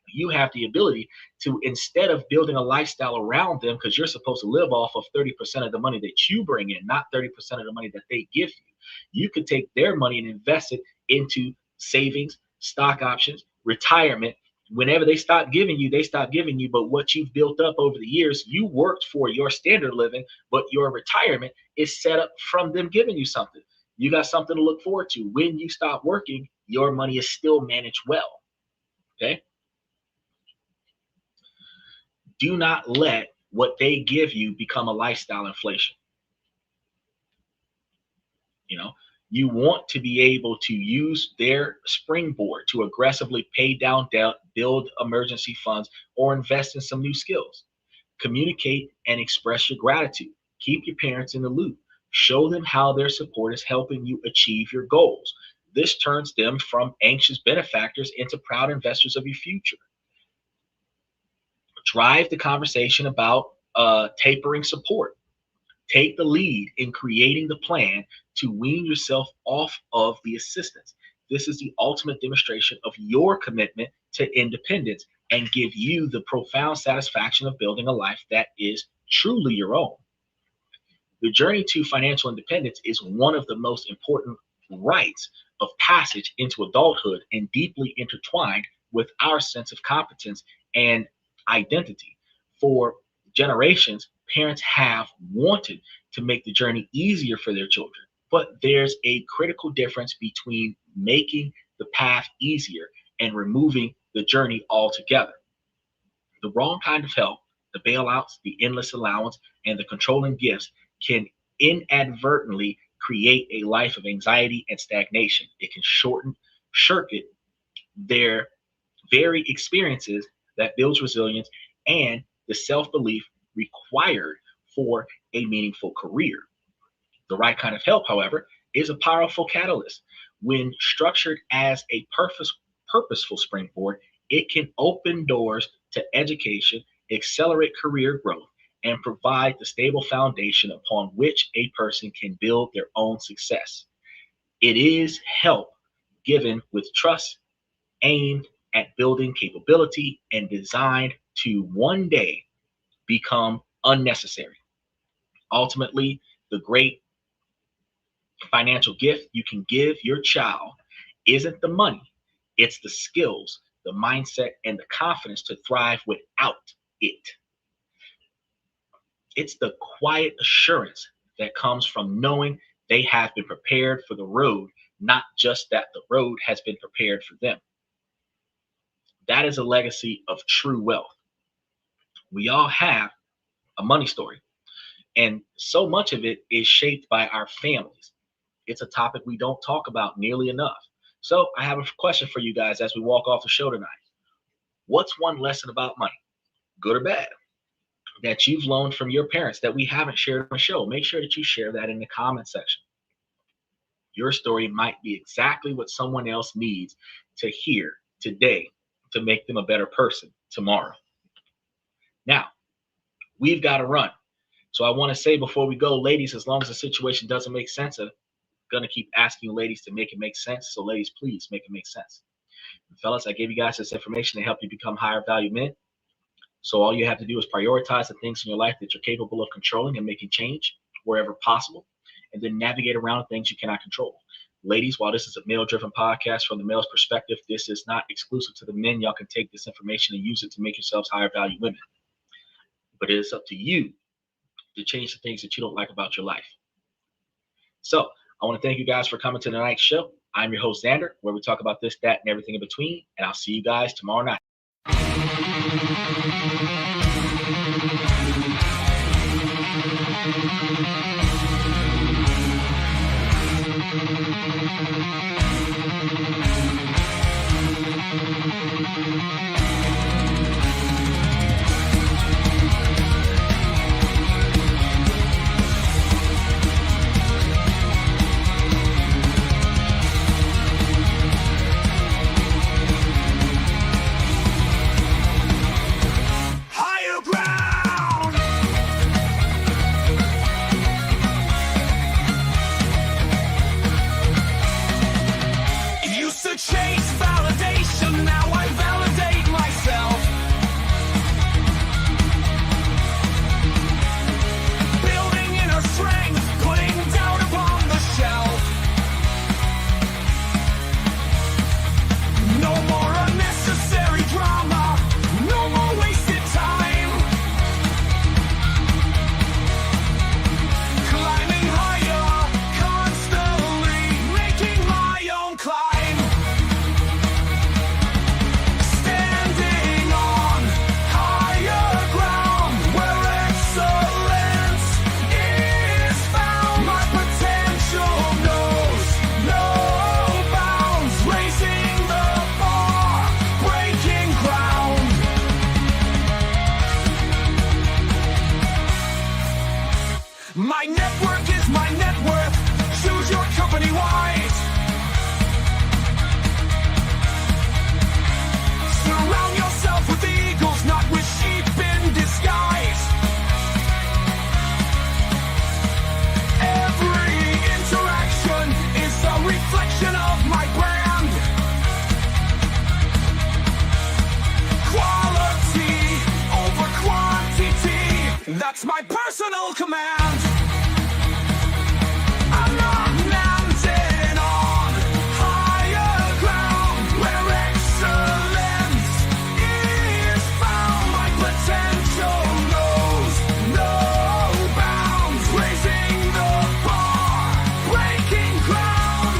you have the ability to, instead of building a lifestyle around them, because you're supposed to live off of 30% of the money that you bring in, not 30% of the money that they give you could take their money and invest it into savings, stock options, retirement. Whenever they stop giving you, they stop giving you. But what you've built up over the years, you worked for your standard living, but your retirement is set up from them giving you something. You got something to look forward to. When you stop working, your money is still managed well. Okay. Do not let what they give you become a lifestyle inflation. You know, you want to be able to use their springboard to aggressively pay down debt, build emergency funds, or invest in some new skills. Communicate and express your gratitude. Keep your parents in the loop. Show them how their support is helping you achieve your goals. This turns them from anxious benefactors into proud investors of your future. Drive the conversation about tapering support. Take the lead in creating the plan to wean yourself off of the assistance. This is the ultimate demonstration of your commitment to independence and give you the profound satisfaction of building a life that is truly your own. The journey to financial independence is one of the most important rites of passage into adulthood and deeply intertwined with our sense of competence and identity. For generations, parents have wanted to make the journey easier for their children, but there's a critical difference between making the path easier and removing the journey altogether. The wrong kind of help, the bailouts, the endless allowance, and the controlling gifts can inadvertently create a life of anxiety and stagnation. It can circuit their very experiences that builds resilience and the self-belief required for a meaningful career. The right kind of help, however, is a powerful catalyst. When structured as a purposeful springboard, it can open doors to education, accelerate career growth, and provide the stable foundation upon which a person can build their own success. It is help given with trust aimed at building capability and designed to one day become unnecessary. Ultimately, the great financial gift you can give your child isn't the money, it's the skills, the mindset, and the confidence to thrive without it. It's the quiet assurance that comes from knowing they have been prepared for the road, not just that the road has been prepared for them. That is a legacy of true wealth. We all have a money story, and so much of it is shaped by our families. It's a topic we don't talk about nearly enough. So I have a question for you guys as we walk off the show tonight. What's one lesson about money, good or bad, that you've learned from your parents that we haven't shared on the show? Make sure that you share that in the comment section. Your story might be exactly what someone else needs to hear today to make them a better person tomorrow. Now, we've got to run. So I want to say before we go, ladies, as long as the situation doesn't make sense, I'm going to keep asking you ladies to make it make sense. So ladies, please make it make sense. And fellas, I gave you guys this information to help you become higher value men. So all you have to do is prioritize the things in your life that you're capable of controlling and making change wherever possible, and then navigate around things you cannot control. Ladies, while this is a male-driven podcast from the male's perspective, this is not exclusive to the men. Y'all can take this information and use it to make yourselves higher value women. But it is up to you to change the things that you don't like about your life. So I want to thank you guys for coming to tonight's show. I'm your host, Xander, where we talk about this, that, and everything in between. And I'll see you guys tomorrow night. Chase validation, now I validate myself. Building inner strength, putting doubt upon the shelf. No more unnecessary drama, no more wasted time. Climbing higher, constantly making my own climb. My network is my net worth. Choose your company wise. Surround yourself with eagles, not with sheep in disguise. Every interaction is a reflection of my brand. Quality over quantity, that's my personal command. I'm not landing on higher ground where excellence is found. My potential knows no bounds, raising the bar, breaking ground.